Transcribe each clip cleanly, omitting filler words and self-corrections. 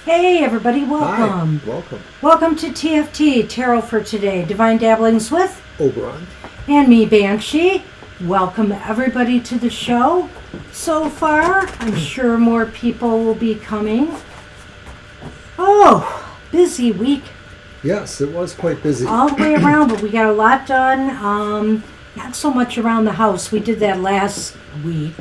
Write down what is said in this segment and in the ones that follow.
Hey everybody, welcome. Hi, welcome. Welcome to TFT, Tarot for Today, Divine Dabblings with Oberon. and me, Banshee. Welcome everybody to the show. So far, I'm sure more people will be coming. Oh, busy week Yes, it was quite busy. all the way around, but we got a lot done. Not so much around the house. We did that last week.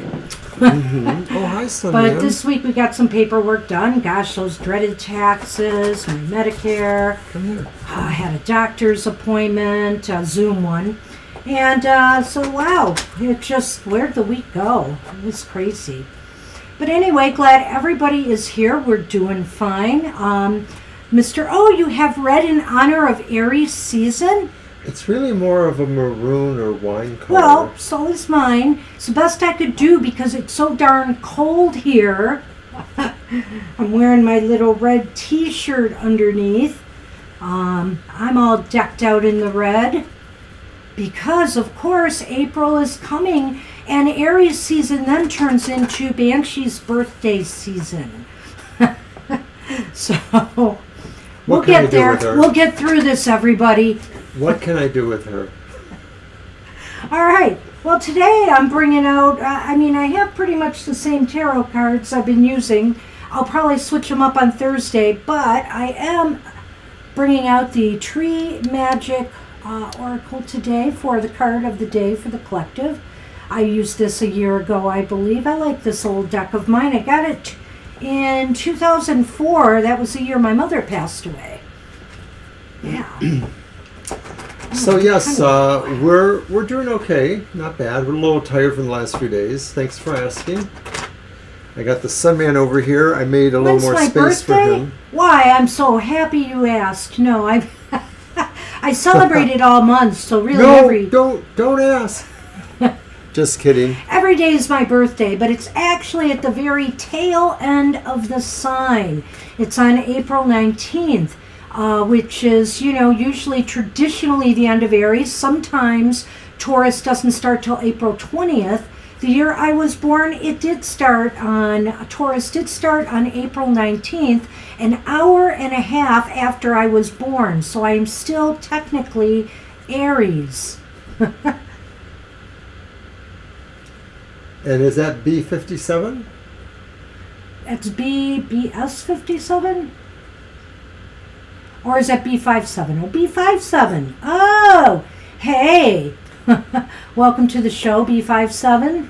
Oh, hi, Sonia. But this week we got some paperwork done. Gosh, those dreaded taxes, my Medicare. Come here. I had a doctor's appointment, a Zoom one. And so, wow, it just, where'd the week go? It was crazy. But anyway, glad everybody is here. We're doing fine. Mr. O, you have read in honor of Aries season? It's really more of a maroon or wine color. Well, so is mine. It's the best I could do because it's so darn cold here. I'm wearing my little red t-shirt underneath. I'm all decked out in the red because, of course, April is coming and Aries season then turns into Banshee's birthday season. So we'll get there. We'll get through this, everybody. What can I do with her? All right. Well, today I'm bringing out, I have pretty much the same tarot cards I've been using. I'll probably switch them up on Thursday, but I am bringing out the Tree Magic Oracle today for the card of the day for the collective. I used this a year ago, I believe. I like this old deck of mine. I got it in 2004. That was the year my mother passed away. Yeah. So yes, we're doing okay. Not bad. We're a little tired from the last few days. Thanks for asking. I got the Sunman over here. I made a little more space for him. Why? I'm so happy you asked. No, I celebrated all month, so really don't ask. Just kidding. Every day is my birthday, but it's actually at the very tail end of the sign. It's on April 19th. Which is, usually traditionally the end of Aries. Sometimes Taurus doesn't start till April 20th. The year I was born, Taurus did start on April 19th, an hour and a half after I was born. So I am still technically Aries. And is that B57? That's BS 57? Or is that B57? Oh, B57. Oh, hey. Welcome to the show, B57.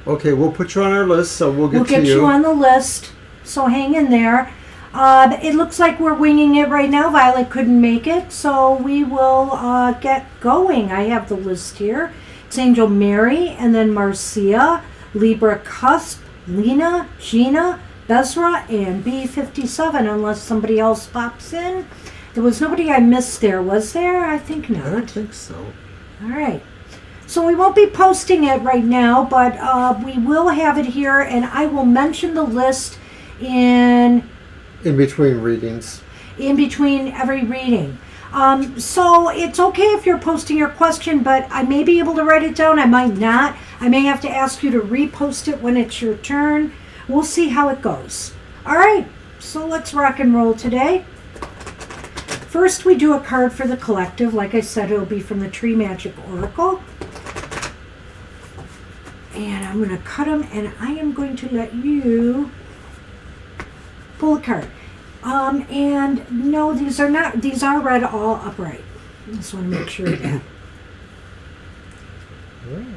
Okay, we'll put you on our list, so we'll get you on the list, so hang in there. It looks like we're winging it right now. Violet couldn't make it, so we will get going. I have the list here. It's Angel Mary, and then Marcia, Libra Cusp, Lena, Gina, Bezra, and B57, unless somebody else pops in. There was nobody I missed there, was there? I think not. I don't think so. All right. So we won't be posting it right now, but we will have it here, and I will mention the list in between readings. In between every reading. So it's okay if you're posting your question, but I may be able to write it down. I might not. I may have to ask you to repost it when it's your turn. We'll see how it goes. All right. So let's rock and roll today. First, we do a card for the collective. Like I said, it'll be from the Tree Magic Oracle. And I'm going to cut them, and I am going to let you pull a card. And no, these are read all upright. I just want to make sure of that. Right.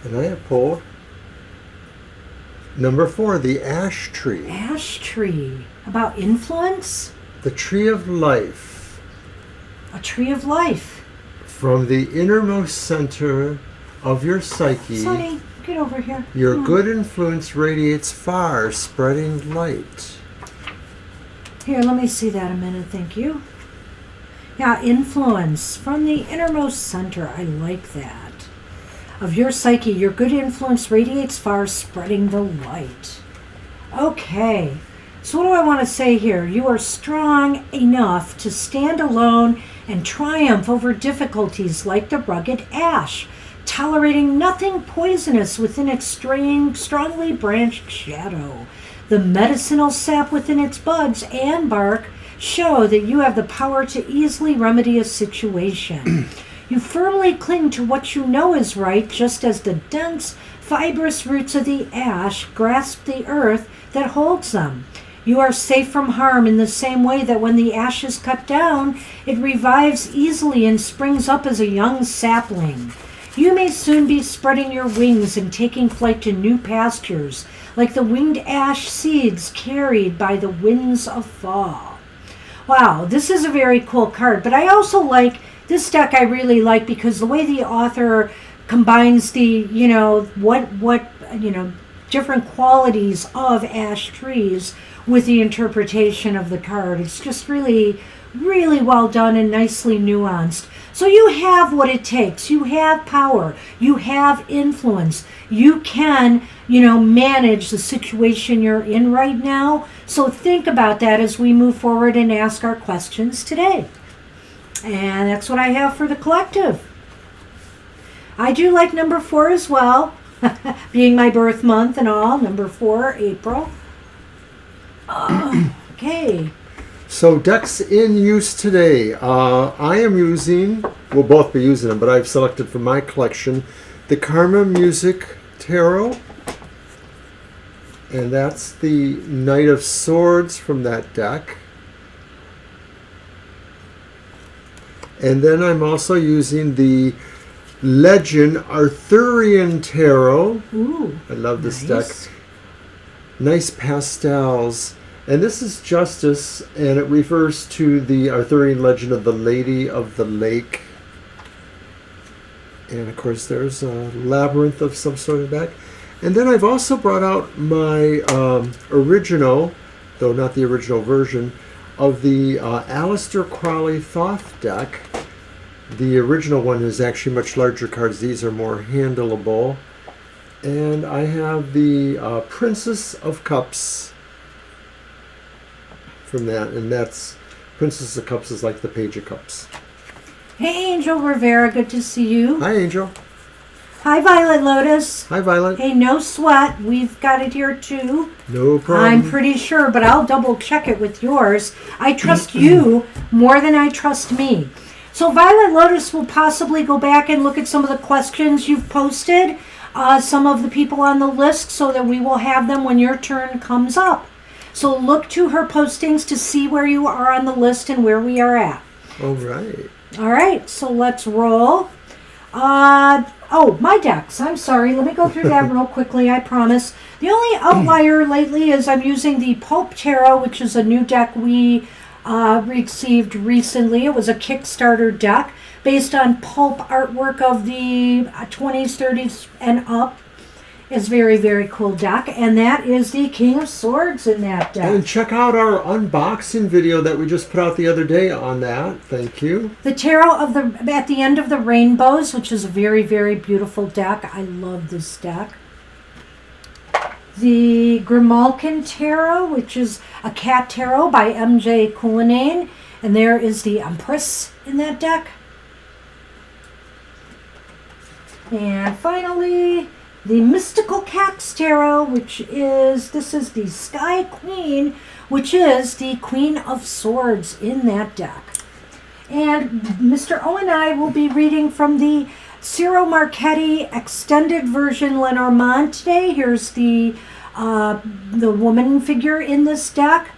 And I have pulled number 4, the ash tree. Ash tree. About influence? The tree of life. A tree of life. From the innermost center of your psyche. Sonny, get over here. Your good influence radiates far, spreading light. Here, let me see that a minute. Thank you. Yeah, influence. From the innermost center. I like that. Of your psyche, your good influence radiates far, spreading the light. Okay. So what do I want to say here? You are strong enough to stand alone and triumph over difficulties like the rugged ash. tolerating nothing poisonous within its strongly branched shadow. The medicinal sap within its buds and bark show that you have the power to easily remedy a situation. You firmly cling to what you know is right, just as the dense, fibrous roots of the ash grasp the earth that holds them. You are safe from harm in the same way that when the ash is cut down, it revives easily and springs up as a young sapling. You may soon be spreading your wings and taking flight to new pastures, like the winged ash seeds carried by the winds of fall. Wow, this is a very cool card, but I also like this deck. I really like because the way the author combines the, different qualities of ash trees with the interpretation of the card. It's just really, really well done and nicely nuanced. So you have what it takes. You have power. You have influence. You can, manage the situation you're in right now. So think about that as we move forward and ask our questions today. And that's what I have for the collective. I do like number 4 as well, being my birth month and all. Number 4, April. Okay. So decks in use today. I am using, we'll both be using them, but I've selected from my collection the Karma Music Tarot. And that's the Knight of Swords from that deck. And then I'm also using the Legend Arthurian Tarot. Ooh, I love this nice. deck. Nice pastels. And this is Justice, and it refers to the Arthurian legend of the Lady of the Lake. And of course there's a labyrinth of some sort of deck. And then I've also brought out my original, though not the original version, of the Aleister Crowley Thoth deck. The original one is actually much larger cards. These are more handleable. And I have the Princess of Cups from that. And that's Princess of Cups is like the Page of Cups. Hey, Angel Rivera, good to see you. Hi, Angel. Hi, Violet Lotus. Hi, Violet. Hey, no sweat. We've got it here too. No problem. I'm pretty sure, but I'll double check it with yours. I trust you more than I trust me. So Violet Lotus will possibly go back and look at some of the questions you've posted, some of the people on the list, so that we will have them when your turn comes up. So look to her postings to see where you are on the list and where we are at. All right. All right, so let's roll. My decks. I'm sorry. Let me go through that real quickly, I promise. The only outlier lately is I'm using the Pulp Tarot, which is a new deck we received recently. It was a Kickstarter deck based on pulp artwork of the 20s, 30s, and up. It's very, very cool deck. And that is the King of Swords in that deck. And check out our unboxing video that we just put out the other day on that. Thank you. The Tarot of the at the End of the Rainbows, which is a very, very beautiful deck. I love this deck. The Grimalkin Tarot, which is a cat tarot by M.J. Cullinane. And there is the Empress in that deck. And finally, the Mystical Cats Tarot, this is the Sky Queen, which is the Queen of Swords in that deck. And Mr. O and I will be reading from the Ciro Marchetti extended version Lenormand today. Here's the woman figure in this deck.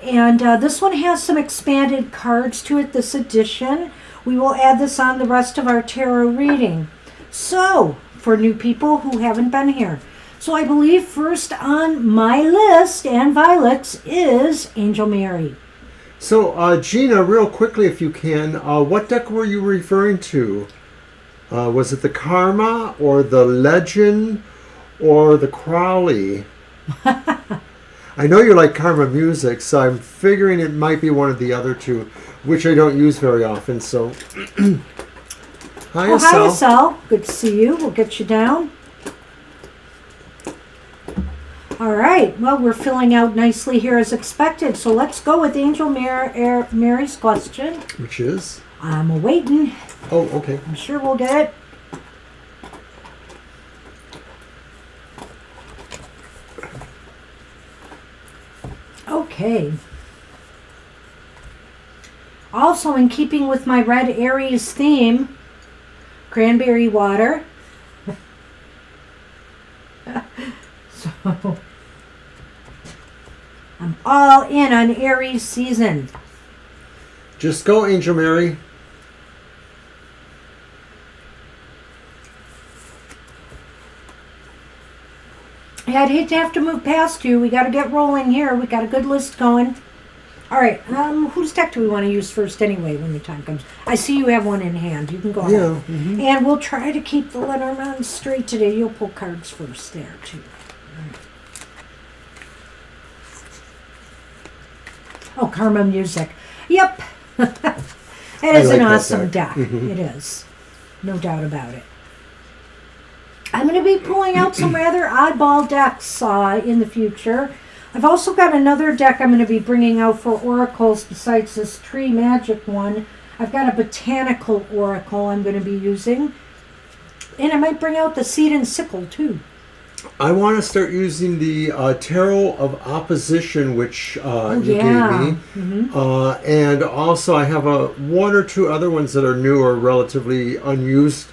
And this one has some expanded cards to it, this edition. We will add this on the rest of our tarot reading. So, for new people who haven't been here. So I believe first on my list, and Violet's, is Angel Mary. So, Gina, real quickly if you can, what deck were you referring to? Was it the Karma, or the Legend, or the Crowley? I know you like Karma music, so I'm figuring it might be one of the other two, which I don't use very often, so... Hi, Hi, Estelle. Estelle. Good to see you. We'll get you down. All right. Well, we're filling out nicely here as expected. So let's go with Angel Mary's question. Which is? I'm awaiting. Oh, okay. I'm sure we'll get it. Okay. Also, in keeping with my red Aries theme, cranberry water. So, I'm all in on Aries season. Just go, Angel Mary. Yeah, I'd hate to have to move past you. We got to get rolling here. We got a good list going. All right. Whose deck do we want to use first anyway when the time comes? I see you have one in hand. You can go ahead. Yeah. Mm-hmm. And we'll try to keep the Lenormand straight today. You'll pull cards first there, too. All right. Oh, Karma Music. Yep. It is like an that awesome deck. deck. Mm-hmm. It is. No doubt about it. I'm going to be pulling out some rather oddball decks in the future. I've also got another deck I'm going to be bringing out for oracles besides this tree magic one. I've got a botanical oracle I'm going to be using. And I might bring out the seed and sickle too. I want to start using the Tarot of Opposition, which you gave me. Mm-hmm. And also I have one or two other ones that are new or relatively unused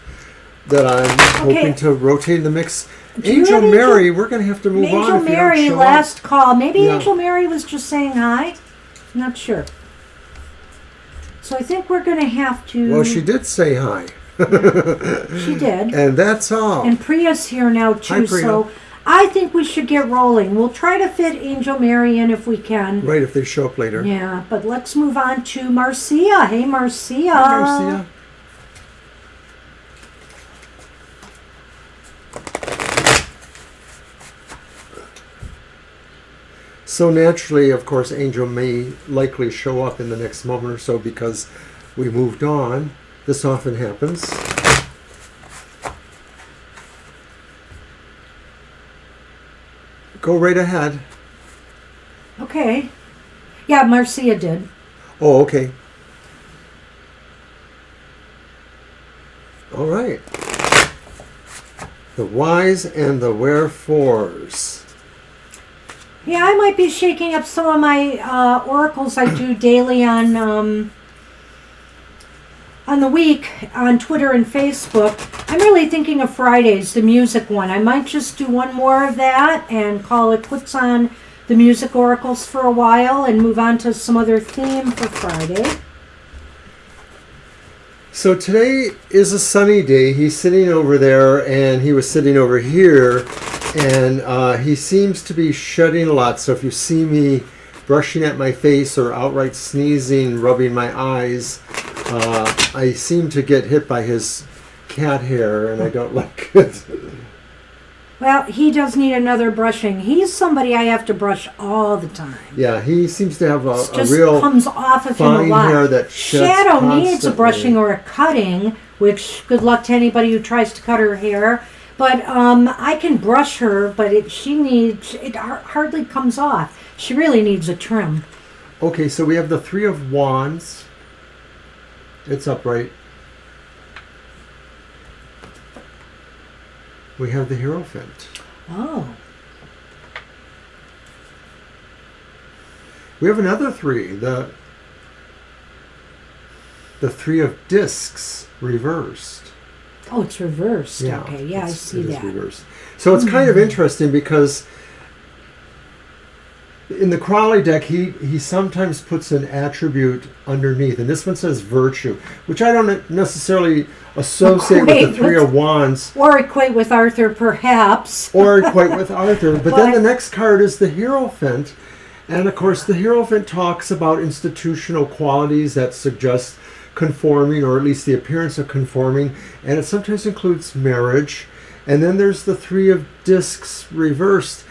that I'm hoping to rotate in the mix. Angel Mary, we're going to have to move on. Angel Mary, last call. Maybe Angel Mary was just saying hi. Not sure. So I think we're going to have to... Well, she did say hi. She did. And that's all. And Priya's here now too. Hi, Priya. So I think we should get rolling. We'll try to fit Angel Mary in if we can. Right, if they show up later. Yeah, but let's move on to Marcia. Hey, Marcia. Hi, Marcia. So naturally, of course, Angel may likely show up in the next moment or so because we moved on. This often happens. Go right ahead. Okay. Yeah, Marcia did. Oh, okay. All right. The whys and the wherefores. Yeah, I might be shaking up some of my oracles I do daily on the week on Twitter and Facebook. I'm really thinking of Fridays, the music one. I might just do one more of that and call it quits on the music oracles for a while and move on to some other theme for Friday. So today is a sunny day. He's sitting over there and he was sitting over here, and he seems to be shedding a lot. So if you see me brushing at my face or outright sneezing, rubbing my eyes, I seem to get hit by his cat hair, and I don't like it. Well, he does need another brushing. He's somebody I have to brush all the time. Yeah, he seems to have a just real comes off of him a fine lot. hair that sheds Shadow constantly. needs a brushing or a cutting, which good luck to anybody who tries to cut her hair. But I can brush her, but it hardly comes off. She really needs a trim. Okay, so we have the Three of Wands. It's upright. We have the Hierophant. Oh. We have another three, the Three of Discs reversed. Oh, it's reversed. Yeah, Okay, yeah, I see that. It is reversed. So it's kind of interesting because in the Crowley deck, he sometimes puts an attribute underneath, and this one says virtue, which I don't necessarily associate with the Three of Wands. Or equate with Arthur, perhaps. Or equate with Arthur. But then the next card is the Hierophant. And of course, the Hierophant talks about institutional qualities that suggest conforming, or at least the appearance of conforming. And it sometimes includes marriage. And then there's the Three of Discs reversed.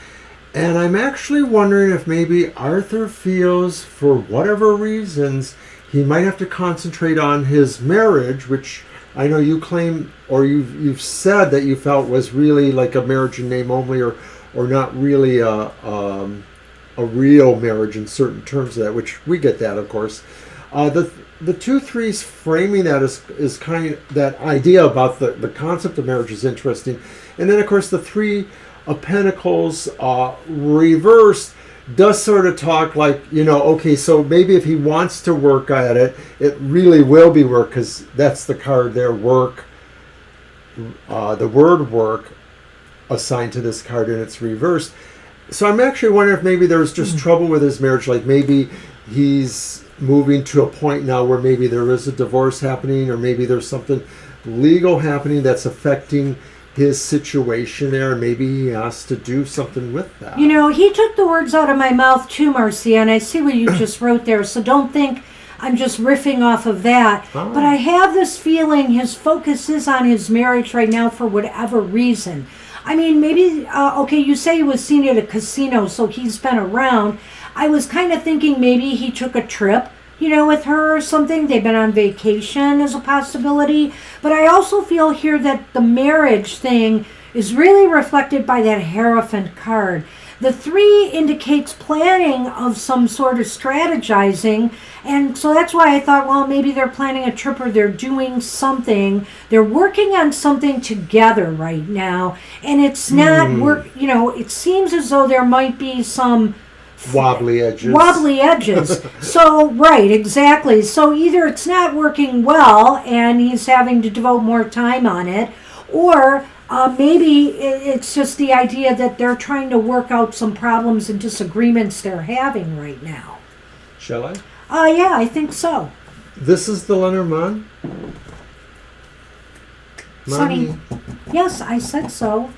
And I'm actually wondering if maybe Arthur feels, for whatever reasons, he might have to concentrate on his marriage, which I know you claim, or you've said that you felt was really like a marriage in name only, or not really a real marriage in certain terms of that, which we get that, of course. The two threes framing that is kind of, that idea about the concept of marriage is interesting. And then, of course, the Three of Pentacles reversed does sort of talk like, okay, so maybe if he wants to work at it, it really will be work, because that's the card there, work. The word work assigned to this card, and it's reversed. So I'm actually wondering if maybe there's just trouble with his marriage, like maybe he's moving to a point now where maybe there is a divorce happening, or maybe there's something legal happening that's affecting his situation there, and maybe he has to do something with that. He took the words out of my mouth too, Marcia, and I see what you just wrote there, so don't think I'm just riffing off of that. Oh. But I have this feeling his focus is on his marriage right now for whatever reason. I mean, maybe, okay, you say he was seen at a casino, so he's been around. I was kind of thinking maybe he took a trip, with her or something. They've been on vacation as a possibility. But I also feel here that the marriage thing is really reflected by that Hierophant card. The 3 indicates planning of some sort of strategizing, and so that's why I thought, well, maybe they're planning a trip or they're doing something. They're working on something together right now, and it's not work. It seems as though there might be some wobbly edges. So, right, exactly. So either it's not working well and he's having to devote more time on it, or maybe it's just the idea that they're trying to work out some problems and disagreements they're having right now. Shall I? Yeah, I think so. This is the Lenormand? Sonny. Yes, I said so.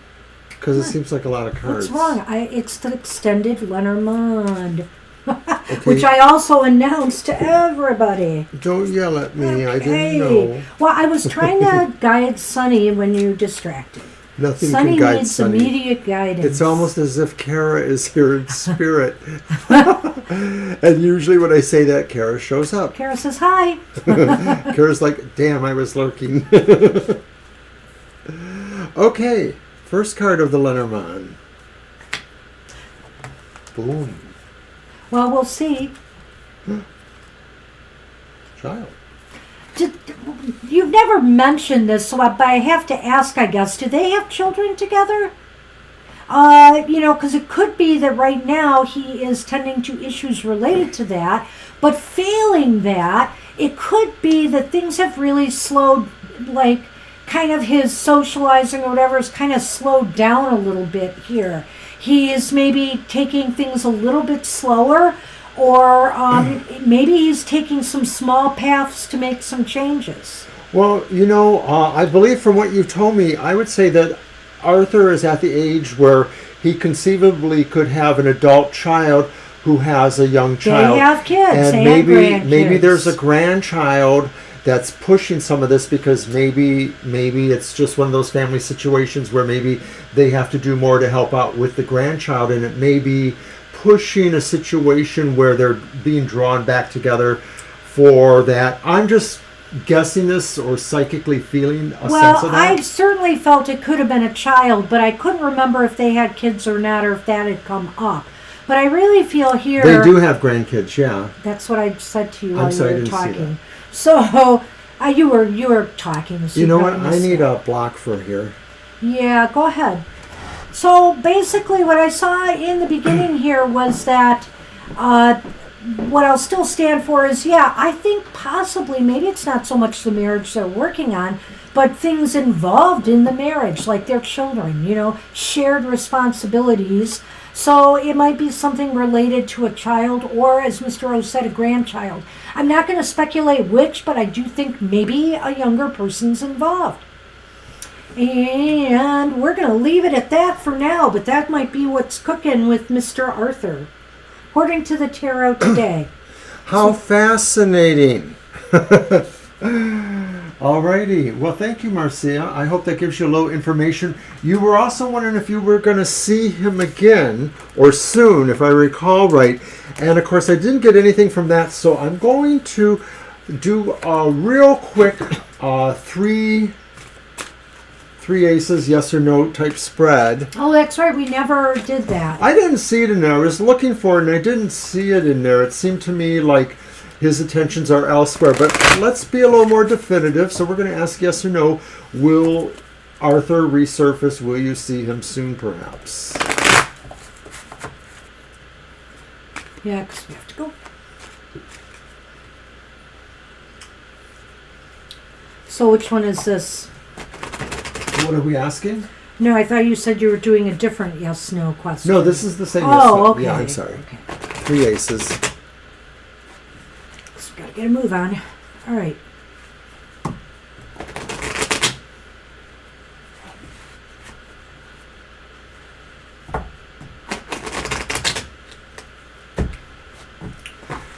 Because it seems like a lot of cards. What's wrong? It's the extended Lenormand. Okay. Which I also announced to everybody. Don't yell at me. Okay. I didn't know. Well, I was trying to guide Sonny when you distracted. Nothing Sonny can guide needs Sonny. Immediate guidance. It's almost as if Kara is here in spirit. And usually when I say that, Kara shows up. Kara says hi. Kara's like, damn, I was lurking. Okay, first card of the Lenormand. Boom. Well, we'll see. Child. You've never mentioned this, but I have to ask, I guess, do they have children together? Because it could be that right now he is tending to issues related to that, but failing that, it could be that things have really slowed, like, kind of his socializing or whatever is kind of slowed down a little bit here. He is maybe taking things a little bit slower, or maybe he's taking some small paths to make some changes. Well, I believe from what you've told me, I would say that Arthur is at the age where he conceivably could have an adult child who has a young child. They have kids. And they have grandkids. Maybe there's a grandchild that's pushing some of this, because maybe it's just one of those family situations where maybe they have to do more to help out with the grandchild, and it may be pushing a situation where they're being drawn back together for that. I'm just guessing this or psychically feeling a sense of that. I certainly felt it could have been a child, but I couldn't remember if they had kids or not, or if that had come up. But I really feel here... They do have grandkids, yeah. That's what I said to you while you were talking. So, you were talking. So you know what? I need a block for here. Yeah, go ahead. So, basically what I saw in the beginning here was that... what I'll still stand for is, I think possibly, maybe it's not so much the marriage they're working on, but things involved in the marriage, like their children, shared responsibilities. So it might be something related to a child, or, as Mr. O said, a grandchild. I'm not going to speculate which, but I do think maybe a younger person's involved. And we're going to leave it at that for now, but that might be what's cooking with Mr. Arthur, according to the tarot today. How fascinating. Alrighty. Well, thank you, Marcia. I hope that gives you a little information. You were also wondering if you were going to see him again, or soon, if I recall right. And, of course, I didn't get anything from that, so I'm going to do a real quick three aces, yes or no type spread. Oh, that's right. We never did that. I didn't see it in there. I was looking for it, and I didn't see it in there. It seemed to me like his attentions are elsewhere. But let's be a little more definitive. So we're going to ask yes or no. Will Arthur resurface? Will you see him soon, perhaps? Yeah, because we have to go. So which one is this? What are we asking? No, I thought you said you were doing a different yes/no question. No, this is the same. Oh, okay. Yeah, I'm sorry. Okay. 3 aces. So we gotta get a move on. All right.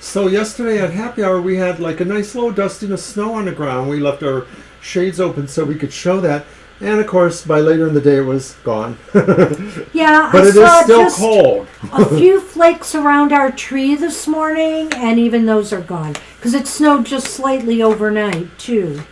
So yesterday at happy hour we had like a nice little dusting of snow on the ground. We left our shades open so we could show that. And of course, by later in the day, it was gone. Yeah, but it is saw still just cold. a few flakes around our tree this morning, and even those are gone because it snowed just slightly overnight too.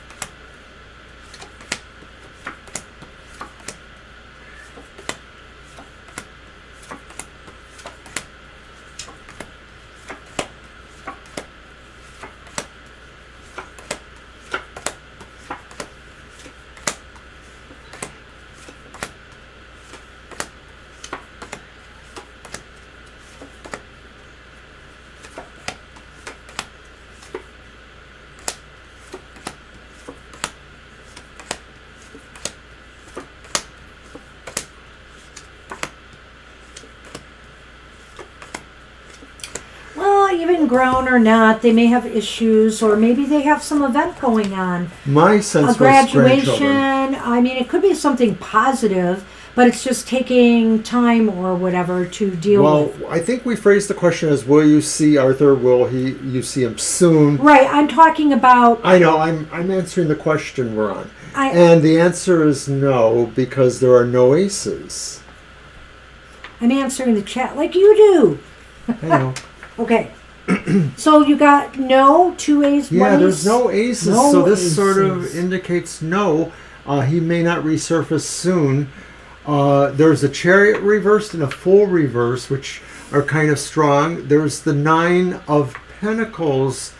Even grown or not, they may have issues, or maybe they have some event going on. My sense a graduation. was grandchildren. I mean, it could be something positive, but it's just taking time or whatever to deal with. Well, I think we phrased the question as, will you see Arthur? Will you see him soon? Right, I'm talking about... I know, I'm answering the question we're on. And the answer is no, because there are no aces. I'm answering the chat like you do. I know. Okay. So you got no, 2 aces? Yeah, there's no aces, no so this aces. sort of indicates no. He may not resurface soon. There's a Chariot reversed and a Fool reverse, which are kind of strong. There's the 9 of Pentacles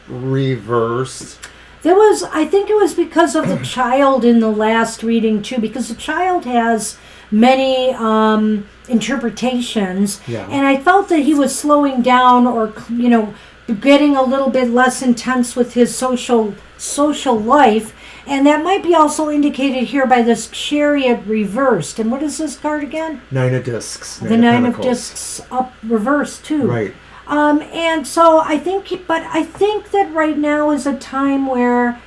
reversed. I think it was because of the child in the last reading too, because the child has many interpretations, and I felt that he was slowing down, or getting a little bit less intense with his social life, and that might be also indicated here by this Chariot reversed. And what is this card again? 9 of Discs. The 9 of Discs up reversed too. Right. And so I think that right now is a time where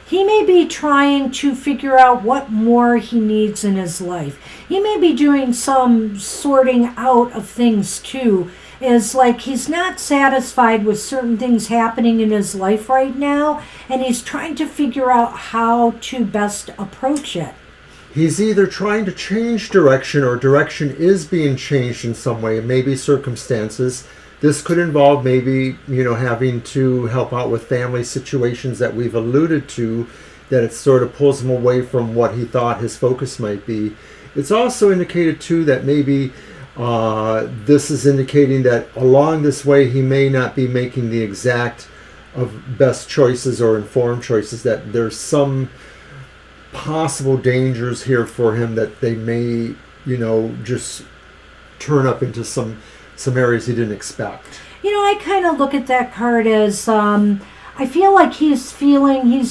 he may be trying to figure out what more he needs in his life. He may be doing some sorting out of things too. Is like he's not satisfied with certain things happening in his life right now, and he's trying to figure out how to best approach it. He's either trying to change direction, or direction is being changed in some way, maybe circumstances. This could involve maybe, having to help out with family situations that we've alluded to, that it sort of pulls him away from what he thought his focus might be. It's also indicated too that maybe this is indicating that along this way he may not be making the exact of best choices or informed choices, that there's some possible dangers here for him, that they may, just turn up into some areas he didn't expect. I kind of look at that card as I feel like he's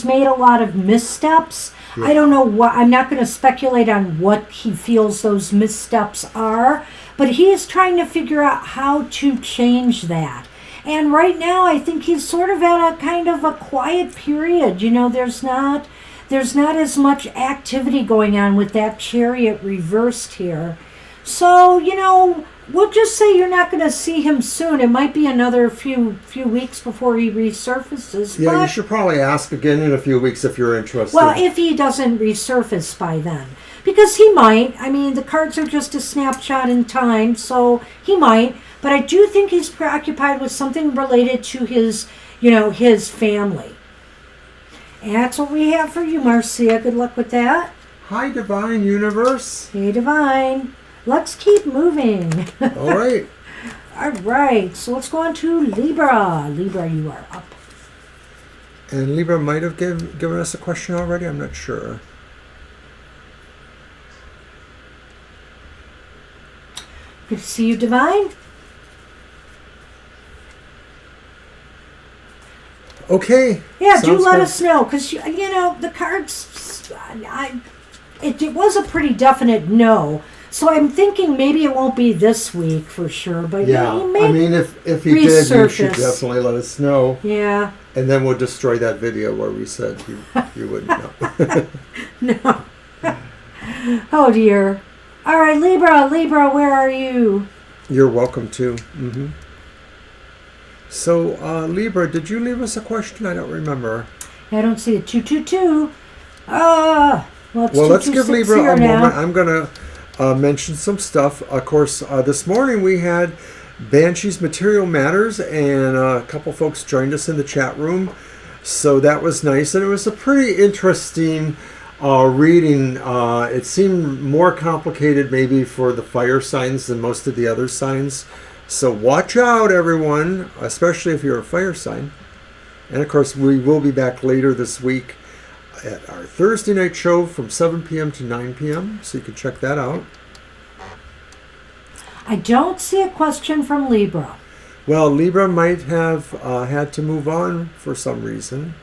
made a lot of missteps. Yeah. I don't know what, I'm not going to speculate on what he feels those missteps are, but he's trying to figure out how to change that. And right now I think he's sort of at a kind of a quiet period. There's not as much activity going on with that Chariot reversed here. So, we'll just say you're not going to see him soon. It might be another few weeks before he resurfaces. Yeah, you should probably ask again in a few weeks if you're interested. Well, if he doesn't resurface by then. Because he might. I mean, the cards are just a snapshot in time, so he might. But I do think he's preoccupied with something related to his family. And that's what we have for you, Marcia. Good luck with that. Hi, Divine Universe. Hey, Divine. Let's keep moving. All right. All right. So let's go on to Libra. Libra, you are up. And Libra might have given us a question already. I'm not sure. Good to see you, Divine. Okay. Yeah, do sounds let good. us know, because, the cards, it was a pretty definite no. So I'm thinking maybe it won't be this week for sure, but Yeah, you may I mean, if he did, you should resurface. definitely let us know. Yeah. And then we'll destroy that video where we said you wouldn't know. No. Oh, dear. All right, Libra, where are you? You're welcome to. So, Libra, did you leave us a question? I don't remember. I don't see a 222. Well, it's Well, let's give 226 Libra here a now. moment. I'm going to mention some stuff. Of course, this morning we had Banshee's Material Matters, and a couple folks joined us in the chat room. So that was nice, and it was a pretty interesting reading. It seemed more complicated maybe for the fire signs than most of the other signs. So watch out, everyone, especially if you're a fire sign. And of course, we will be back later this week at our Thursday night show from 7 p.m. to 9 p.m. So you can check that out. I don't see a question from Libra. Well, Libra might have had to move on for some reason.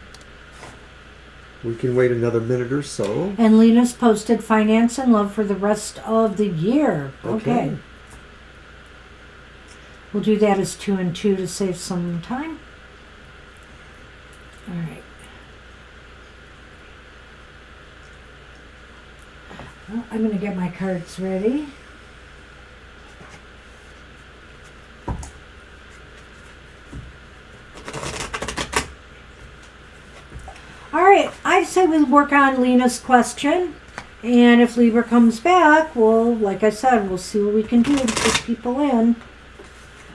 We can wait another minute or so. And Lena's posted finance and love for the rest of the year. Okay. We'll do that as 2 and 2 to save some time. All right. Well, I'm going to get my cards ready. All right, I say we work on Lena's question, and if Libra comes back, well, like I said, we'll see what we can do to push people in.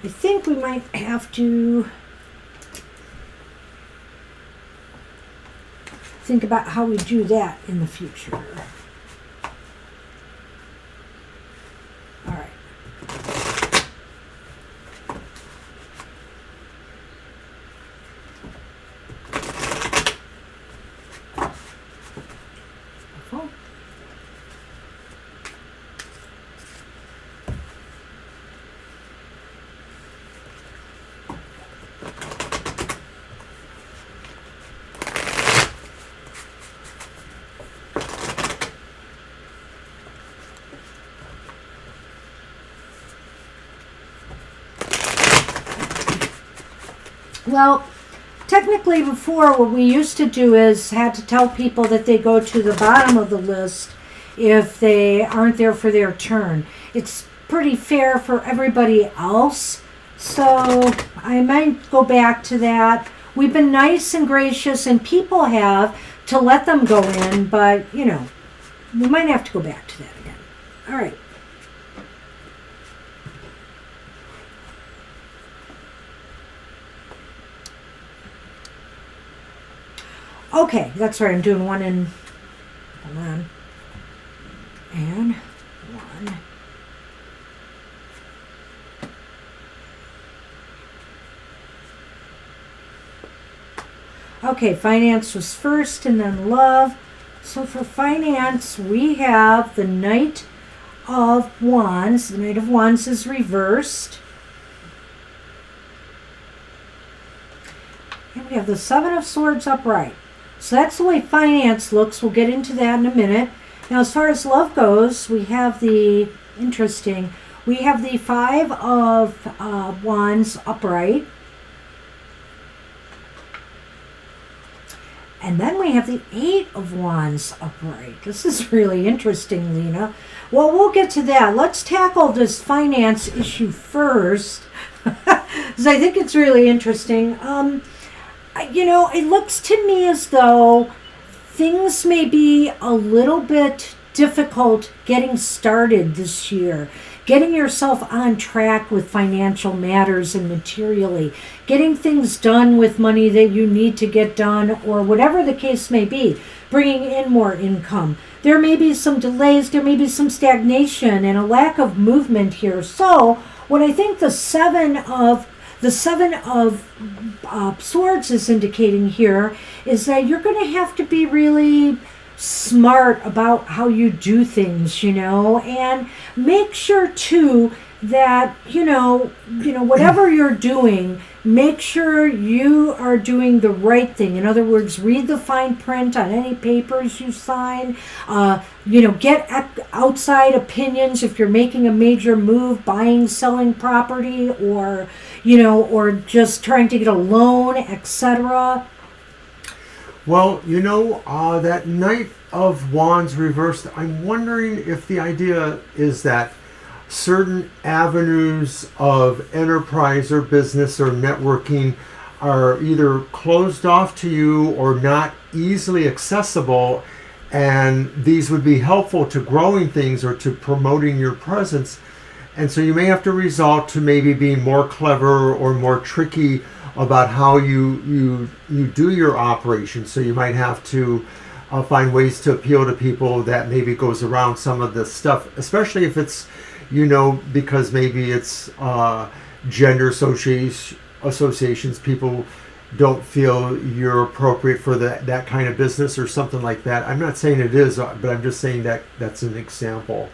I think we might have to think about how we do that in the future. All right. Well, technically before, what we used to do is had to tell people that they go to the bottom of the list if they aren't there for their turn. It's pretty fair for everybody else, so I might go back to that. We've been nice and gracious, and people have, to let them go in, but, we might have to go back to that again. All right. Okay, that's right. I'm doing one and hold on. And one. Okay, finance was first and then love. So for finance, we have the Knight of Wands. The Knight of Wands is reversed. And we have the Seven of Swords upright. So that's the way finance looks. We'll get into that in a minute. Now, as far as love goes, we have the Five of Wands upright. And then we have the Eight of Wands upright. This is really interesting, Lena. Well, we'll get to that. Let's tackle this finance issue first, because I think it's really interesting. It looks to me as though things may be a little bit difficult getting started this year. Getting yourself on track with financial matters and materially. Getting things done with money that you need to get done, or whatever the case may be. Bringing in more income. There may be some delays, there may be some stagnation and a lack of movement here. So, what I think the Seven of Swords is indicating here is that you're going to have to be really smart about how you do things, and make sure too that, whatever you're doing, make sure you are doing the right thing. In other words, read the fine print on any papers you sign. Get outside opinions if you're making a major move, buying, selling property, or just trying to get a loan, etc. Well, that Knight of Wands reversed, I'm wondering if the idea is that certain avenues of enterprise or business or networking are either closed off to you or not easily accessible, and these would be helpful to growing things or to promoting your presence. And so you may have to resort to maybe being more clever or more tricky about how you do your operation. So you might have to find ways to appeal to people that maybe goes around some of this stuff, especially if it's because maybe it's gender associations, people don't feel you're appropriate for that kind of business or something like that. I'm not saying it is, but I'm just saying that that's an example.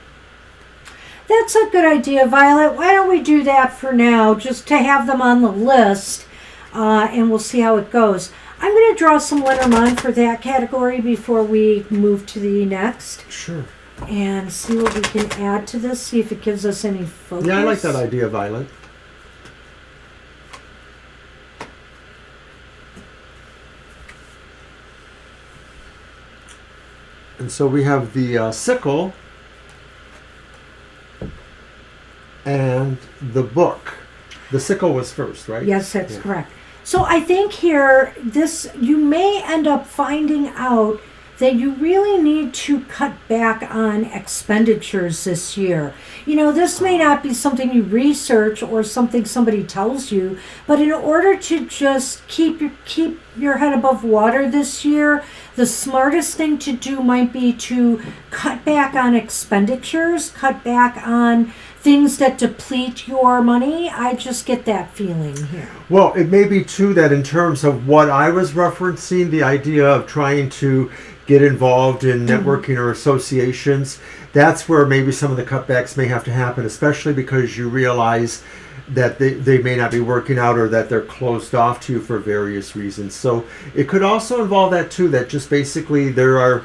That's a good idea, Violet. Why don't we do that for now, just to have them on the list, and we'll see how it goes. I'm going to draw some Lenormand for that category before we move to the next. Sure. And see what we can add to this, see if it gives us any focus. Yeah, I like that idea, Violet. And so we have the sickle and the book. The sickle was first, right? Yes, that's correct. So I think here, you may end up finding out that you really need to cut back on expenditures this year. This may not be something you research or something somebody tells you, but in order to just keep your head above water this year, the smartest thing to do might be to cut back on expenditures, cut back on things that deplete your money. I just get that feeling here. Well, it may be too that in terms of what I was referencing, the idea of trying to get involved in networking or associations, that's where maybe some of the cutbacks may have to happen, especially because you realize that they may not be working out or that they're closed off to you for various reasons. So it could also involve that too, that just basically there are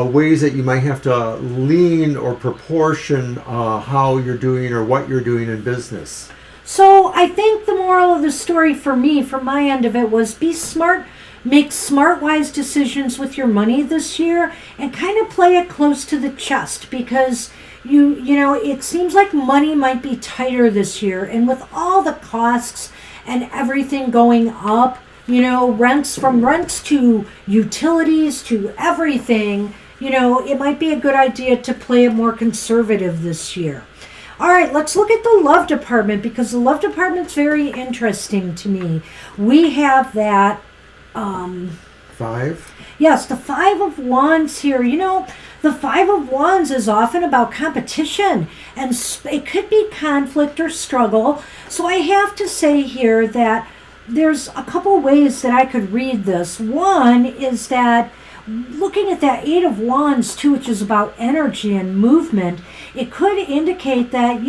ways that you might have to lean or proportion how you're doing or what you're doing in business. So I think the moral of the story for me, from my end of it, was be smart. Make smart, wise decisions with your money this year and kind of play it close to the chest, because it seems like money might be tighter this year. And with all the costs and everything going up, rents to utilities to everything, it might be a good idea to play it more conservative this year. All right, let's look at the love department, because the love department's very interesting to me. We have that 5? Yes, the 5 of Wands here. The 5 of Wands is often about competition, and it could be conflict or struggle. So I have to say here that there's a couple ways that I could read this. One is that looking at that 8 of Wands too, which is about energy and movement, it could indicate that,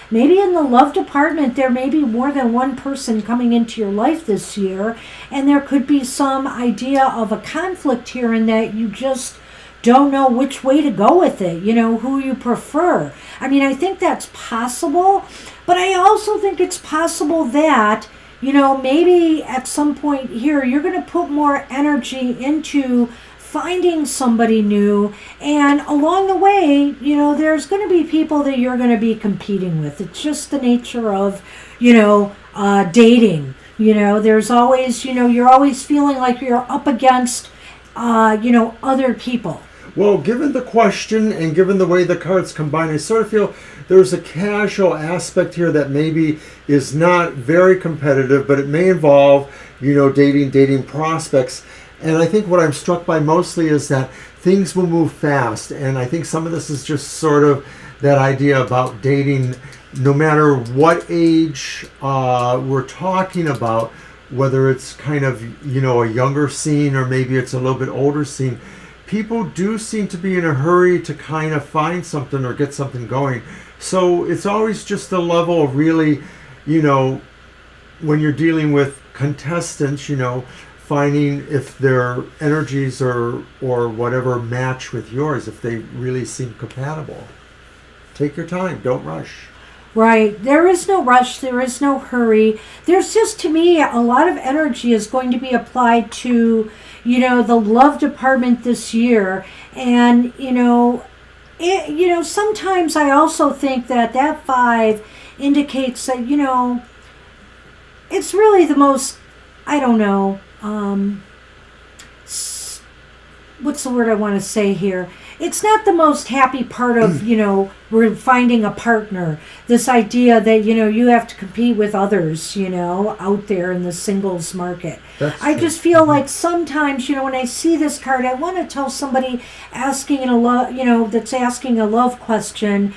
maybe in the love department there may be more than one person coming into your life this year, and there could be some idea of a conflict here in that you just don't know which way to go with it, who you prefer. I think that's possible, but I also think it's possible that maybe at some point here, you're going to put more energy into finding somebody new. And along the way, there's going to be people that you're going to be competing with. It's just the nature of, dating. There's always, you're always feeling like you're up against, other people. Well, given the question and given the way the cards combine, I sort of feel there's a casual aspect here that maybe is not very competitive, but it may involve, dating prospects. And I think what I'm struck by mostly is that things will move fast. And I think some of this is just sort of that idea about dating, no matter what age we're talking about, whether it's kind of, a younger scene or maybe it's a little bit older scene. People do seem to be in a hurry to kind of find something or get something going. So it's always just a level of really, when you're dealing with contestants, finding if their energies or whatever match with yours, if they really seem compatible. Take your time. Don't rush. Right. There is no rush. There is no hurry. There's just, to me, a lot of energy is going to be applied to, the love department this year. And, sometimes I also think that 5 indicates that, it's really the most, I don't know, what's the word I want to say here? It's not the most happy part of, we're finding a partner. This idea that, you have to compete with others, out there in the singles market. I just feel like sometimes, when I see this card, I want to tell somebody asking that's asking a love question,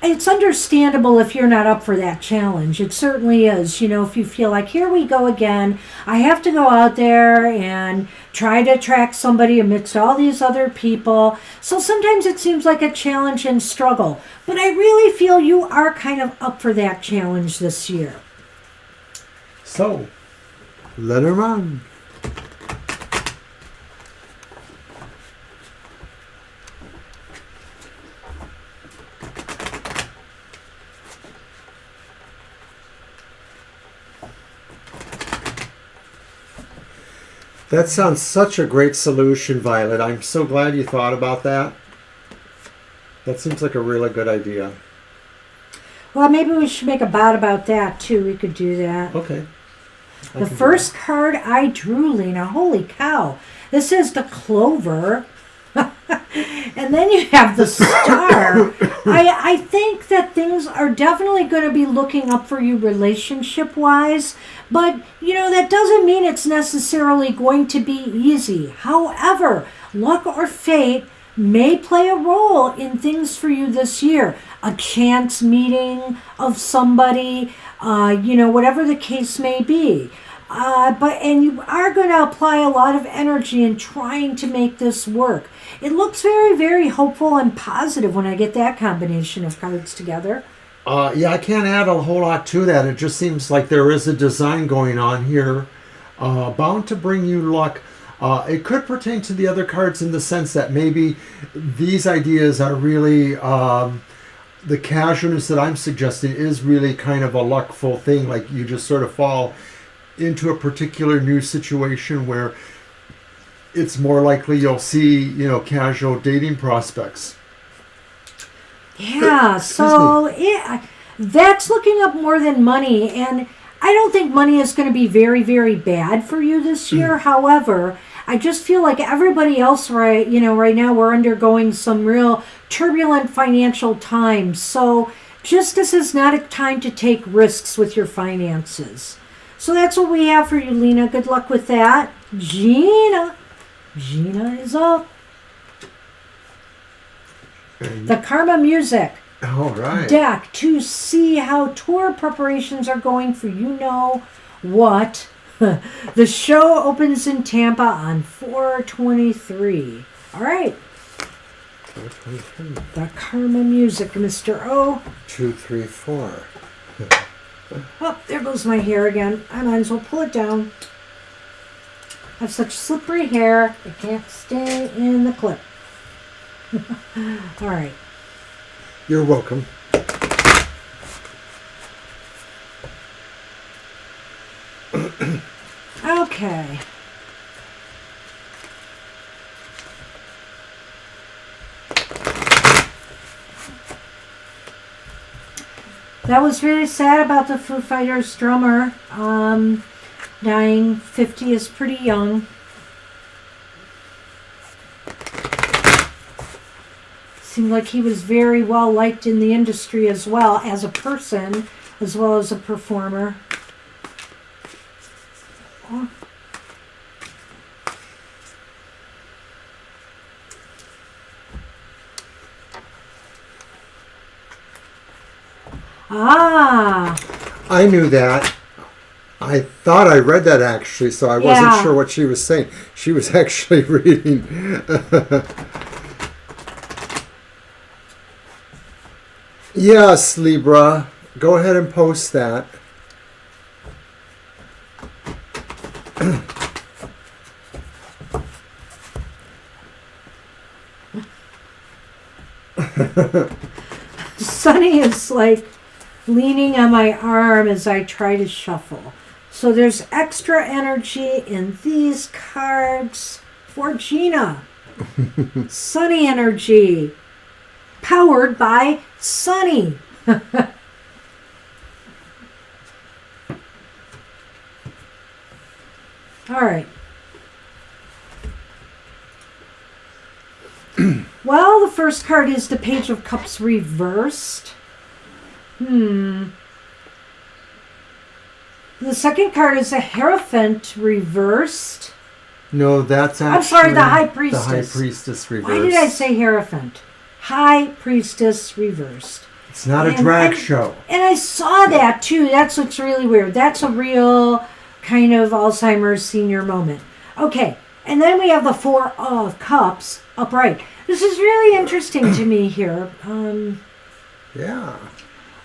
it's understandable if you're not up for that challenge. It certainly is. If you feel like, here we go again, I have to go out there and try to attract somebody amidst all these other people. So sometimes it seems like a challenge and struggle. But I really feel you are kind of up for that challenge this year. So, Lenormand. That sounds such a great solution, Violet. I'm so glad you thought about that. That seems like a really good idea. Well, maybe we should make a bout about that, too. We could do that. Okay. The first card I drew, Lena, holy cow. This is the Clover. And then you have the Star. I think that things are definitely going to be looking up for you relationship-wise. But, that doesn't mean it's necessarily going to be easy. However, luck or fate may play a role in things for you this year. A chance meeting of somebody, whatever the case may be. And you are going to apply a lot of energy in trying to make this work. It looks very, very hopeful and positive when I get that combination of cards together. I can't add a whole lot to that. It just seems like there is a design going on here, bound to bring you luck. It could pertain to the other cards in the sense that maybe these ideas are really, the casualness that I'm suggesting is really kind of a luckful thing. Like you just sort of fall into a particular new situation where it's more likely you'll see, casual dating prospects. Yeah, that's looking up more than money. And I don't think money is going to be very, very bad for you this year. However, I just feel like everybody else right now we're undergoing some real turbulent financial times. So just this is not a time to take risks with your finances. So that's what we have for you, Lena. Good luck with that. Gina is up. The Karma Music All right. deck to see how tour preparations are going for what. The show opens in Tampa on 4/23. All right. 4/23. The Karma Music, Mr. O. 2, 3, 4. Oh, there goes my hair again. I might as well pull it down. I have such slippery hair, it can't stay in the clip. All right. You're welcome. Okay. That was really sad about the Foo Fighters drummer dying. 50 is pretty young. Seemed like he was very well liked in the industry as well as a person, as well as a performer. Oh. Ah. I knew that. I thought I read that actually, so I wasn't sure what she was saying. She was actually reading. Yes, Libra. Go ahead and post that. Sunny is like leaning on my arm as I try to shuffle. So there's extra energy in these cards for Gina. Sunny energy. Powered by Sunny. All right. Well, the first card is the Page of Cups reversed. The second card is a Hierophant reversed. No, that's actually... I'm sorry, the High Priestess. The High Priestess reversed. Why did I say Hierophant? High Priestess reversed. It's not a drag show. And I saw that too. That's what's really weird. That's a real kind of Alzheimer's senior moment. Okay, and then we have the Four of Cups upright. This is really interesting to me here. Yeah.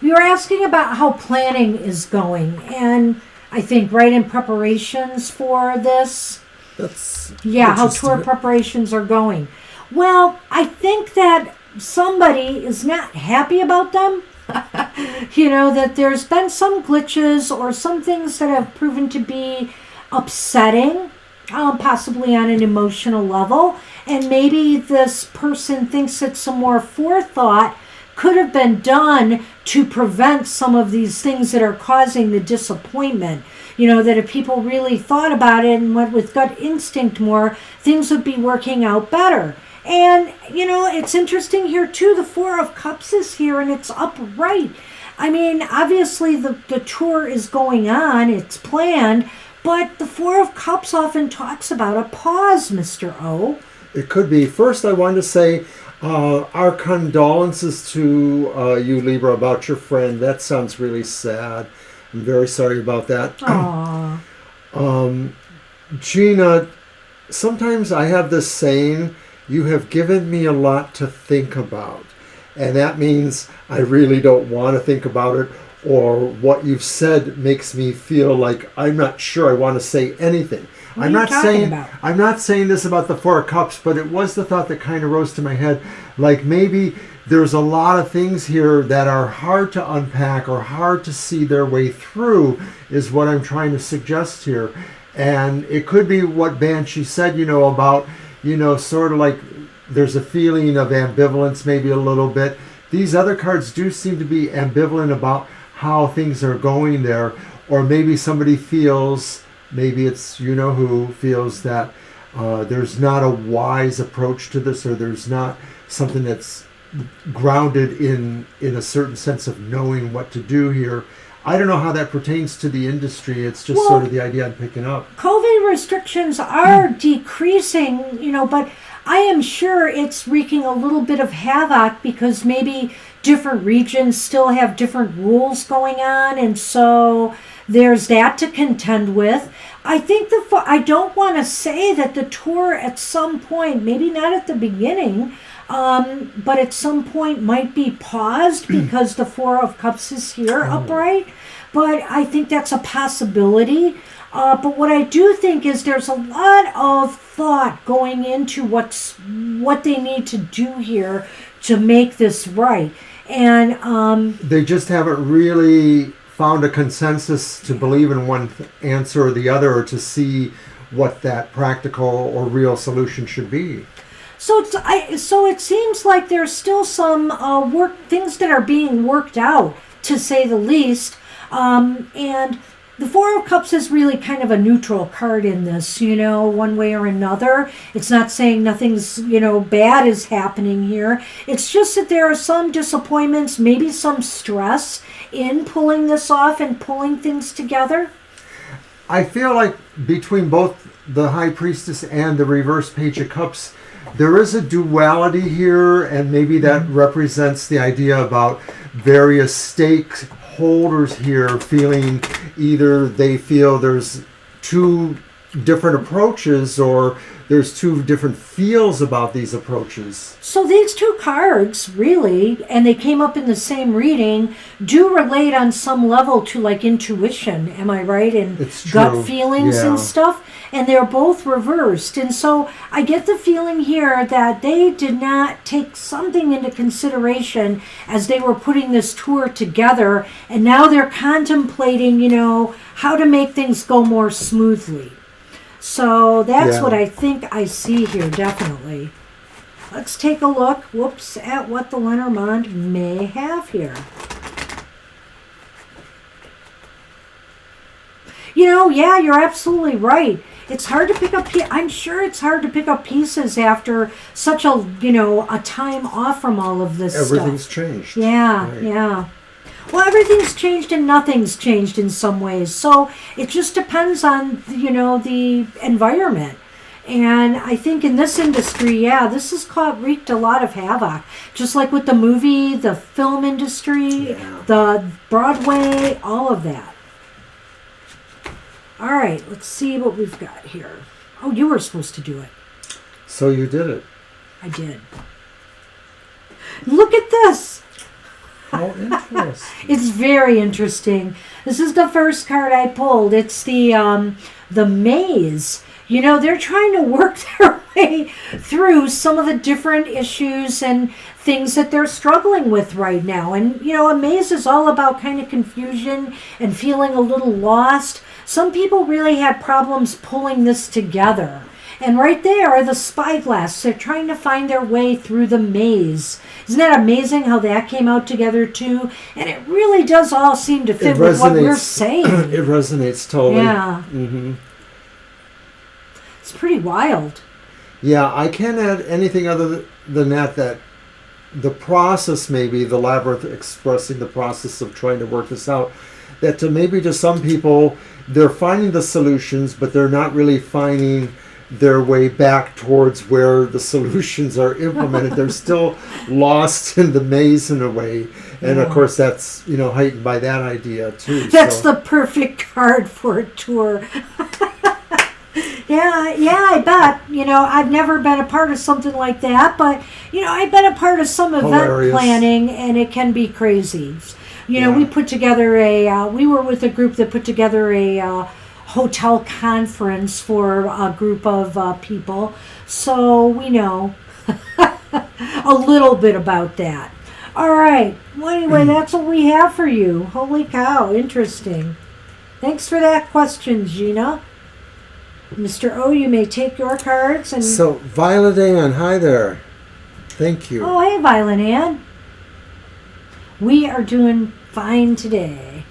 We were asking about how planning is going, and I think right in preparations for this. How tour preparations are going. Well, I think that somebody is not happy about them. That there's been some glitches or some things that have proven to be upsetting, possibly on an emotional level. And maybe this person thinks that some more forethought could have been done to prevent some of these things that are causing the disappointment. That if people really thought about it and went with gut instinct more, things would be working out better. And, it's interesting here, too. The Four of Cups is here, and it's upright. I mean, obviously, the tour is going on. It's planned. But the Four of Cups often talks about a pause, Mr. O. It could be. First, I wanted to say our condolences to you, Libra, about your friend. That sounds really sad. I'm very sorry about that. Aww. Gina, sometimes I have this saying, you have given me a lot to think about. And that means I really don't want to think about it, or what you've said makes me feel like I'm not sure I want to say anything. What are you talking about? I'm not saying this about the Four of Cups, but it was the thought that kind of rose to my head. Like maybe there's a lot of things here that are hard to unpack or hard to see their way through, is what I'm trying to suggest here. And it could be what Banshee said, about, sort of like there's a feeling of ambivalence, maybe a little bit. These other cards do seem to be ambivalent about how things are going there. Or maybe somebody feels, maybe it's who feels that there's not a wise approach to this, or there's not something that's grounded in a certain sense of knowing what to do here. I don't know how that pertains to the industry. It's just sort of the idea I'm picking up. COVID restrictions are decreasing, but I am sure it's wreaking a little bit of havoc because maybe different regions still have different rules going on, and so there's that to contend with. I think I don't want to say that the tour at some point, maybe not at the beginning, but at some point might be paused because the Four of Cups is here upright. But I think that's a possibility. But what I do think is there's a lot of thought going into what they need to do here to make this right. And they just haven't really found a consensus to believe in one answer or the other, or to see what that practical or real solution should be. So it seems like there's still some things that are being worked out, to say the least. And the Four of Cups is really kind of a neutral card in this, one way or another. It's not saying nothing's, bad is happening here. It's just that there are some disappointments, maybe some stress in pulling this off and pulling things together. I feel like between both the High Priestess and the reverse Page of Cups, there is a duality here, and maybe that represents the idea about various stakeholders here feeling either they feel there's two different approaches, or there's two different feels about these approaches. So these two cards, really, and they came up in the same reading, do relate on some level to like intuition, am I right? And It's gut true. feelings and stuff. And they're both reversed. And so I get the feeling here that they did not take something into consideration as they were putting this tour together. And now they're contemplating, you know, how to make things go more smoothly. So that's what I think I see here, definitely. Let's take a look, at what the Lenormand may have here. You know, yeah, you're absolutely right. It's hard to pick up, I'm sure it's hard to pick up pieces after such a, you know, a time off from all of this Everything's stuff. changed. Yeah, Right. yeah. Well, everything's changed and nothing's changed in some ways. So it just depends on, you know, the environment. And I think in this industry, yeah, this has wreaked a lot of havoc. Just like with the movie, the film industry, the Broadway, all of that. All right, let's see what we've got here. Oh, you were supposed to do it. So you did it. I did. Look at this. How interesting. It's very interesting. This is the first card I pulled. It's the maze. You know, they're trying to work their way through some of the different issues and things that they're struggling with right now. And, you know, a maze is all about kind of confusion and feeling a little lost. Some people really had problems pulling this together. And right there are the spyglass. They're trying to find their way through the maze. Isn't that amazing how that came out together too? And it really does all seem to fit with what we're saying. It resonates totally. Yeah. Mm-hmm. It's pretty wild. Yeah, I can't add anything other than that the process, maybe, the labyrinth expressing the process of trying to work this out, that to some people, they're finding the solutions, but they're not really finding their way back towards where the solutions are implemented. They're still lost in the maze in a way. And of course that's, you know, heightened by that idea too. That's the perfect card for a tour. Yeah, I bet. You know, I've never been a part of something like that, but, you know, I've been a part of some event planning, and it can be crazy. You know, we put together we were with a group that put together a hotel conference for a group of people, so we know a little bit about that. All right. Well, anyway, that's what we have for you. Holy cow, interesting. Thanks for that question, Gina. Mr. O, you may take your cards. And So, Violet Ann, hi there. Thank you. Oh, hey, Violet Ann. We are doing fine today.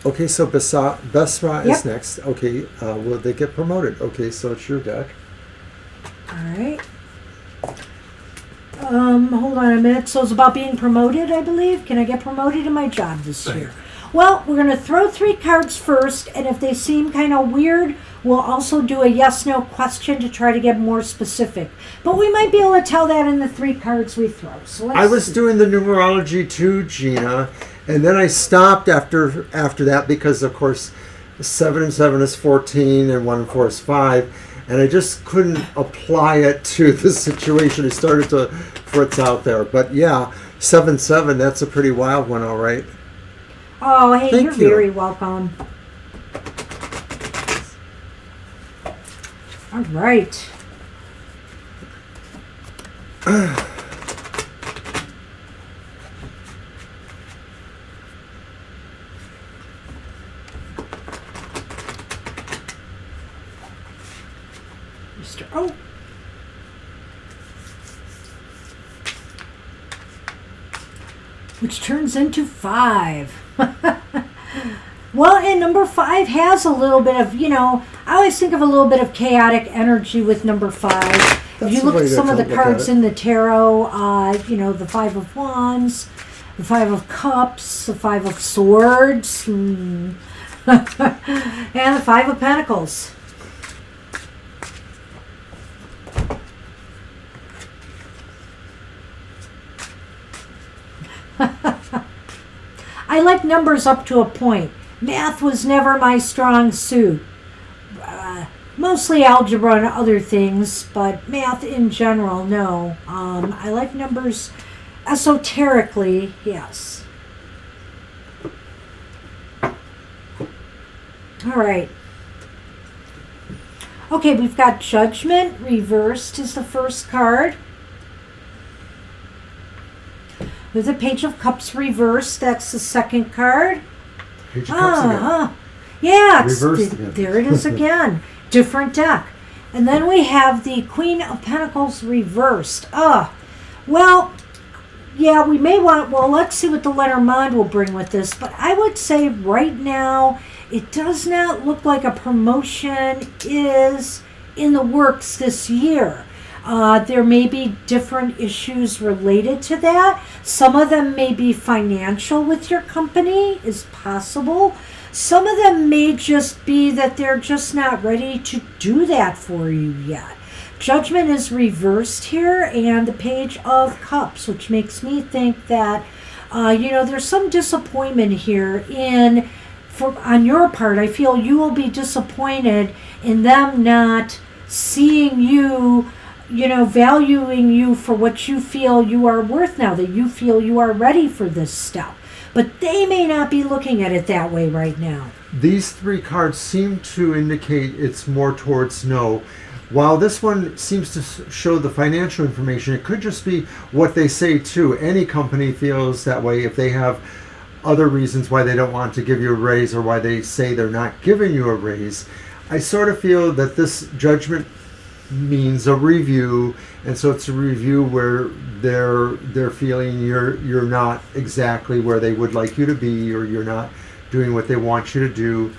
Okay, so Besra is next. Okay, will they get promoted? Okay, so it's your deck. All right. Hold on a minute. So it's about being promoted, I believe. Can I get promoted in my job this year? Well, we're going to throw 3 cards first, and if they seem kind of weird, we'll also do a yes-no question to try to get more specific. But we might be able to tell that in the 3 cards we throw. So I was doing the numerology too, Gina, and then I stopped after that because, of course, 7 and 7 is 14, and 1 and 4 is 5, and I just couldn't apply it to the situation. I started to fritz out there. But yeah, 7-7, that's a pretty wild one, all right. Oh, hey, Thank you're you. very welcome. All right. Mr. O. Which turns into 5. Well, and number 5 has a little bit of, you know, I always think of a little bit of chaotic energy with number 5. If you look at some of the cards in the tarot, you know, the 5 of Wands, the 5 of Cups, the 5 of Swords, and the 5 of Pentacles. I like numbers up to a point. Math was never my strong suit. mostly algebra and other things, but math in general, no. I like numbers esoterically, yes. All right. Okay, we've got Judgment reversed is the first card. With the Page of Cups reversed, that's the second card. Page of Cups again. Yeah, Reversed again. There it is again. Different deck. And then we have the Queen of Pentacles reversed. Well, yeah, we may want, well, let's see what the Lenormand will bring with this. But I would say right now, it does not look like a promotion is in the works this year. There may be different issues related to that. Some of them may be financial with your company, is possible. Some of them may just be that they're just not ready to do that for you yet. Judgment is reversed here, and the Page of Cups, which makes me think that, there's some disappointment here on your part. I feel you will be disappointed in them not seeing you, valuing you for what you feel you are worth now, that you feel you are ready for this step. But they may not be looking at it that way right now. These three cards seem to indicate it's more towards no. While this one seems to show the financial information, it could just be what they say too. Any company feels that way if they have other reasons why they don't want to give you a raise or why they say they're not giving you a raise. I sort of feel that this Judgment means a review, and so it's a review where they're feeling you're not exactly where they would like you to be, or you're not doing what they want you to do.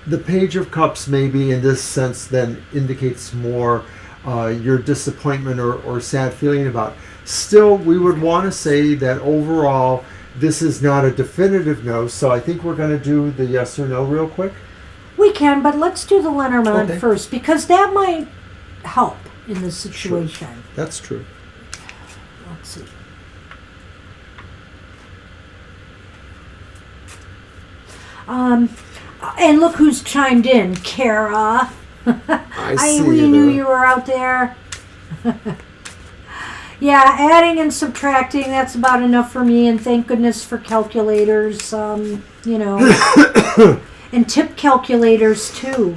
The Page of Cups maybe in this sense then indicates more your disappointment or sad feeling about. Still, we would want to say that overall this is not a definitive no, so I think we're going to do the yes or no real quick. We can, but let's do the Lenormand first, because that might help in this situation. Sure. That's true. Let's see. And look who's chimed in, Kara. We knew you were out there. Yeah, adding and subtracting, that's about enough for me, and thank goodness for calculators, and tip calculators too.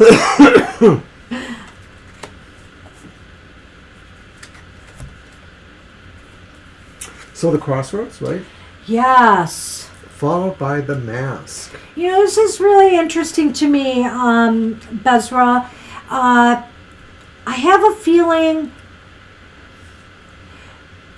So the Crossroads, right? Yes. Followed by the Mask. This is really interesting to me, Bezra. I have a feeling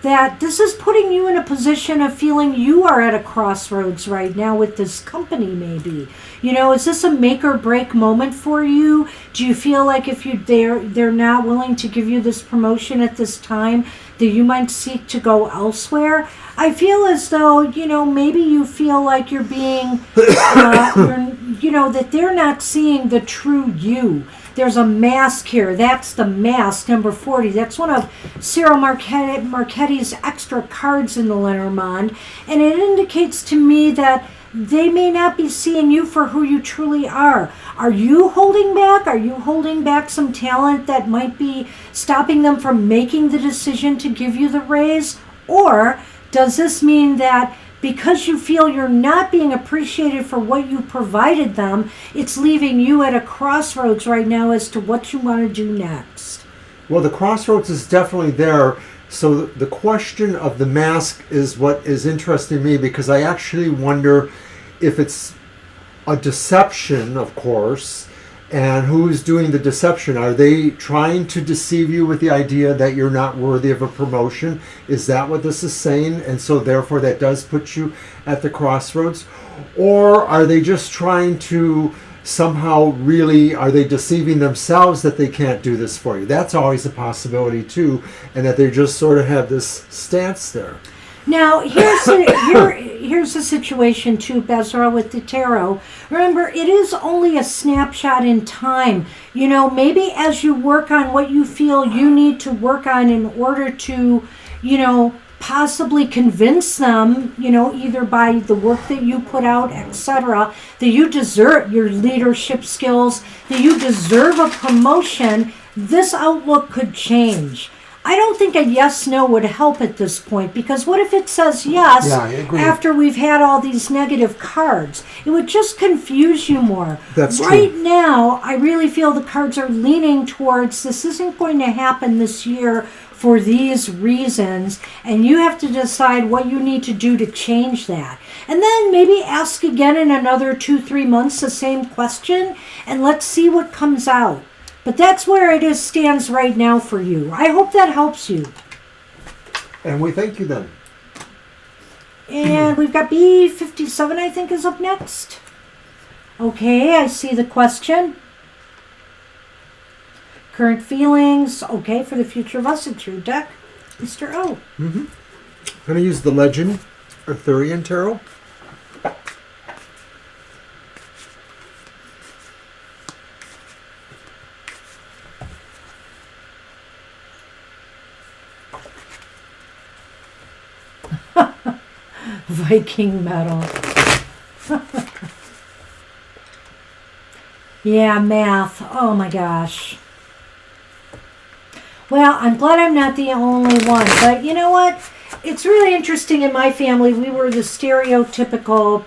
that this is putting you in a position of feeling you are at a crossroads right now with this company maybe. Is this a make or break moment for you? Do you feel like if they're not willing to give you this promotion at this time, that you might seek to go elsewhere? I feel as though, maybe you feel like you're being, that they're not seeing the true you. There's a mask here. That's the mask, number 40. That's one of Cyril Marchetti's extra cards in the Lenormand. And it indicates to me that they may not be seeing you for who you truly are. Are you holding back? Are you holding back some talent that might be stopping them from making the decision to give you the raise? Or does this mean that because you feel you're not being appreciated for what you provided them, it's leaving you at a crossroads right now as to what you want to do next? Well, the crossroads is definitely there. So the question of the mask is what is interesting me, because I actually wonder if it's a deception, of course, and who's doing the deception. Are they trying to deceive you with the idea that you're not worthy of a promotion? Is that what this is saying? And so therefore that does put you at the crossroads? Or are they just trying to somehow are they deceiving themselves that they can't do this for you? That's always a possibility too, and that they just sort of have this stance there. Now, here's the situation too, Bezra, with the tarot. Remember, it is only a snapshot in time. Maybe as you work on what you feel you need to work on in order to, possibly convince them, either by the work that you put out, etc., that you deserve your leadership skills, that you deserve a promotion, this outlook could change. I don't think a yes/no would help at this point, because what if it says yes after we've had all these negative cards? It would just confuse you more. That's true. Right now, I really feel the cards are leaning towards this isn't going to happen this year for these reasons, and you have to decide what you need to do to change that. And then maybe ask again in another 2-3 months the same question, and let's see what comes out. But that's where it stands right now for you. I hope that helps you. And we thank you then. And we've got B57, I think, is up next. Okay, I see the question. Current feelings. Okay, for the future of us, it's your deck, Mr. O. I'm going to use the Legend Arthurian Tarot. Viking metal. Yeah, math. Oh my gosh. Well, I'm glad I'm not the only one. But you know what? It's really interesting in my family. We were the stereotypical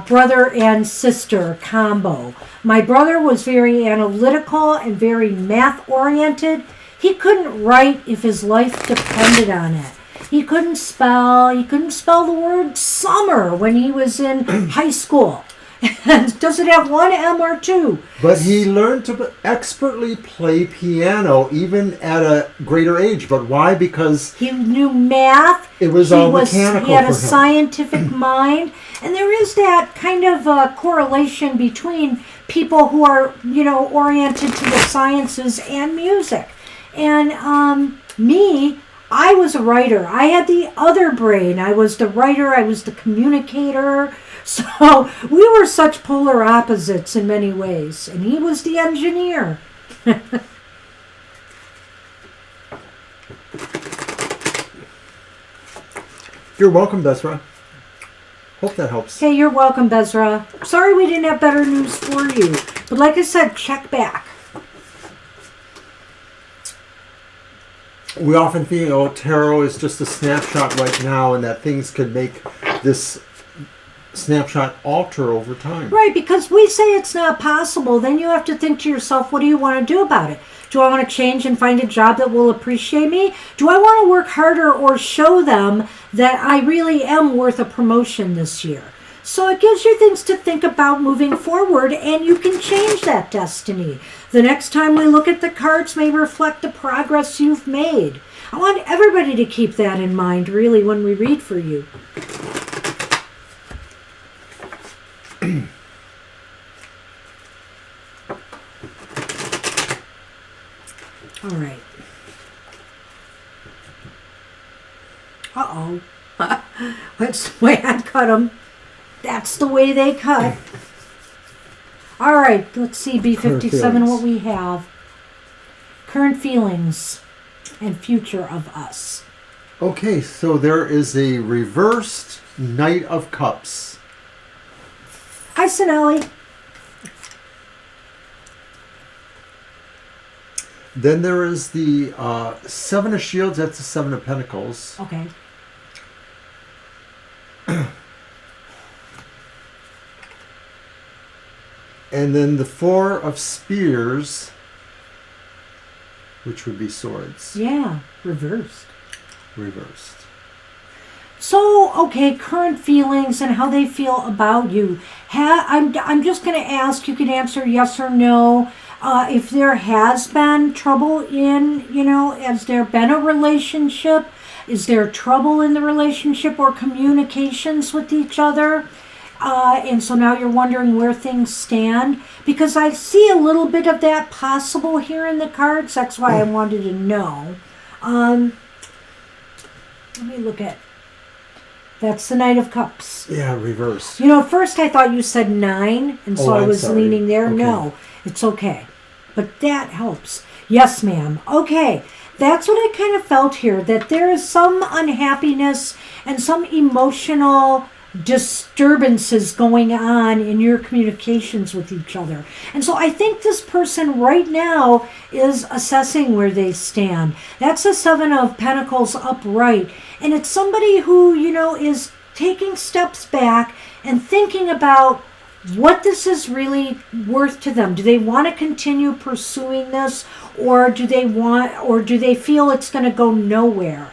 brother and sister combo. My brother was very analytical and very math oriented. He couldn't write if his life depended on it. He couldn't spell the word summer when he was in high school. Does it have one M or two? But he learned to expertly play piano even at a greater age. But why? Because he knew math. It was all mechanical. He had a scientific mind. And there is that kind of correlation between people who are, oriented to the sciences and music. And me, I was a writer. I had the other brain. I was the writer. I was the communicator. So we were such polar opposites in many ways. And he was the engineer. You're welcome, Bezra. Hope that helps. Hey, you're welcome, Bezra. Sorry we didn't have better news for you. But like I said, check back. We often feel tarot is just a snapshot right now and that things could make this snapshot alter over time. Right, because we say it's not possible. Then you have to think to yourself, what do you want to do about it? Do I want to change and find a job that will appreciate me? Do I want to work harder or show them that I really am worth a promotion this year? So it gives you things to think about moving forward, and you can change that destiny. The next time we look at the cards may reflect the progress you've made. I want everybody to keep that in mind, really, when we read for you. All right. Uh-oh. That's the way I cut them. That's the way they cut. All right, let's see, B57, what we have. Current feelings and future of us. Okay, so there is a reversed Knight of Cups. Hi, Sinelli. Then there is the Seven of Shields. That's the Seven of Pentacles. Okay. And then the Four of Spears, which would be swords. Yeah, reversed. Reversed. So, okay, current feelings and how they feel about you. I'm just going to ask, you can answer yes or no. If there has been trouble in, has there been a relationship? Is there trouble in the relationship or communications with each other? And so now you're wondering where things stand. Because I see a little bit of that possible here in the cards. That's why I wanted to know. Let me look at... That's the Knight of Cups. Yeah, reversed. At first I thought you said 9, and so I was leaning there. Okay. No, it's okay. But that helps. Yes, ma'am. Okay. That's what I kind of felt here, that there is some unhappiness and some emotional disturbances going on in your communications with each other. And so I think this person right now is assessing where they stand. That's the Seven of Pentacles upright. And it's somebody who, is taking steps back and thinking about what this is really worth to them. Do they want to continue pursuing this, or do they feel it's going to go nowhere?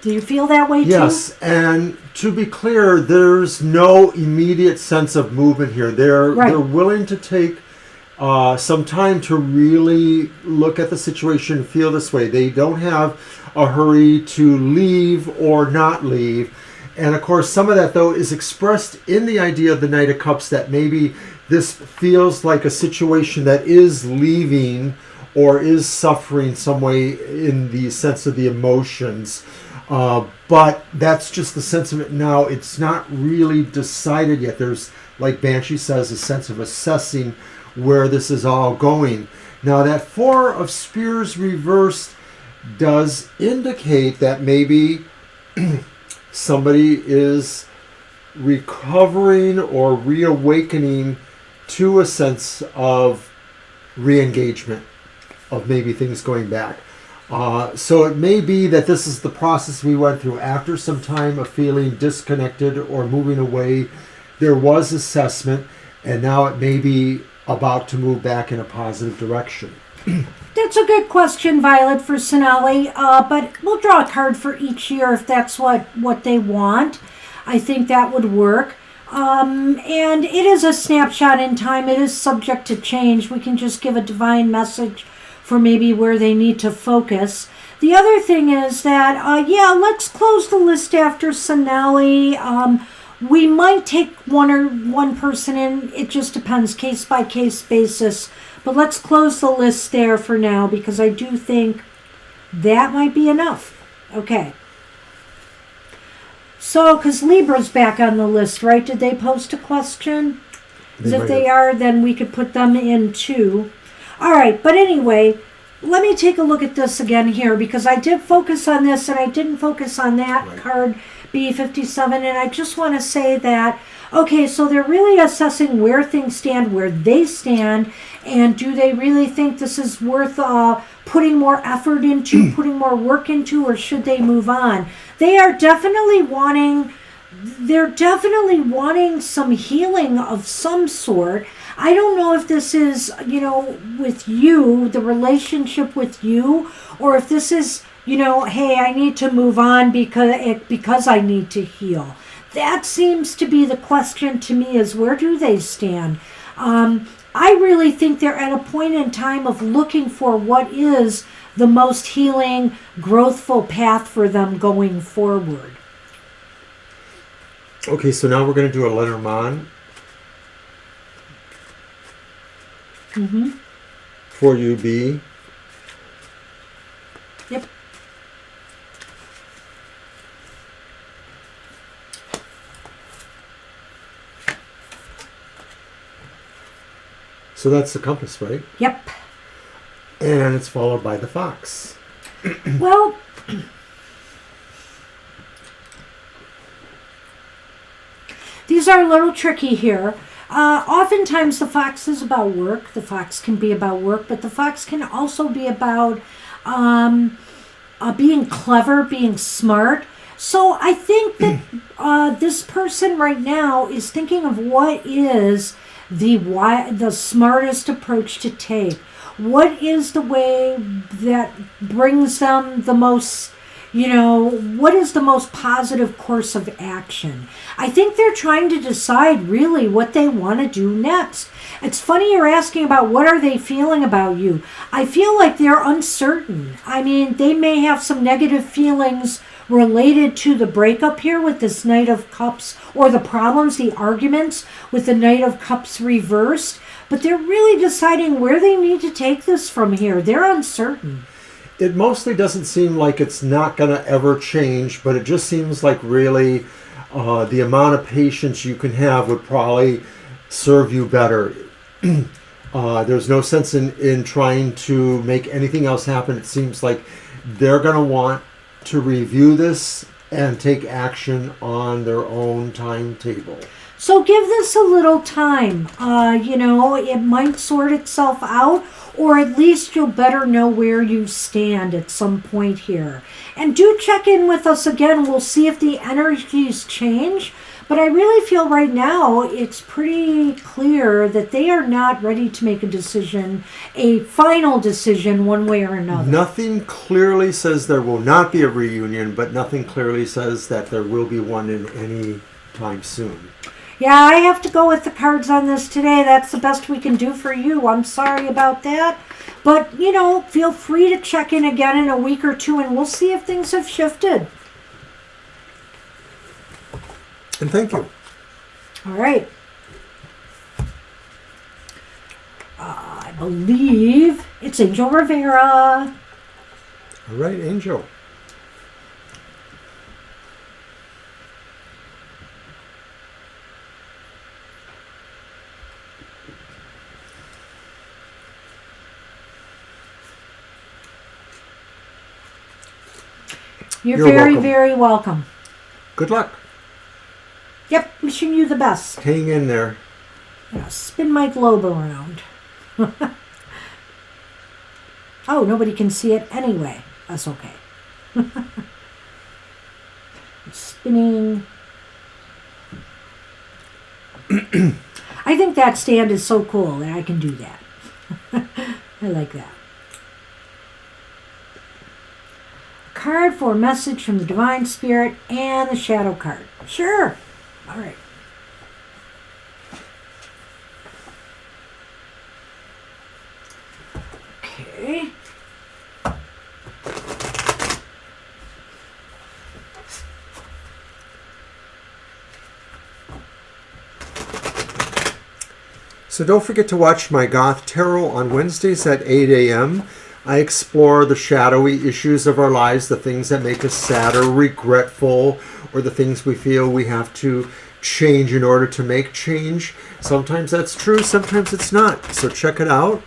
Do you feel that way too? Yes, and to be clear, there's no immediate sense of movement here. They're willing to take some time to really look at the situation and feel this way. They don't have a hurry to leave or not leave. And of course, some of that, though, is expressed in the idea of the Knight of Cups, that maybe this feels like a situation that is leaving or is suffering some way in the sense of the emotions. But that's just the sense of it now. It's not really decided yet. There's, like Banshee says, a sense of assessing where this is all going. Now, that Four of Spears reversed does indicate that maybe somebody is recovering or reawakening to a sense of re-engagement, of maybe things going back. So it may be that this is the process we went through. After some time of feeling disconnected or moving away, there was assessment, and now it may be about to move back in a positive direction. That's a good question, Violet, for Sonali, but we'll draw a card for each year if that's what they want. I think that would work. And it is a snapshot in time. It is subject to change. We can just give a divine message for maybe where they need to focus. The other thing is that, let's close the list after Sonali. We might take one person in. It just depends, case by case basis. But let's close the list there for now, because I do think that might be enough. Okay. So, because Libra's back on the list, right? Did they post a question? Because if they are, then we could put them in too. All right, but anyway, let me take a look at this again here, because I did focus on this and I didn't focus on that card, B57, and I just want to say that, okay, so they're really assessing where things stand, where they stand, and do they really think this is worth putting more effort into, putting more work into, or should they move on? They're definitely wanting some healing of some sort. I don't know if this is, with you, the relationship with you, or if this is, hey, I need to move on because I need to heal. That seems to be the question to me, is where do they stand? I really think they're at a point in time of looking for what is the most healing, growthful path for them going forward. Okay, so now we're going to do a Lenormand. For you, B. Yep. So that's the compass, right? Yep. And it's followed by the fox. Well, these are a little tricky here. Oftentimes the fox is about work. The fox can be about work, but the fox can also be about being clever, being smart. So I think that this person right now is thinking of what is the smartest approach to take. What is the way that brings them the most, what is the most positive course of action? I think they're trying to decide really what they want to do next. It's funny you're asking about what are they feeling about you. I feel like they're uncertain. I mean, they may have some negative feelings related to the breakup here with this Knight of Cups, or the problems, the arguments with the Knight of Cups reversed, but they're really deciding where they need to take this from here. They're uncertain. It mostly doesn't seem like it's not going to ever change, but it just seems like really the amount of patience you can have would probably serve you better. There's no sense in trying to make anything else happen. It seems like they're going to want to review this and take action on their own timetable. So give this a little time. It might sort itself out, or at least you'll better know where you stand at some point here. And do check in with us again. We'll see if the energies change. But I really feel right now it's pretty clear that they are not ready to make a decision, a final decision one way or another. Nothing clearly says there will not be a reunion, but nothing clearly says that there will be one in any time soon. Yeah, I have to go with the cards on this today. That's the best we can do for you. I'm sorry about that. But, feel free to check in again in a week or two, and we'll see if things have shifted. And thank you. All right. I believe it's Angel Rivera. All right, Angel. You're very very, welcome. very welcome. Good luck. Yep, wishing you the best. Hang in there. Yeah, spin my globe around. Oh, nobody can see it anyway. That's okay. Spinning. I think that stand is so cool that I can do that. I like that. Card for a message from the Divine Spirit and the Shadow card. Sure. All right. Okay. So don't forget to watch my Goth Tarot on Wednesdays at 8 a.m. I explore the shadowy issues of our lives, the things that make us sad or regretful, or the things we feel we have to change in order to make change. Sometimes that's true, sometimes it's not. So check it out.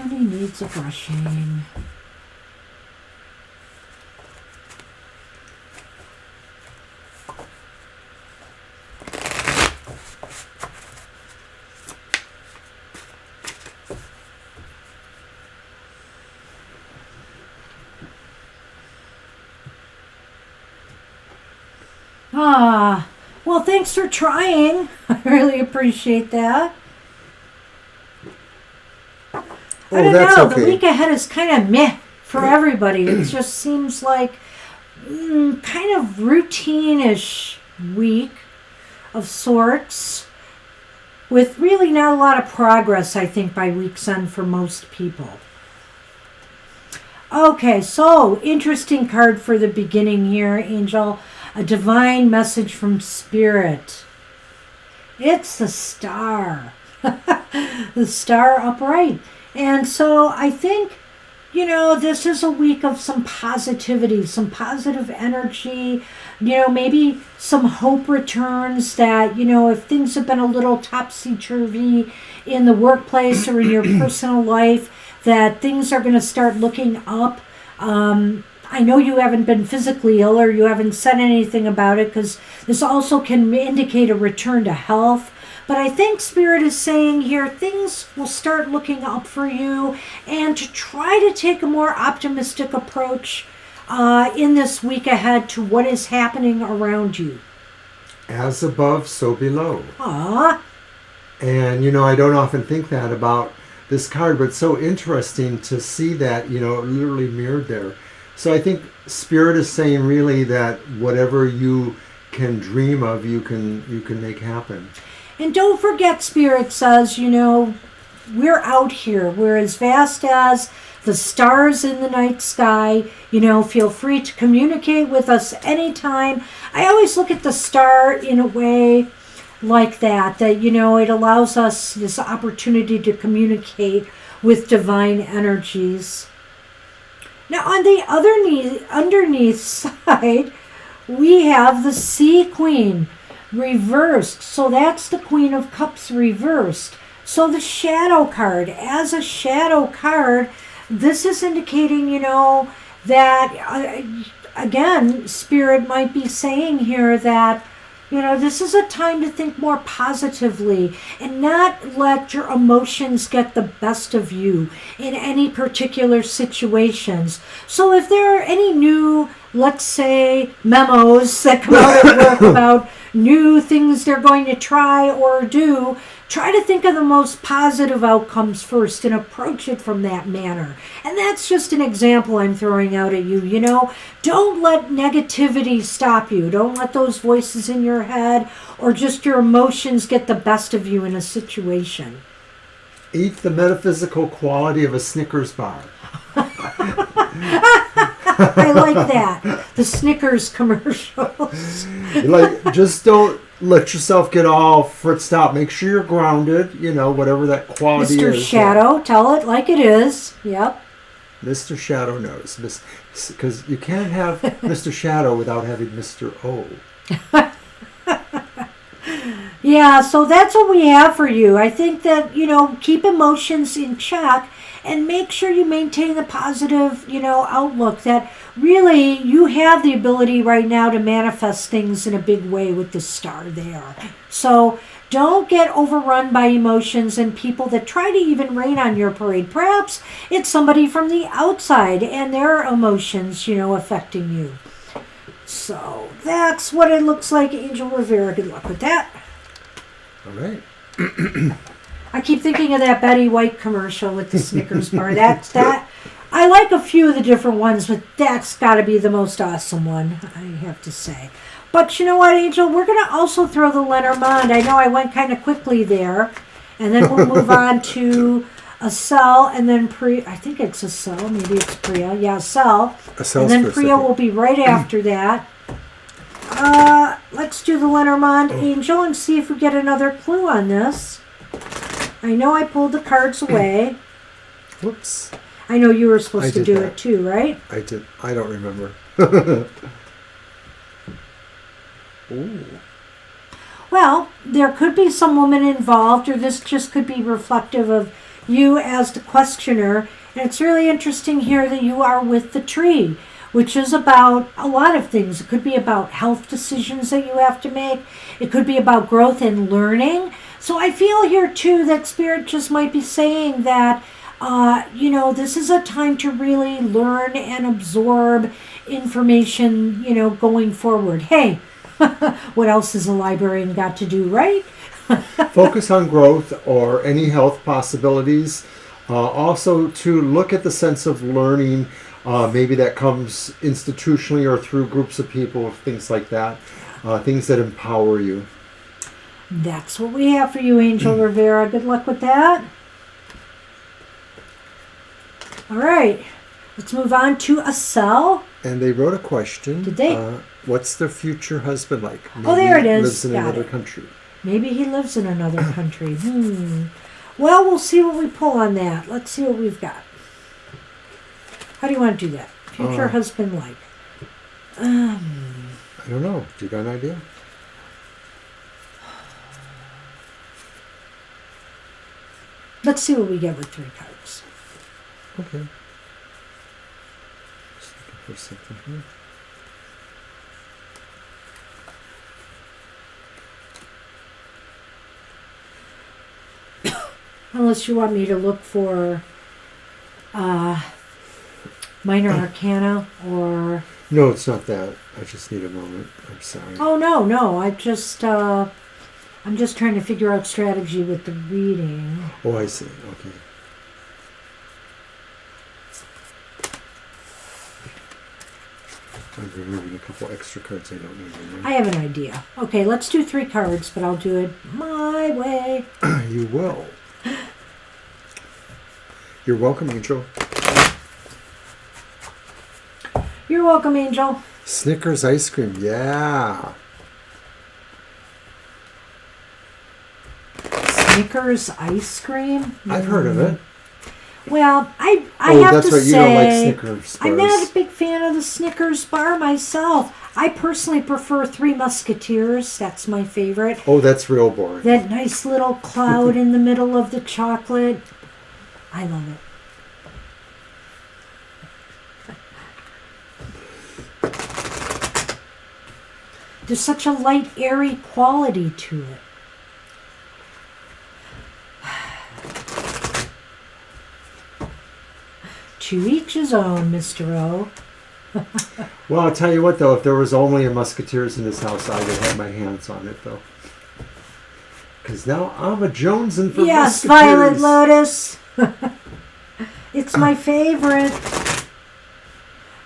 Somebody needs a brushing. Well, thanks for trying. I really appreciate that. I don't know. Okay. The week ahead is kind of meh for everybody. It just seems like kind of routine-ish week of sorts with really not a lot of progress, I think, by week's end for most people. Okay, so interesting card for the beginning here, Angel. A divine message from Spirit. It's the Star. The Star upright. And so I think, this is a week of some positivity, some positive energy, maybe some hope returns that, if things have been a little topsy-turvy in the workplace or in your personal life, that things are going to start looking up. I know you haven't been physically ill or you haven't said anything about it, because this also can indicate a return to health. But I think Spirit is saying here things will start looking up for you, and to try to take a more optimistic approach in this week ahead to what is happening around you. As above, so below. Ah. And, I don't often think that about this card, but it's so interesting to see that, literally mirrored there. So I think Spirit is saying really that whatever you can dream of, you can make happen. And don't forget, Spirit says, we're out here. We're as vast as the stars in the night sky. Feel free to communicate with us anytime. I always look at the star in a way like that, it allows us this opportunity to communicate with divine energies. Now, on the underneath side, we have the Sea Queen reversed. So that's the Queen of Cups reversed. So the Shadow card, as a Shadow card, this is indicating, that, again, Spirit might be saying here that, this is a time to think more positively and not let your emotions get the best of you in any particular situations. So if there are any new, let's say, memos that come out at work about new things they're going to try or do, try to think of the most positive outcomes first and approach it from that manner. And that's just an example I'm throwing out at you, Don't let negativity stop you. Don't let those voices in your head or just your emotions get the best of you in a situation. Eat the metaphysical quality of a Snickers bar. I like that. The Snickers commercials. Just don't let yourself get all fritzed out. Make sure you're grounded, whatever that quality Mr. is. Shadow, tell it like it is. Yep. Mr. Shadow knows. Because you can't have Mr. Shadow without having Mr. O. Yeah, so that's what we have for you. I think that, keep emotions in check and make sure you maintain the positive, outlook that really you have the ability right now to manifest things in a big way with the star there. So don't get overrun by emotions and people that try to even rain on your parade. Perhaps it's somebody from the outside and their emotions, affecting you. So that's what it looks like, Angel Rivera. Good luck with that. All right. I keep thinking of that Betty White commercial with the Snickers bar. That. I like a few of the different ones, but that's got to be the most awesome one, I have to say. But you know what, Angel? We're going to also throw the Lenormand. I know I went kind of quickly there. And then we'll move on to Acel and then Priya. I think it's Acel. Maybe it's Priya. Yeah, Acel. And then Priya will be right after that. Let's do the Lenormand Angel and see if we get another clue on this. I know I pulled the cards away. Whoops. I know you were supposed to do that. It too, right? I did. I don't remember. Ooh. Well, there could be some woman involved, or this just could be reflective of you as the questioner. And it's really interesting here that you are with the tree, which is about a lot of things. It could be about health decisions that you have to make. It could be about growth and learning. So I feel here too that Spirit just might be saying that, this is a time to really learn and absorb information, going forward. Hey, what else has a librarian got to do, right? Focus on growth or any health possibilities. Also to look at the sense of learning. Maybe that comes institutionally or through groups of people, things like that. Things that empower you. That's what we have for you, Angel Rivera. Good luck with that. All right. Let's move on to Acel. And they wrote a question. Did they? What's their future husband like? Maybe there it is. He lives in another country. Maybe he lives in another country. Well, we'll see what we pull on that. Let's see what we've got. How do you want to do that? Future husband like? I don't know. Do you got an idea? Let's see what we get with 3 cards. Okay. Just looking for something here. Unless you want me to look for minor arcana or... No, it's not that. I just need a moment. I'm sorry. Oh, no. I'm just trying to figure out strategy with the reading. Oh, I see. Okay. I'm removing a couple extra cards I don't need anymore. I have an idea. Okay, let's do 3 cards, but I'll do it my way. You will. You're welcome, Angel. You're welcome, Angel. Snickers ice cream, yeah. Snickers ice cream. I've heard of it. Well, I have that's to right. say, You don't like Snickers bars. I'm not a big fan of the Snickers bar myself. I personally prefer Three Musketeers. That's my favorite. Oh, that's real boring. That nice little cloud in the middle of the chocolate. I love it. There's such a light, airy quality to it. To each his own, Mr. O. Well, I'll tell you what, though. If there was only a Musketeers in this house, I would have my hands on it, though. Because now I'm a Jonesin for yes, Musketeers. Violet Lotus. It's my favorite.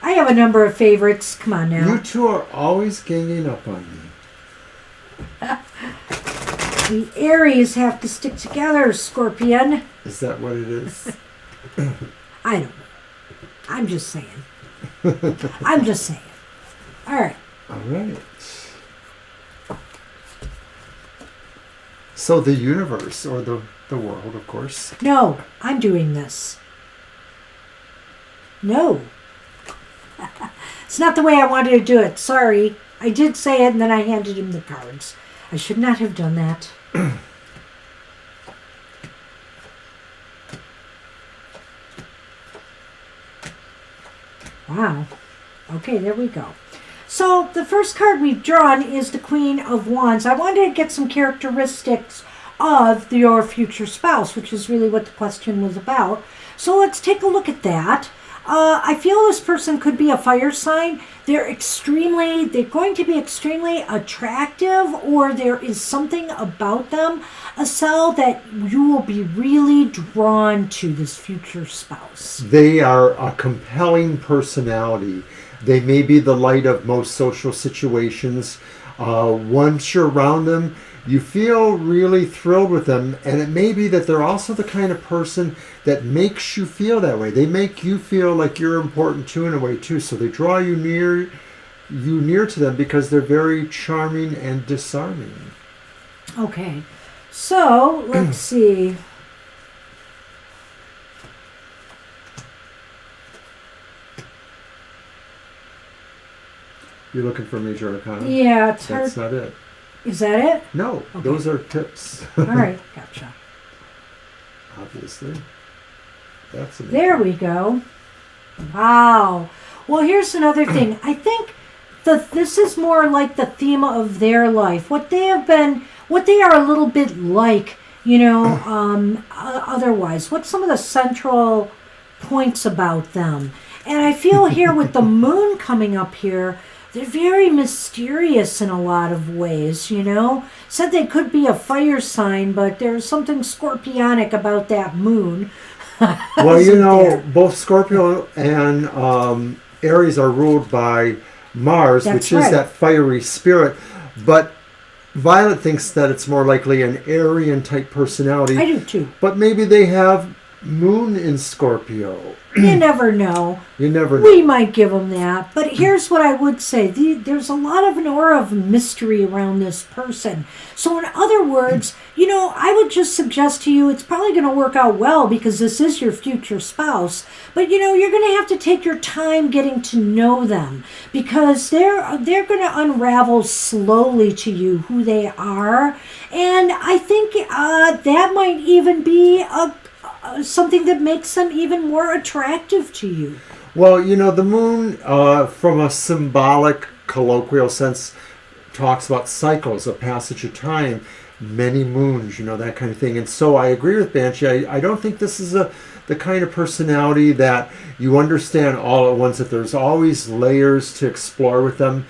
I have a number of favorites. Come on now. You two are always ganging up on me. The Aries have to stick together, Scorpion. Is that what it is? I don't know. I'm just saying. I'm just saying. All right. All right. So the universe, or the world, of course. No, I'm doing this. No. It's not the way I wanted to do it. Sorry. I did say it and then I handed him the cards. I should not have done that. Wow. Okay, there we go. So the first card we've drawn is the Queen of Wands. I wanted to get some characteristics of your future spouse, which is really what the question was about. So let's take a look at that. I feel this person could be a fire sign. They're going to be extremely attractive, or there is something about them, a cell that you will be really drawn to this future spouse. They are a compelling personality. They may be the light of most social situations. Once you're around them, you feel really thrilled with them, and it may be that they're also the kind of person that makes you feel that way. They make you feel like you're important too, in a way too. So they draw you near to them because they're very charming and disarming. Okay, so let's see. You're looking for major arcana? Yeah, it's hard. That's not it. Is that it? No, Okay. Those are tips. All right, gotcha. Obviously. That's amazing. There we go. Wow. Well, here's another thing. I think this is more like the theme of their life. What they are a little bit like, otherwise. What's some of the central points about them? And I feel here with the moon coming up here, they're very mysterious in a lot of ways, Said they could be a fire sign, but there's something scorpionic about that moon. Well, both Scorpio and Aries are ruled by Mars, which is that fiery spirit. But Violet thinks that it's more likely an Aryan type personality. I do too. But maybe they have moon in Scorpio. You never know. You never know. We might give them that. But here's what I would say. There's a lot of an aura of mystery around this person. So in other words, I would just suggest to you, it's probably going to work out well because this is your future spouse. But, you're going to have to take your time getting to know them because they're going to unravel slowly to you who they are. And I think that might even be something that makes them even more attractive to you. Well, the moon, from a symbolic, colloquial sense, talks about cycles, a passage of time, many moons, that kind of thing. And so I agree with Banshee. I don't think this is the kind of personality that you understand all at once, that there's always layers to explore with them,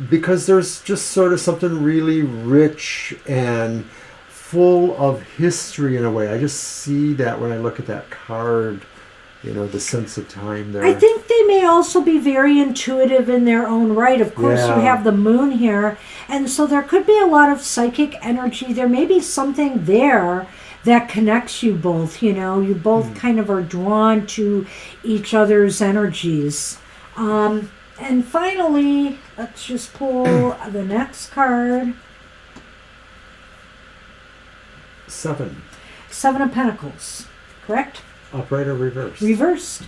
because there's just sort of something really rich and full of history in a way. I just see that when I look at that card, the sense of time there. I think they may also be very intuitive in their own right. Of course, you have the moon here, and so there could be a lot of psychic energy. There may be something there that connects you both. You both kind of are drawn to each other's energies. And finally, let's just pull the next card. 7. 7 of Pentacles, correct? Upright or reversed? Reversed.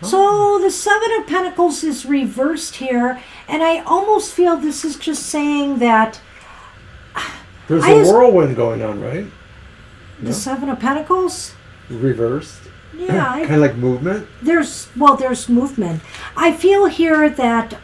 Oh. So the 7 of Pentacles is reversed here, and I almost feel this is just saying that There's a whirlwind going on, right? the 7 of Pentacles? Reversed? Yeah. Kind of like movement? There's movement. I feel here that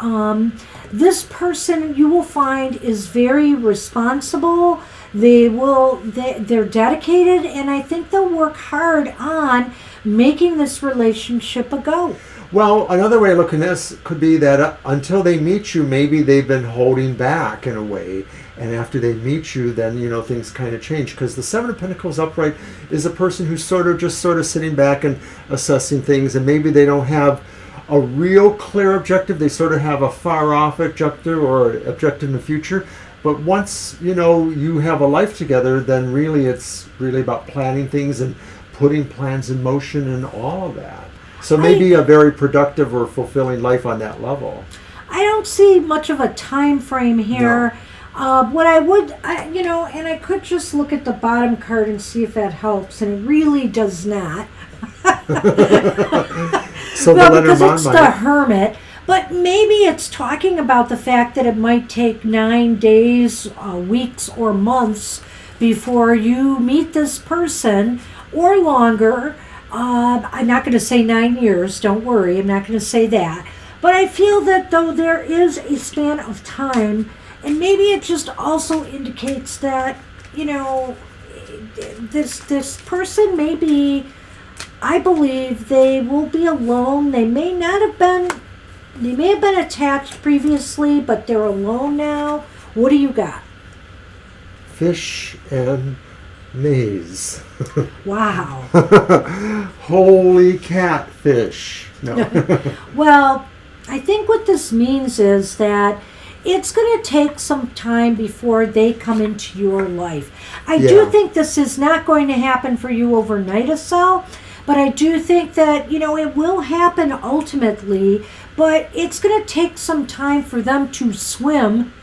this person you will find is very responsible. They're dedicated, and I think they'll work hard on making this relationship a go. Well, another way of looking at this could be that until they meet you, maybe they've been holding back in a way. And after they meet you, then, things kind of change. Because the 7 of Pentacles upright is a person who's sort of sitting back and assessing things. And maybe they don't have a real clear objective. They sort of have a far off objective or objective in the future. But once, you have a life together, then really it's really about planning things and putting plans in motion and all of that. So maybe a very productive or fulfilling life on that level. I don't see much of a time frame here. No. What I would, and I could just look at the bottom card and see if that helps, and it really does not. So well, because it's the Hermit. But maybe it's talking about the fact that it might take 9 days, weeks, or months before you meet this person, or longer. I'm not going to say 9 years, don't worry, I'm not going to say that. But I feel that though there is a span of time, and maybe it just also indicates that, this person maybe, I believe they will be alone. They may have been attached previously, but they're alone now. What do you got? Fish and maize. Wow. Holy catfish. No. Well, I think what this means is that it's going to take some time before they come into your life. I do think this is not going to happen for you overnight, Asel, but I do think that, it will happen ultimately, but it's going to take some time for them to swim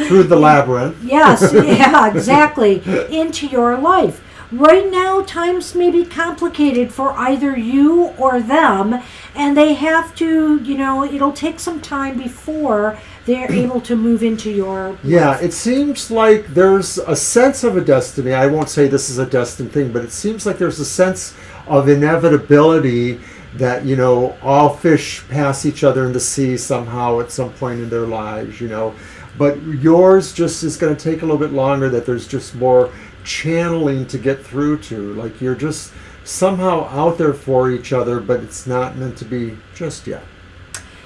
through the labyrinth. Yes, yeah, exactly. Into your life. Right now, times may be complicated for either you or them, and they have to, it'll take some time before they're able to move into your life. Yeah, it seems like there's a sense of a destiny. I won't say this is a destined thing, but it seems like there's a sense of inevitability that, all fish pass each other in the sea somehow at some point in their lives, But yours just is going to take a little bit longer, that there's just more channeling to get through to. Like you're just somehow out there for each other, but it's not meant to be just yet.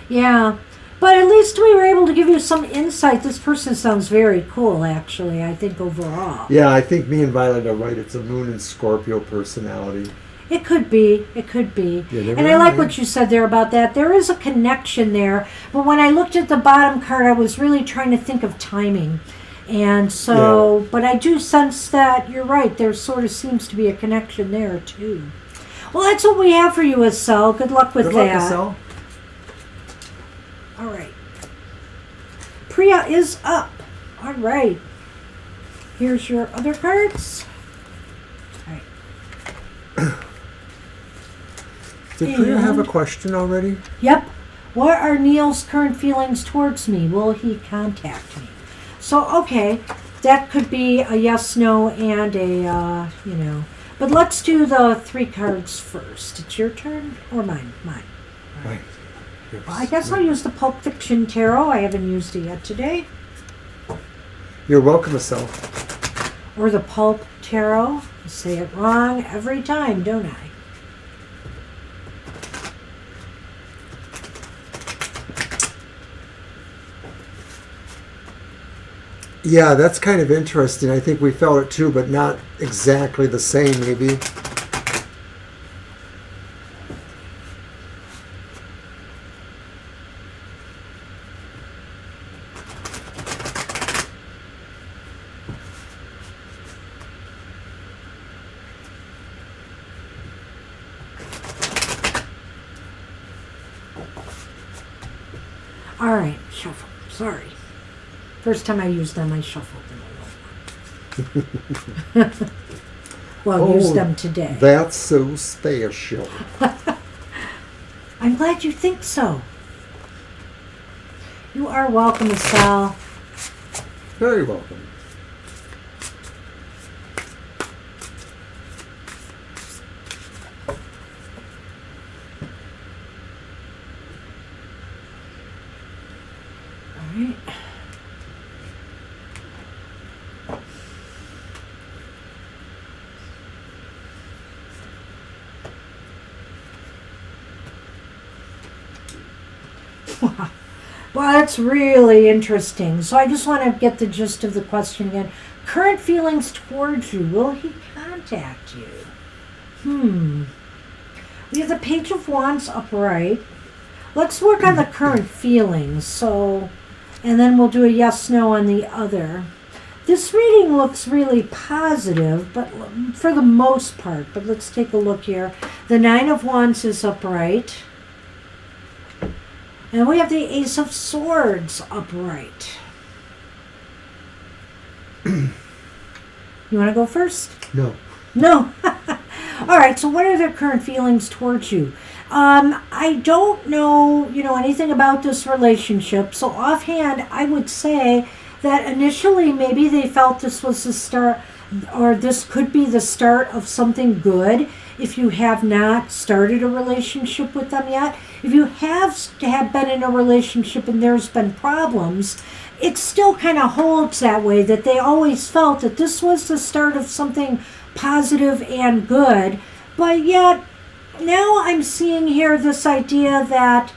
Yeah, but at least we were able to give you some insight. This person sounds very cool, actually, I think, overall. Yeah, I think me and Violet are right. It's a Moon and Scorpio personality. It could be. It could be. Yeah, and I like what you said there about that. There is a connection there. But when I looked at the bottom card, I was really trying to think of timing. And so, but I do sense that you're right. There sort of seems to be a connection there, too. Well, that's what we have for you, Asel. Good luck with that. Good luck, Asel. All right. Priya is up. All right. Here's your other cards. All right. Did Priya have a question already? Yep. What are Neil's current feelings towards me? Will he contact me? So, okay, that could be a yes, no, and a, But let's do the 3 cards first. It's your turn or mine? Mine. Right. Well, I guess I'll use the Pulp Fiction Tarot. I haven't used it yet today. You're welcome, Asel. Or the Pulp Tarot. I say it wrong every time, don't I? Yeah, that's kind of interesting. I think we felt it too, but not exactly the same, maybe. All right, shuffle. Sorry. First time I used them, I shuffled them a little. Well, use them today. That's so special. I'm glad you think so. You are welcome, Estelle. Very welcome. All right. Well, that's really interesting. So I just want to get the gist of the question again. Current feelings towards you. Will he contact you? We have the Page of Wands upright. Let's work on the current feelings. So, and then we'll do a yes, no on the other. This reading looks really positive, but for the most part. But let's take a look here. The Nine of Wands is upright. And we have the Ace of Swords upright. You want to go first? No. No. All right, so what are their current feelings towards you? I don't know, anything about this relationship. So offhand, I would say that initially maybe they felt this was the start, or this could be the start of something good if you have not started a relationship with them yet. If you have been in a relationship and there's been problems, it still kind of holds that way, that they always felt that this was the start of something positive and good. But yet, now I'm seeing here this idea that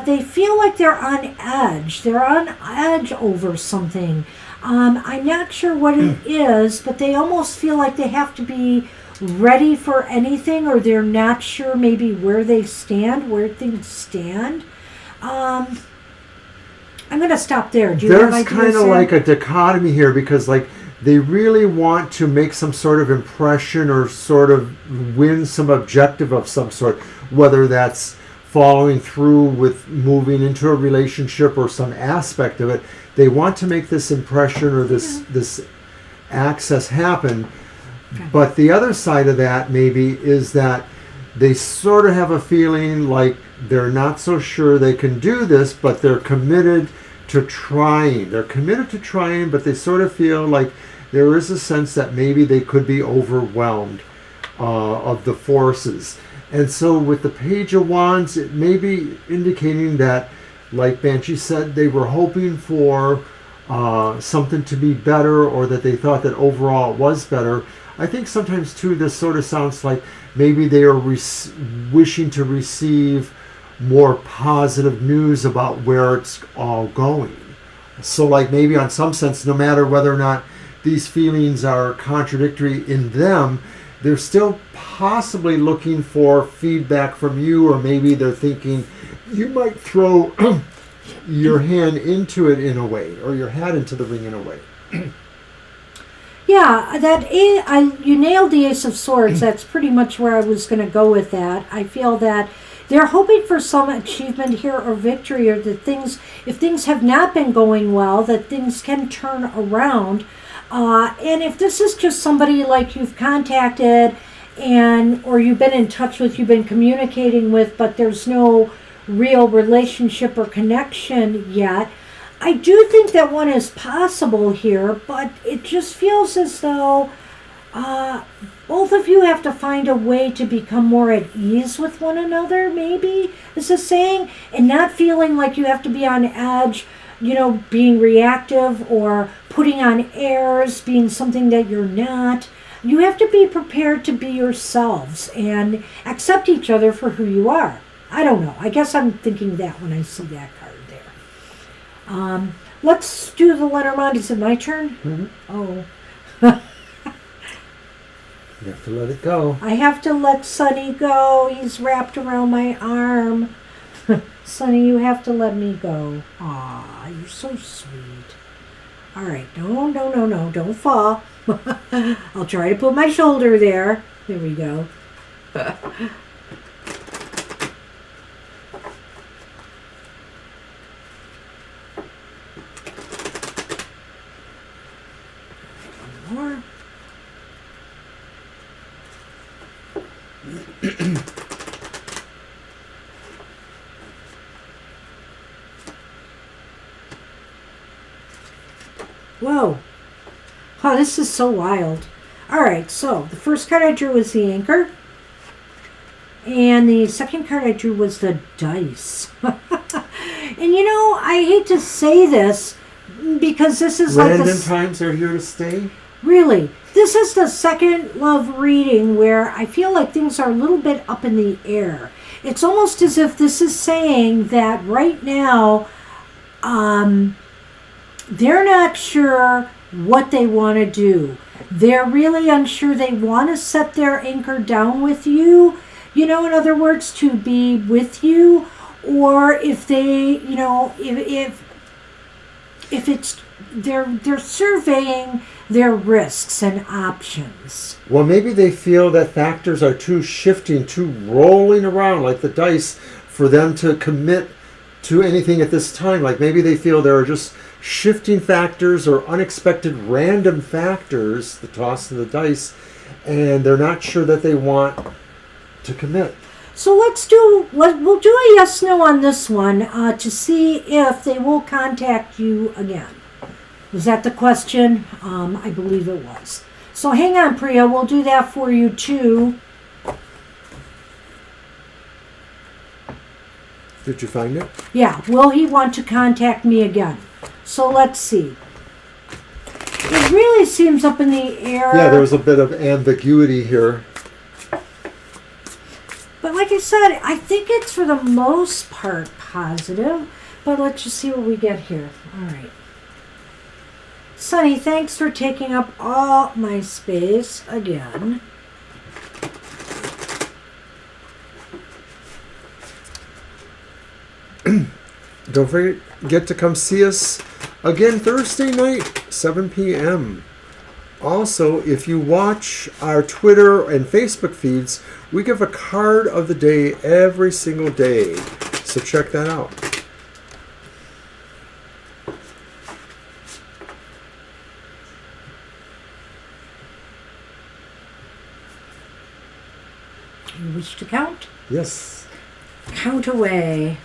they feel like they're on edge. They're on edge over something. I'm not sure what it is, but they almost feel like they have to be ready for anything, or they're not sure maybe where they stand, where things stand. I'm going to stop there. Do you have There's ideas, kind of Sam? like a dichotomy here, because like they really want to make some sort of impression or sort of win some objective of some sort, whether that's following through with moving into a relationship or some aspect of it. They want to make this impression or this access happen. Okay. But the other side of that maybe is that they sort of have a feeling like they're not so sure they can do this, but they're committed to trying. They're committed to trying, but they sort of feel like there is a sense that maybe they could be overwhelmed of the forces. And so with the Page of Wands, it may be indicating that, like Banshee said, they were hoping for something to be better, or that they thought that overall it was better. I think sometimes too this sort of sounds like maybe they are wishing to receive more positive news about where it's all going. So like maybe on some sense, no matter whether or not these feelings are contradictory in them, they're still possibly looking for feedback from you, or maybe they're thinking you might throw your hand into it in a way, or your hat into the ring in a way. Yeah, you nailed the Ace of Swords. That's pretty much where I was going to go with that. I feel that they're hoping for some achievement here or victory, or that if things have not been going well, that things can turn around. And if this is just somebody like you've contacted or you've been in touch with, you've been communicating with, but there's no real relationship or connection yet, I do think that one is possible here, but it just feels as though both of you have to find a way to become more at ease with one another, maybe, is the saying, and not feeling like you have to be on edge, being reactive or putting on airs, being something that you're not. You have to be prepared to be yourselves and accept each other for who you are. I don't know. I guess I'm thinking that when I see that card there. Let's do the Lenormand. Is it my turn? Mm-hmm. Oh. You have to let it go. I have to let Sonny go. He's wrapped around my arm. Sonny, you have to let me go. Aw, you're so sweet. All right. No. Don't fall. I'll try to put my shoulder there. There we go. One more. Whoa. Oh, this is so wild. All right, so the first card I drew was the Anchor. And the second card I drew was the Dice. And you know, I hate to say this because this is Random like times are here to stay. Really, this is the second love reading where I feel like things are a little bit up in the air. It's almost as if this is saying that right now, they're not sure what they want to do. They're really unsure. They want to set their anchor down with you, you know, in other words, to be with you, or if they, you know, if it's they're surveying their risks and options. Well, maybe they feel that factors are too shifting, too rolling around like the dice for them to commit to anything at this time. Like maybe they feel there are just shifting factors or unexpected random factors, the toss of the dice, and they're not sure that they want to commit. So we'll do a yes no on this one to see if they will contact you again. Was that the question? I believe it was. So hang on, Priya. We'll do that for you too. Did you find it? Yeah. Will he want to contact me again? So let's see. It really seems up in the air. Yeah, there was a bit of ambiguity here. But like I said, I think it's for the most part positive. But let's just see what we get here. All right. Sunny, thanks for taking up all my space again. Don't forget to come see us again Thursday night, 7 p.m. Also, if you watch our Twitter and Facebook feeds, we give a card of the day every single day. So check that out. You wish to count? Yes. Count away.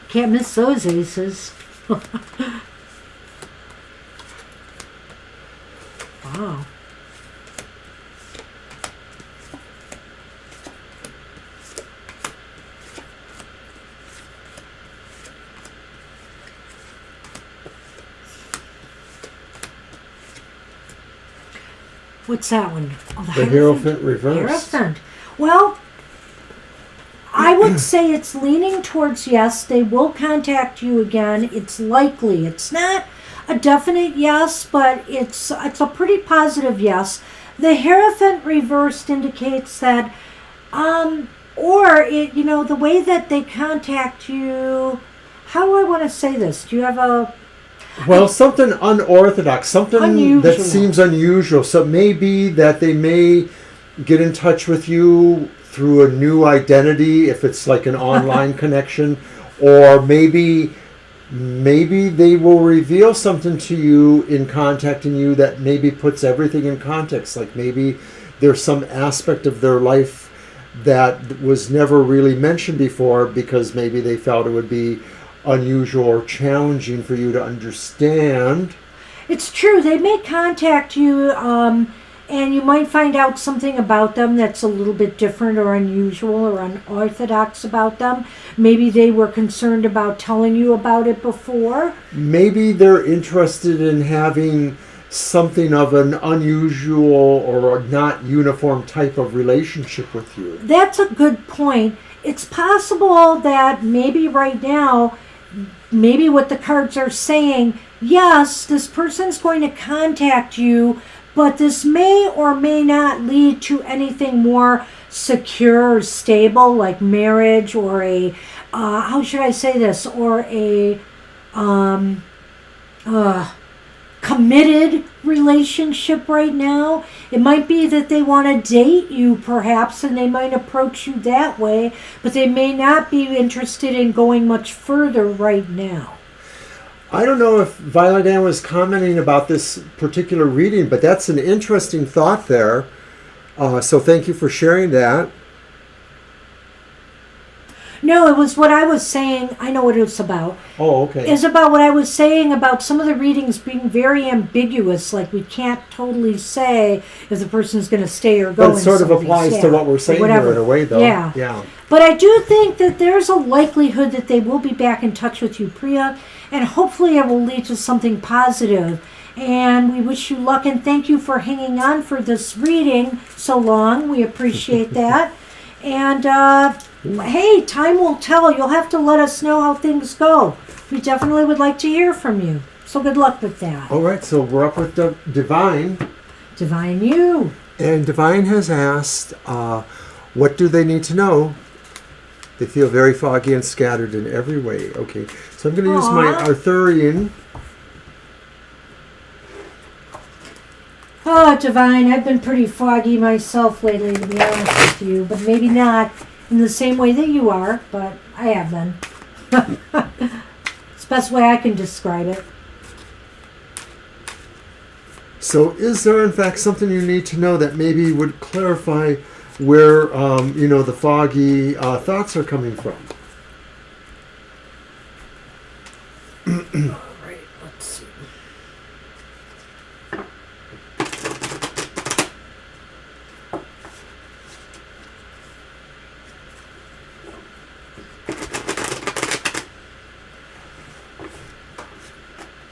Can't miss those aces. Wow. What's that one? Oh, The Hierophant reversed. Hierophant. Well, I would say it's leaning towards yes. They will contact you again. It's likely. It's not a definite yes, but it's a pretty positive yes. The Hierophant reversed indicates that, or it, you know, the way that they contact you. How do I want to say this? Do you have a? Well, something unorthodox, something Unusual. that seems unusual. So it may be that they may get in touch with you through a new identity, if it's like an online connection, or maybe they will reveal something to you in contacting you that maybe puts everything in context. Like maybe there's some aspect of their life that was never really mentioned before because maybe they felt it would be unusual or challenging for you to understand. It's true. They may contact you, and you might find out something about them that's a little bit different or unusual or unorthodox about them. Maybe they were concerned about telling you about it before. Maybe they're interested in having something of an unusual or not uniform type of relationship with you. That's a good point. It's possible that maybe right now, maybe what the cards are saying, yes, this person's going to contact you, but this may or may not lead to anything more secure or stable, like marriage or a, how should I say this, or a committed relationship right now. It might be that they want to date you perhaps, and they might approach you that way, but they may not be interested in going much further right now. I don't know if Violet Ann was commenting about this particular reading, but that's an interesting thought there. So thank you for sharing that. No, it was what I was saying. I know what it's about. Oh, okay. It's about what I was saying about some of the readings being very ambiguous. Like we can't totally say if the person's going to stay or go. But it sort of applies to what we're saying here in a way, though. Yeah. Yeah. But I do think that there's a likelihood that they will be back in touch with you, Priya, and hopefully it will lead to something positive. And we wish you luck and thank you for hanging on for this reading so long. We appreciate that. And hey, time will tell. You'll have to let us know how things go. We definitely would like to hear from you. So good luck with that. All right, so we're up with Divine. Divine you. And Divine has asked, what do they need to know? They feel very foggy and scattered in every way. Okay, so I'm going to use my Arthurian. Oh, Divine, I've been pretty foggy myself lately, to be honest with you. But maybe not in the same way that you are, but I have been. It's the best way I can describe it. So is there, in fact, something you need to know that maybe would clarify where, the foggy thoughts are coming from? All right, let's see.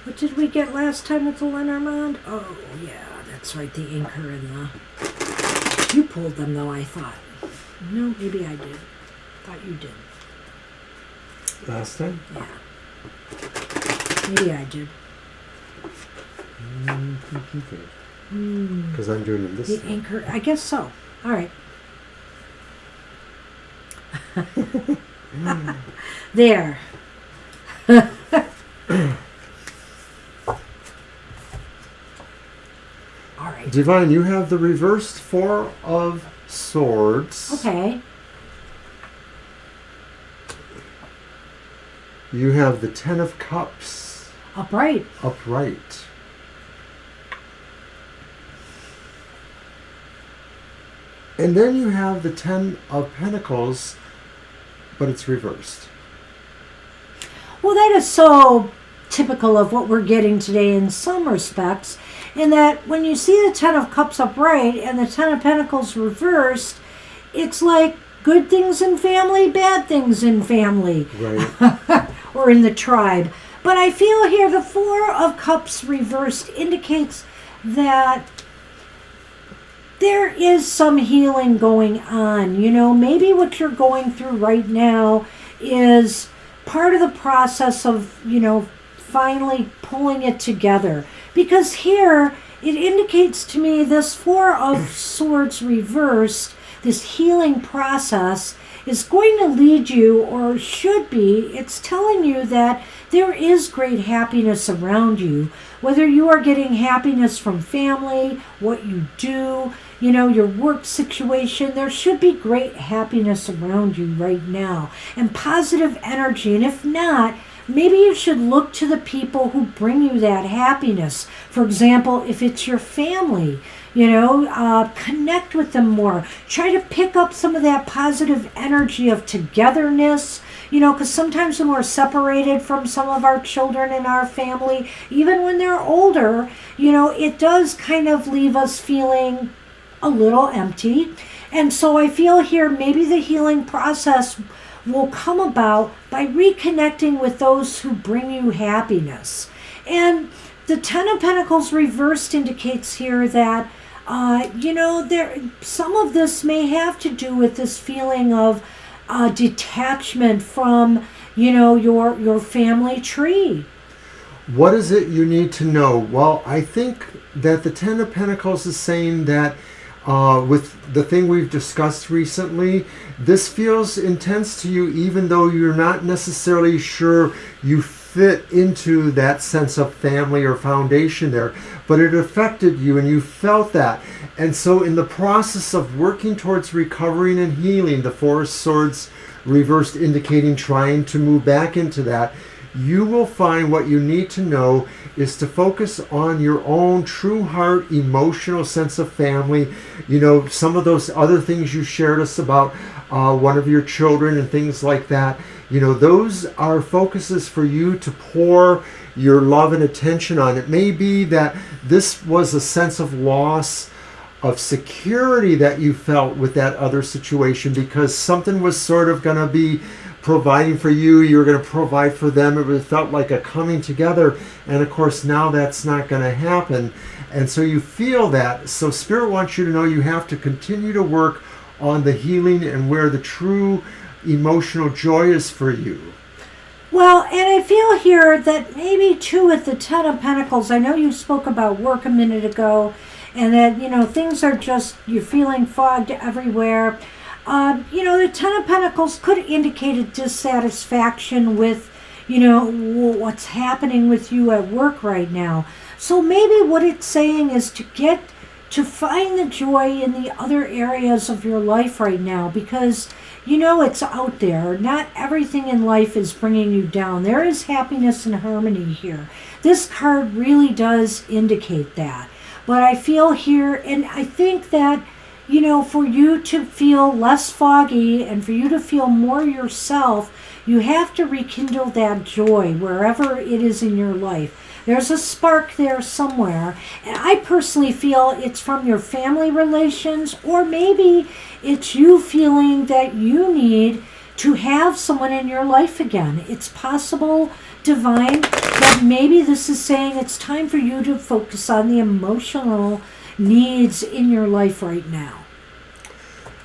What did we get last time with the Lenormand? Oh, yeah, that's right, the anchor and the... You pulled them, though, I thought. No, maybe I did. Thought you did. Last time? Yeah. Maybe I did. Because I'm doing it this The time. anchor, I guess so. All right. There. All right. Divine, you have the reversed Four of Swords. Okay. You have the Ten of Cups. Upright. Upright. And then you have the Ten of Pentacles, but it's reversed. Well, that is so typical of what we're getting today in some respects, in that when you see the Ten of Cups upright and the Ten of Pentacles reversed, it's like good things in family, bad things in family. Right. Or in the tribe. But I feel here the Four of Cups reversed indicates that there is some healing going on. You know, maybe what you're going through right now is part of the process of, finally pulling it together. Because here, it indicates to me this Four of Swords reversed, this healing process, is going to lead you, or should be, it's telling you that there is great happiness around you. Whether you are getting happiness from family, what you do, your work situation, there should be great happiness around you right now and positive energy. And if not, maybe you should look to the people who bring you that happiness. For example, if it's your family, connect with them more. Try to pick up some of that positive energy of togetherness, because sometimes when we're separated from some of our children in our family, even when they're older, it does kind of leave us feeling a little empty. And so I feel here maybe the healing process will come about by reconnecting with those who bring you happiness. And the Ten of Pentacles reversed indicates here that some of this may have to do with this feeling of detachment from, your family tree. What is it you need to know? Well, I think that the Ten of Pentacles is saying that with the thing we've discussed recently, this feels intense to you even though you're not necessarily sure you fit into that sense of family or foundation there, but it affected you and you felt that. And so in the process of working towards recovering and healing, the Four of Swords reversed indicating trying to move back into that, you will find what you need to know is to focus on your own true heart, emotional sense of family. Some of those other things you shared us about one of your children and things like that. You know, those are focuses for you to pour your love and attention on. It may be that this was a sense of loss of security that you felt with that other situation, because something was sort of going to be providing for you, you were going to provide for them. It felt like a coming together, and of course now that's not going to happen, and so you feel that. So Spirit wants you to know you have to continue to work on the healing and where the true emotional joy is for you. Well, and I feel here that maybe too with the Ten of Pentacles, I know you spoke about work a minute ago, and that, you know, things are just, you're feeling fogged everywhere. You know, the Ten of Pentacles could indicate a dissatisfaction with, you know, what's happening with you at work right now. So maybe what it's saying is to find the joy in the other areas of your life right now, because you know it's out there. Not everything in life is bringing you down. There is happiness and harmony here. This card really does indicate that. But I feel here, and I think that, you know, for you to feel less foggy and for you to feel more yourself, you have to rekindle that joy wherever it is in your life. There's a spark there somewhere, and I personally feel it's from your family relations, or maybe it's you feeling that you need to have someone in your life again. It's possible, Divine, that maybe this is saying it's time for you to focus on the emotional needs in your life right now.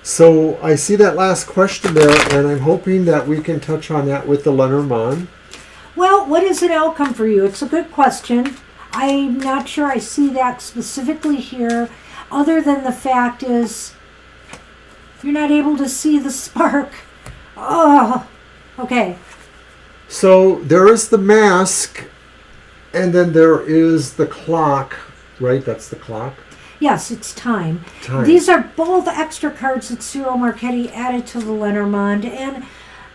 So I see that last question there, and I'm hoping that we can touch on that with the Lenormand. Well, what is an outcome for you? It's a good question. I'm not sure I see that specifically here, other than the fact is you're not able to see the spark. Oh, okay. So there is the mask, and then there is the clock, right? That's the clock. Yes, it's time. Time. These are both extra cards that Cyril Marchetti added to the Lenormand, and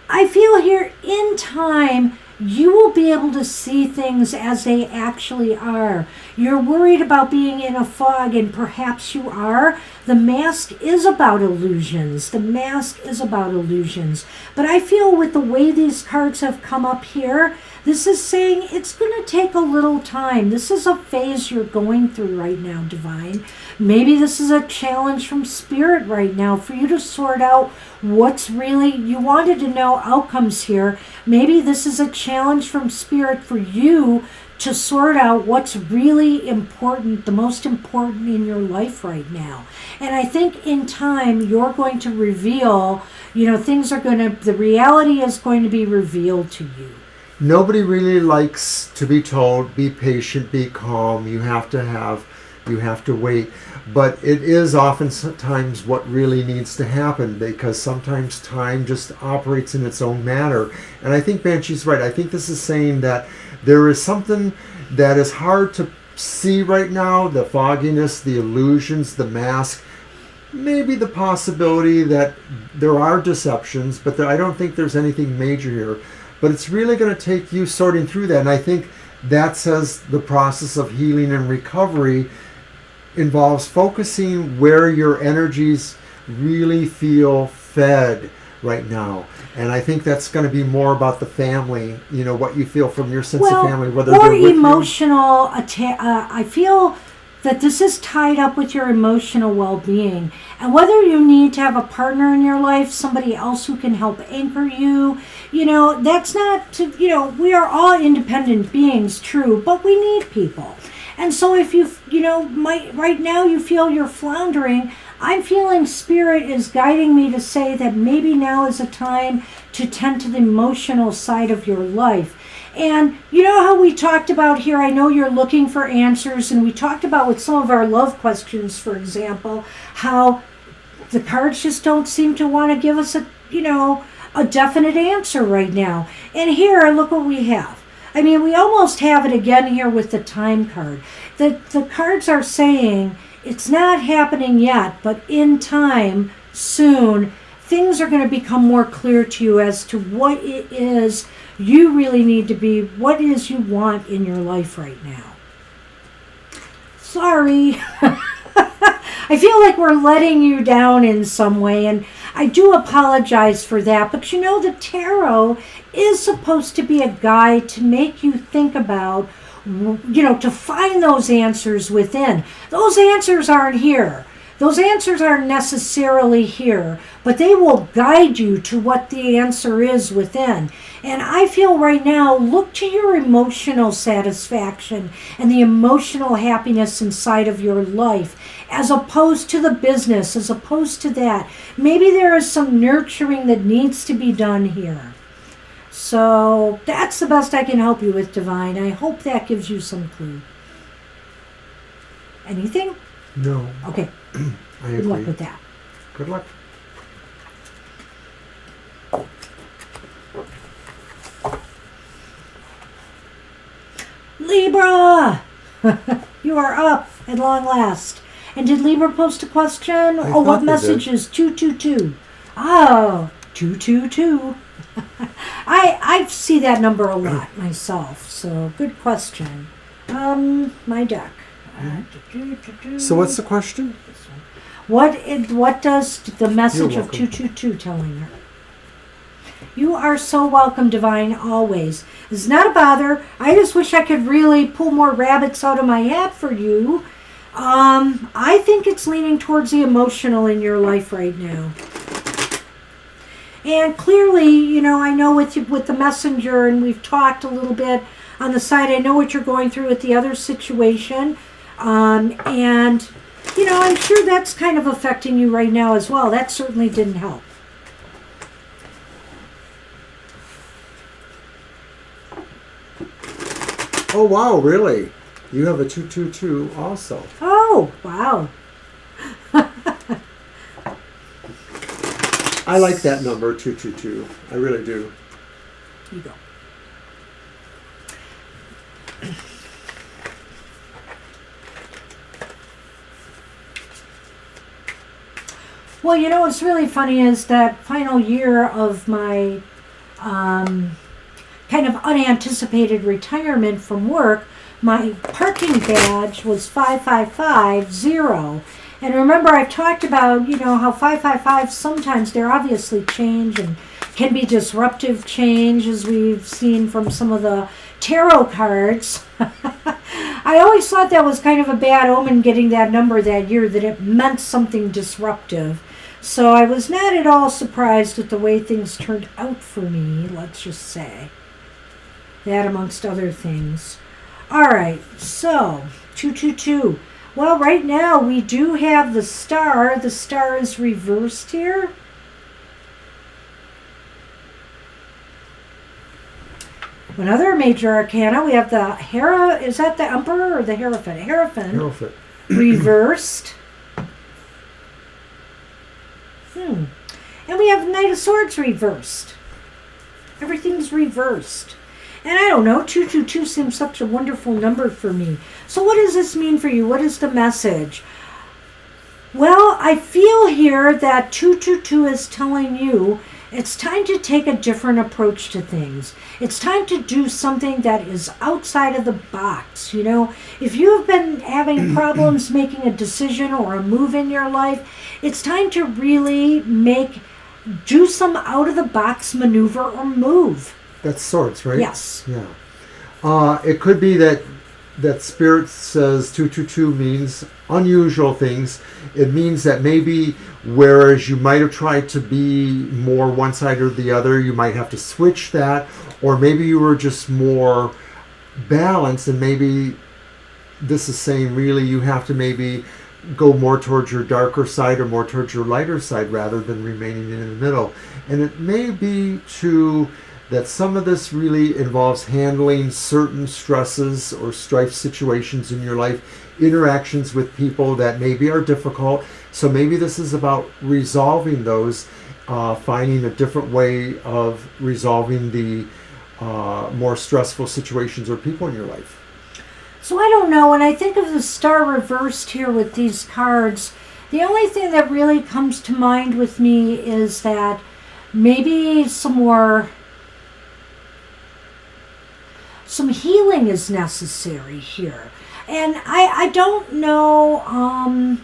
I feel here in time you will be able to see things as they actually are. You're worried about being in a fog, and perhaps you are. The mask is about illusions. The mask is about illusions. But I feel with the way these cards have come up here, this is saying it's going to take a little time. This is a phase you're going through right now, Divine. Maybe this is a challenge from Spirit right now for you to sort out what's really, you wanted to know outcomes here. Maybe this is a challenge from Spirit for you to sort out what's really important, the most important in your life right now. And I think in time you're going to reveal, you know, things are going to, the reality is going to be revealed to you. Nobody really likes to be told, be patient, be calm, you have to wait. But it is oftentimes what really needs to happen, because sometimes time just operates in its own manner. And I think Banshee's right. I think this is saying that there is something that is hard to see right now, the fogginess, the illusions, the mask, maybe the possibility that there are deceptions, but I don't think there's anything major here. But it's really going to take you sorting through that. And I think that says the process of healing and recovery involves focusing where your energies really feel fed right now. And I think that's going to be more about the family, you know, what you feel from your sense of family, whether or they're with emotional. I feel that this is tied up with your emotional well-being, and whether you need to have a partner in your life, somebody else who can help anchor you, you know, that's not to, you know, we are all independent beings, true, but we need people. And so if you know, right now you feel you're floundering, I'm feeling Spirit is guiding me to say that maybe now is a time to tend to the emotional side of your life. And you know how we talked about here, I know you're looking for answers, and we talked about with some of our love questions, for example, how the cards just don't seem to want to give us a, you know, a definite answer right now. And here, look what we have. I mean, we almost have it again here with the time card. The cards are saying it's not happening yet, but in time, soon, things are going to become more clear to you as to what it is you really need to be, what it is you want in your life right now. Sorry. I feel like we're letting you down in some way, and I do apologize for that, but you know, the tarot is supposed to be a guide to make you think about, you know, to find those answers within. Those answers aren't here. Those answers aren't necessarily here, but they will guide you to what the answer is within. And I feel right now, look to your emotional satisfaction and the emotional happiness inside of your life, as opposed to the business, as opposed to that. Maybe there is some nurturing that needs to be done here. So that's the best I can help you with, Divine. I hope that gives you some clue. Anything? No. Okay. I agree. Good luck with that. Good luck. Libra! You are up at long last. And did Libra post a question? I Oh, what thought they message did. is 222? Oh, 222. I see that number a lot myself, so good question. My deck. So what's the question? What does the message You're of welcome. 222 telling her? You are so welcome, Divine, always. It's not a bother. I just wish I could really pull more rabbits out of my hat for you. I think it's leaning towards the emotional in your life right now. And clearly, you know, I know with the messenger, and we've talked a little bit on the side, I know what you're going through with the other situation. And, you know, I'm sure that's kind of affecting you right now as well. That certainly didn't help. Oh, wow, really? You have a 222 also. Oh, wow. I like that number, 222. I really do. Here you go. Well, you know what's really funny is that final year of my kind of unanticipated retirement from work, my parking badge was 5550. And remember, I've talked about, you know, how 555 sometimes they're obviously change and can be disruptive change, as we've seen from some of the tarot cards. I always thought that was kind of a bad omen getting that number that year, that it meant something disruptive. So I was not at all surprised at the way things turned out for me, let's just say. That amongst other things. All right, so 222. Well, right now we do have the star. The star is reversed here. Another major arcana, we have the is that the Emperor or the Hierophant? Hierophant. Reversed. And we have Knight of Swords reversed. Everything's reversed. And I don't know, 222 seems such a wonderful number for me. So what does this mean for you? What is the message? Well, I feel here that 222 is telling you it's time to take a different approach to things. It's time to do something that is outside of the box. You know, if you've been having problems making a decision or a move in your life, it's time to really do some out of the box maneuver or move. That's swords, right? Yes. Yeah. It could be that Spirit says 222 means unusual things. It means that maybe whereas you might have tried to be more one side or the other, you might have to switch that. Or maybe you were just more balanced, and maybe this is saying really you have to maybe go more towards your darker side or more towards your lighter side rather than remaining in the middle. And it may be too that some of this really involves handling certain stresses or strife situations in your life, interactions with people that maybe are difficult. So maybe this is about resolving those, finding a different way of resolving the more stressful situations or people in your life. So I don't know, when I think of the star reversed here with these cards, the only thing that really comes to mind with me is that maybe some healing is necessary here. And I don't know,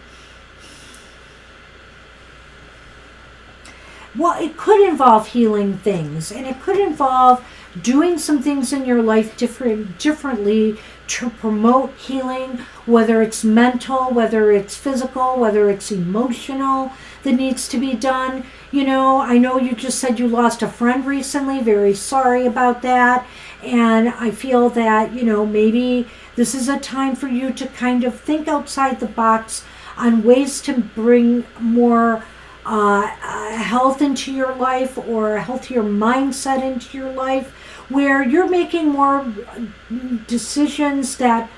well, it could involve healing things, and it could involve doing some things in your life differently to promote healing, whether it's mental, whether it's physical, whether it's emotional that needs to be done. You know, I know you just said you lost a friend recently. Very sorry about that. And I feel that, you know, maybe this is a time for you to kind of think outside the box on ways to bring more health into your life, or a healthier mindset into your life, where you're making more decisions that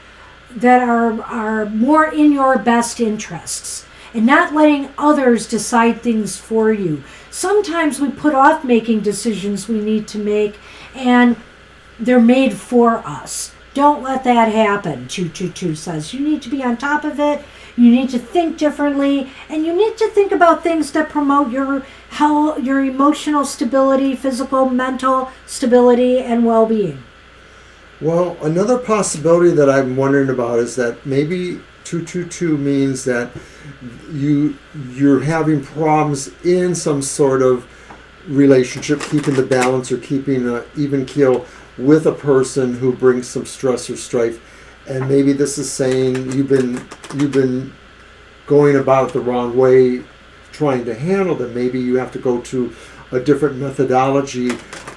are more in your best interests, and not letting others decide things for you. Sometimes we put off making decisions we need to make, and they're made for us. Don't let that happen. 222 says you need to be on top of it. You need to think differently, and you need to think about things that promote your health, your emotional stability, physical, mental stability, and well-being. Well, another possibility that I'm wondering about is that maybe 222 means that you're having problems in some sort of relationship, keeping the balance or keeping an even keel with a person who brings some stress or strife. And maybe this is saying you've been going about it the wrong way, trying to handle them. Maybe you have to go to a different methodology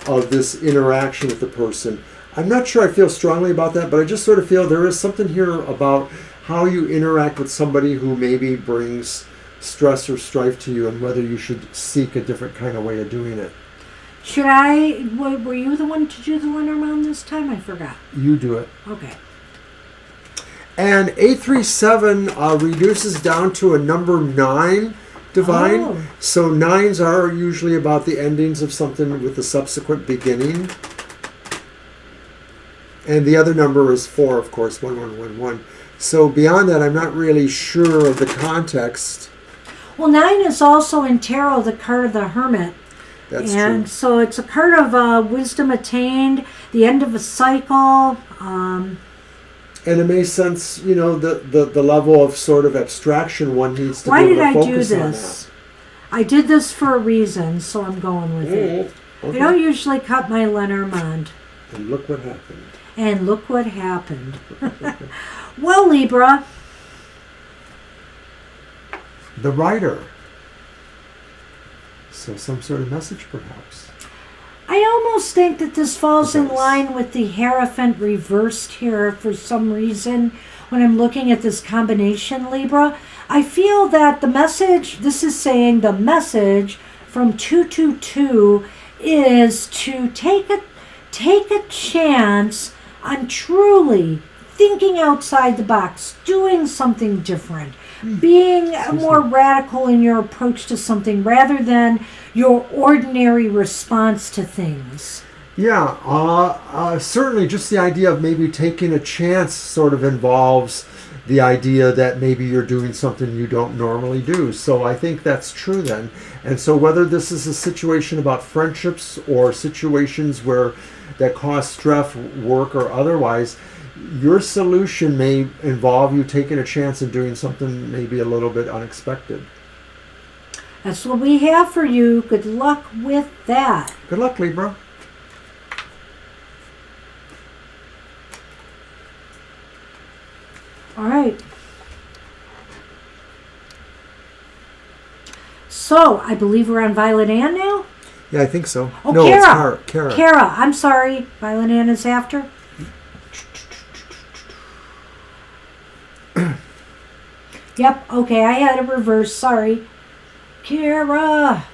of this interaction with the person. I'm not sure I feel strongly about that, but I just sort of feel there is something here about how you interact with somebody who maybe brings stress or strife to you, and whether you should seek a different kind of way of doing it. Were you the one to do the Lenormand this time? I forgot. You do it. Okay. And 837 reduces down to a number 9 divine. Oh. So 9s are usually about the endings of something with a subsequent beginning. And the other number is 4, of course, 1111. So beyond that, I'm not really sure of the context. Well, 9 is also in tarot the card of the Hermit. That's and true. So it's a card of wisdom attained, the end of a cycle. And it makes sense, you know, the level of sort of abstraction one needs to Why be did able to I do focus on this? that. I did this for a reason, so I'm going with it. Okay. I don't usually cut my Lenormand. And look what happened. And look what happened. Well, Libra. The writer. So some sort of message, perhaps. I almost think that this falls in Yes. line with the Hierophant reversed here for some reason when I'm looking at this combination, Libra. I feel that the message, this is saying the message from 222 is to take a chance on truly thinking outside the box, doing something different, being more radical in your approach to something rather than your ordinary response to things. Yeah, certainly just the idea of maybe taking a chance sort of involves the idea that maybe you're doing something you don't normally do. So I think that's true then. And so whether this is a situation about friendships or situations where that cause stress, work or otherwise, your solution may involve you taking a chance and doing something maybe a little bit unexpected. That's what we have for you. Good luck with that. Good luck, Libra. All right. So, I believe we're on Violet Ann now? Yeah, I think so. Oh, no, Kara. it's Kara. Kara, I'm sorry. Violet Ann is after. Yep, okay, I had it reversed. Sorry. Kara.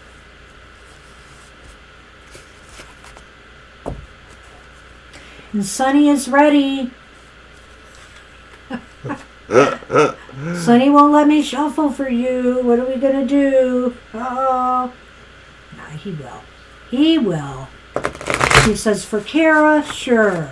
And Sunny is ready. Sonny won't let me shuffle for you. What are we going to do? Oh. No, he will. He will. He says, for Kara, sure.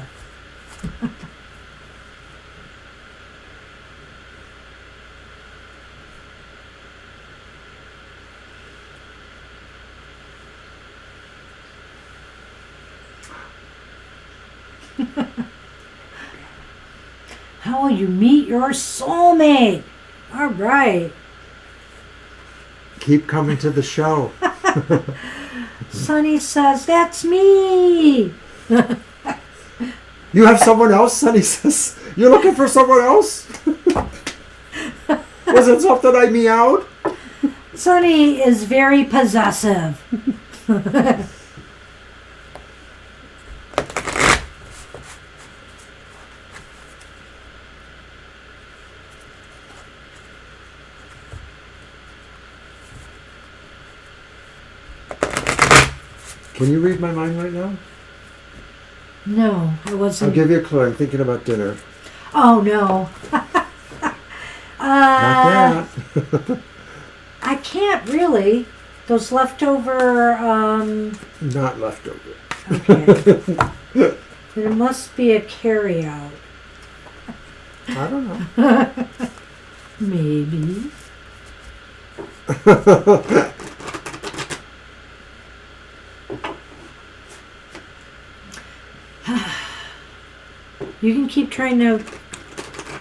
How will you meet your soulmate? All right. Keep coming to the show. Sunny says, that's me. You have someone else? Sunny says, you're looking for someone else? Was it something I meowed? Sunny is very possessive. Can you read my mind right now? No, I wasn't. I'll give you a clue. I'm thinking about dinner. Oh, no. Not that. I can't really. Those leftover, Not leftover. okay. There must be a carryout. I don't know. Maybe. You can keep trying to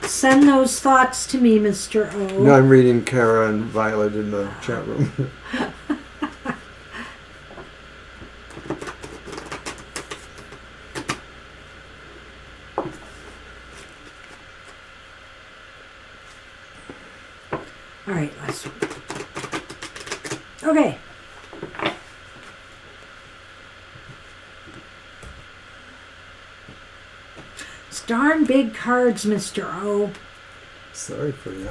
send those thoughts to me, Mr. O. No, I'm reading Kara and Violet in the chat room. All right, last one. Okay. It's darn big cards, Mr. O. Sorry for you.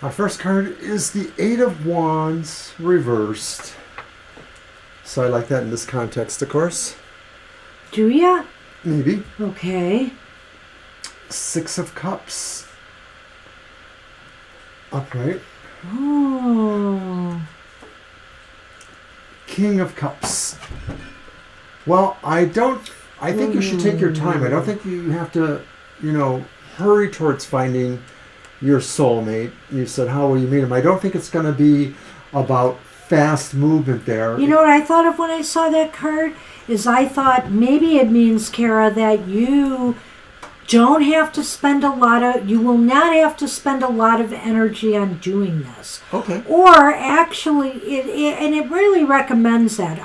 Our first card is the Eight of Wands reversed. So I like that in this context, of course. Do ya? Maybe. Okay. Six of Cups. Upright. Oh. King of Cups. Well, I think you should take your time. I don't think you have to, hurry towards finding your soulmate. You said, how will you meet him? I don't think it's going to be about fast movement there. You know what I thought of when I saw that card? Is I thought maybe it means, Kara, that you don't have to spend you will not have to spend a lot of energy on doing this. Okay. Or actually, it really recommends that.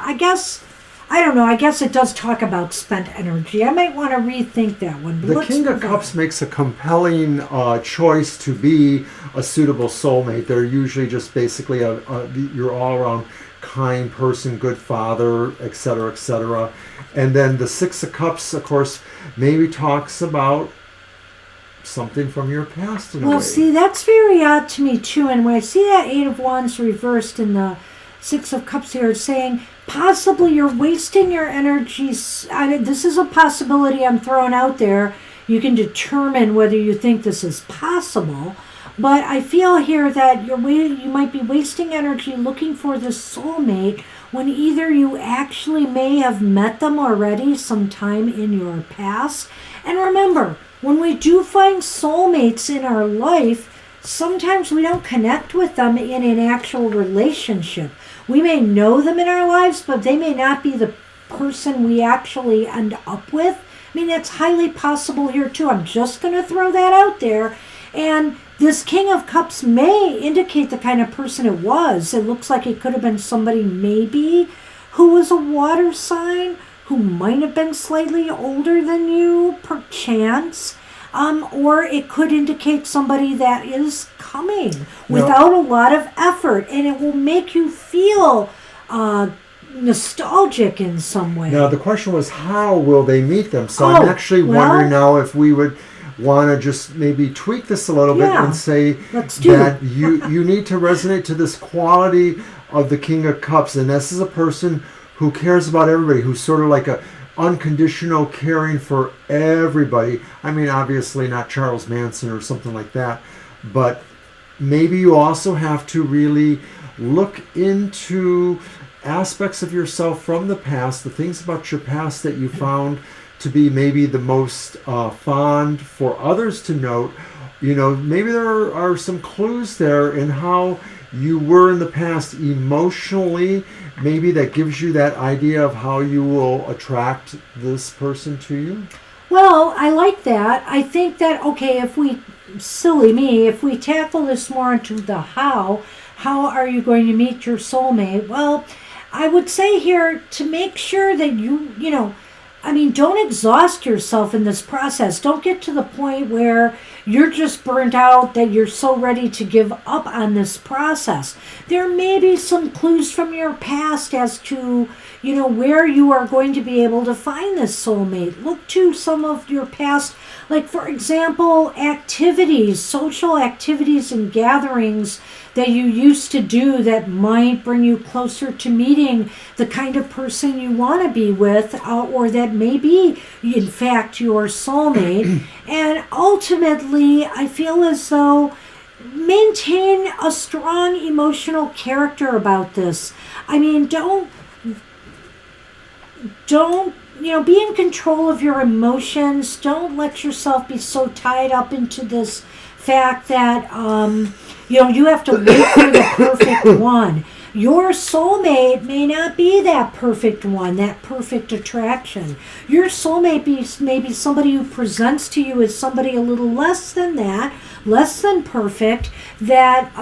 I don't know, I guess it does talk about spent energy. I might want to rethink that one. The King of Cups makes a compelling choice to be a suitable soulmate. They're usually just basically your all-around kind person, good father, etc., etc. And then the Six of Cups, of course, maybe talks about something from your past in a way. Well, see, that's very odd to me, too. And when I see that Eight of Wands reversed in the Six of Cups here, it's saying possibly you're wasting your energy. This is a possibility I'm throwing out there. You can determine whether you think this is possible. But I feel here that you might be wasting energy looking for the soulmate when either you actually may have met them already sometime in your past. And remember, when we do find soulmates in our life, sometimes we don't connect with them in an actual relationship. We may know them in our lives, but they may not be the person we actually end up with. I mean, that's highly possible here too. I'm just going to throw that out there. And this King of Cups may indicate the kind of person it was. It looks like it could have been somebody maybe who was a water sign, who might have been slightly older than you, perchance. Or it could indicate somebody that is coming without a lot of effort, and it will make you feel nostalgic in some way. Now, the question was, how will they meet them? So I'm actually wondering now if we would want to just maybe tweak this a little bit and say that you need to resonate to this quality of the King of Cups. And this is a person who cares about everybody, who's sort of like a unconditional caring for everybody. I mean, obviously not Charles Manson or something like that, but maybe you also have to really look into aspects of yourself from the past, the things about your past that you found to be maybe the most fond for others to note. Maybe there are some clues there in how you were in the past emotionally. Maybe that gives you that idea of how you will attract this person to you. Well, I like that. I think that, okay, if we tackle this more into the how, How are you going to meet your soulmate? Well, I would say here to make sure that don't exhaust yourself in this process. Don't get to the point where you're just burnt out, that you're so ready to give up on this process. There may be some clues from your past as to, where you are going to be able to find this soulmate. Look to some of your past, like for example, activities, social activities and gatherings that you used to do that might bring you closer to meeting the kind of person you want to be with, or that may be, in fact, your soulmate. And ultimately, I feel as though maintain a strong emotional character about this. I mean, don't be in control of your emotions. Don't let yourself be so tied up into this fact that you have to wait for the perfect one. Your soulmate may not be that perfect one, that perfect attraction. Your soulmate may be somebody who presents to you as somebody a little less than that, less than perfect, that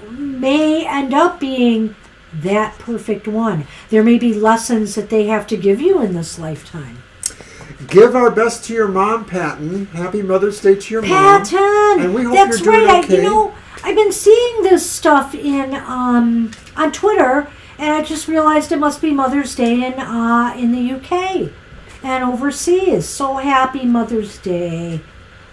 may end up being that perfect one. There may be lessons that they have to give you in this lifetime. Give our best to your mom, Patton. Happy Mother's Day to your Patton! mom. And we hope That's you're doing right. okay. I've been seeing this stuff on Twitter, and I just realized it must be Mother's Day in the UK and overseas. So happy Mother's Day.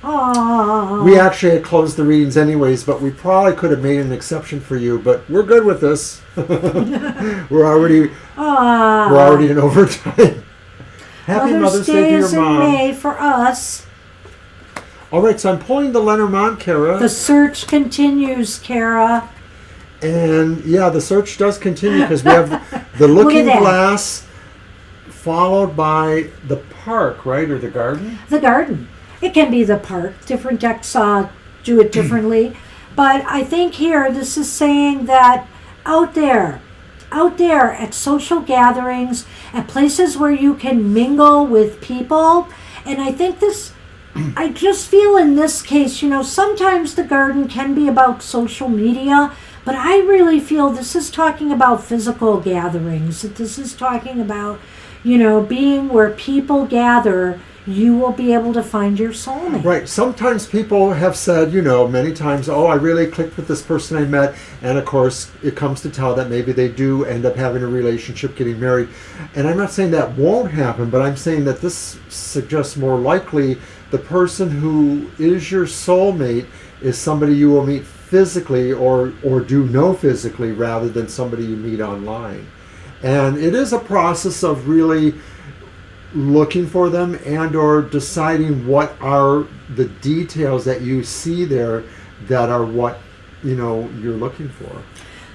Aww. We actually had closed the readings anyways, but we probably could have made an exception for you, but we're good with this. We're already in overtime. Happy Mother's Day to your mom. In May for us. All right, so I'm pulling the Lenormand, Kara. The search continues, Kara. And yeah, the search does continue because we have the looking glass followed by the park, right? Or the garden? The garden. It can be the park. Different decks do it differently. But I think here this is saying that out there at social gatherings, at places where you can mingle with people, and I think I just feel in this case, sometimes the garden can be about social media, but I really feel this is talking about physical gatherings. That this is talking about, being where people gather. You will be able to find your soulmate. Right. Sometimes people have said, many times, I really clicked with this person I met. And of course, it comes to tell that maybe they do end up having a relationship, getting married. And I'm not saying that won't happen, but I'm saying that this suggests more likely the person who is your soulmate is somebody you will meet physically or do know physically rather than somebody you meet online. And it is a process of really looking for them and or deciding what are the details that you see there that are what you're looking for.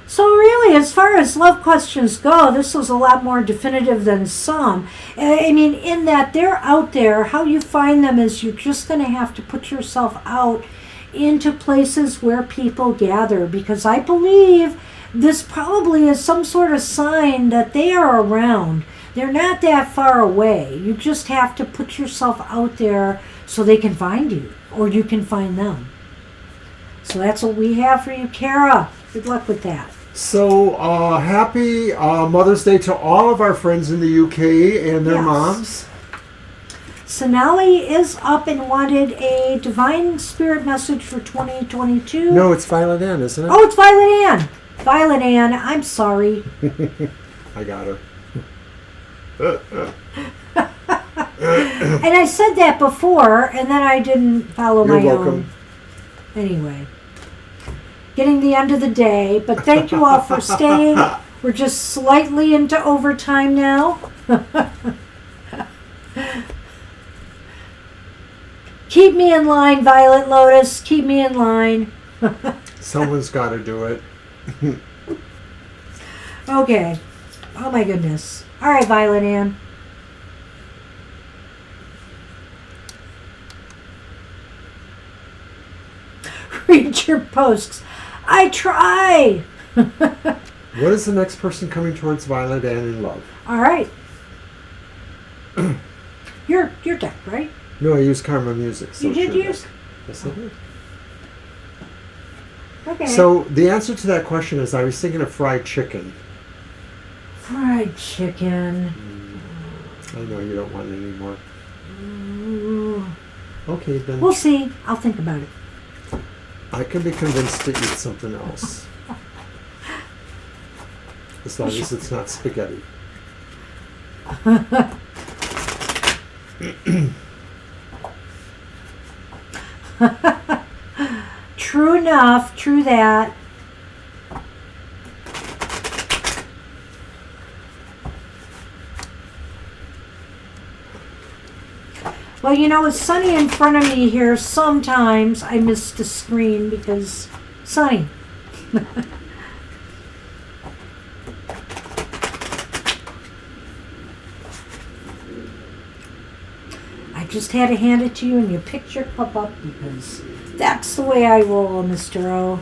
So really, as far as love questions go, this was a lot more definitive than some. I mean, in that they're out there. How you find them is you're just going to have to put yourself out into places where people gather, because I believe this probably is some sort of sign that they are around. They're not that far away. You just have to put yourself out there so they can find you, or you can find them. So that's what we have for you, Kara. Good luck with that. So happy Mother's Day to all of our friends in the UK and their moms. Sonali is up and wanted a divine spirit message for 2022. No, it's Violet Ann, isn't it? Oh, it's Violet Ann. Violet Ann, I'm sorry. I got her. And I said that before, and then I didn't follow my own. Anyway, getting the end of the day, but thank you all for staying. We're just slightly into overtime now. Keep me in line, Violet Lotus. Keep me in line. Someone's got to do it. Okay. Oh my goodness. All right, Violet Ann. Read your posts. I try. What is the next person coming towards Violet Ann in love? All right. Your deck, right? No, I used Karma Music. You did use? Yes, I did. Okay. So the answer to that question is I was thinking of fried chicken. Fried chicken. I know you don't want it anymore. Ooh. Okay, then. We'll see. I'll think about it. I can be convinced to eat something else. As long as it's not spaghetti. True enough. True that. Well, you know, it's sunny in front of me here. Sometimes I miss the screen because sunny. I just had to hand it to you and your picture pop up because that's the way I roll, Mr. O.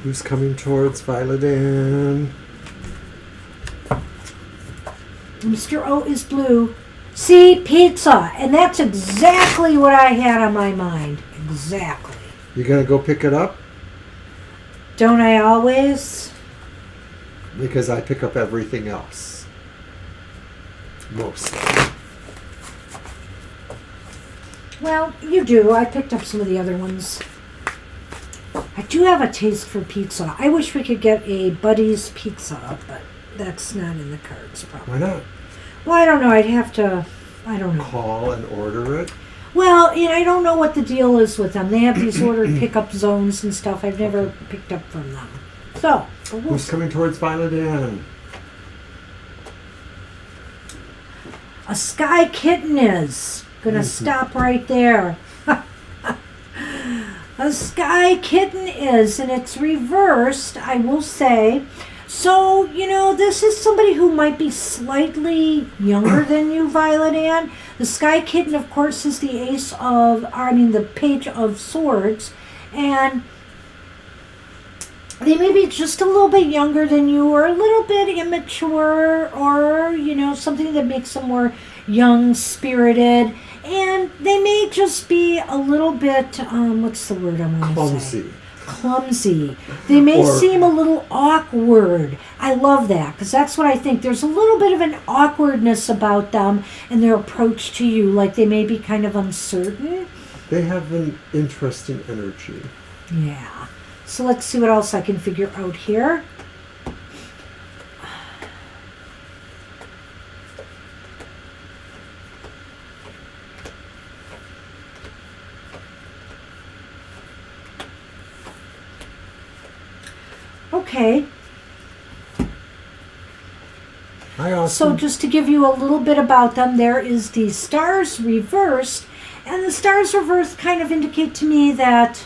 Who's coming towards Violet Ann? Mr. O is blue. See, pizza. And that's exactly what I had on my mind. Exactly. You gonna go pick it up? Don't I always? Because I pick up everything else. Most. Well, you do. I picked up some of the other ones. I do have a taste for pizza. I wish we could get a Buddy's pizza, but that's not in the cards, probably. Why not? Well, I don't know. I'd have to, I don't know. Call and order it? Well, you know, I don't know what the deal is with them. They have these ordered pickup zones and stuff. I've never picked up from them. So, we'll Who's see. coming towards Violet Ann? A sky kitten is. Gonna stop right there. A sky kitten is, and it's reversed, I will say. So, you know, this is somebody who might be slightly younger than you, Violet Ann. The Sky Kitten, of course, is the the Page of Swords. And they may be just a little bit younger than you or a little bit immature or, you know, something that makes them more young-spirited. And they may just be a little bit, what's the word I want to say? Clumsy. Clumsy. They may Or- seem a little awkward. I love that because that's what I think. There's a little bit of an awkwardness about them and their approach to you. Like they may be kind of uncertain. They have an interesting energy. Yeah. So let's see what else I can figure out here. Okay. Hi, Austin. So just to give you a little bit about them, there is the stars reversed, and the stars reversed kind of indicate to me that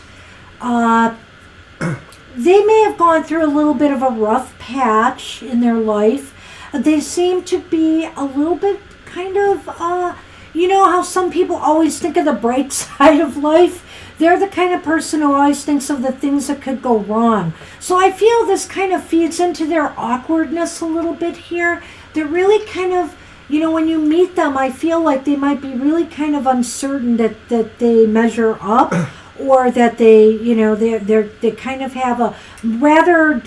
they may have gone through a little bit of a rough patch in their life. They seem to be a little bit kind of, you know how some people always think of the bright side of life? They're the kind of person who always thinks of the things that could go wrong. So I feel this kind of feeds into their awkwardness a little bit here. They're really kind of, you know, when you meet them, I feel like they might be really kind of uncertain that they measure up or that they, you know, they kind of have a rather,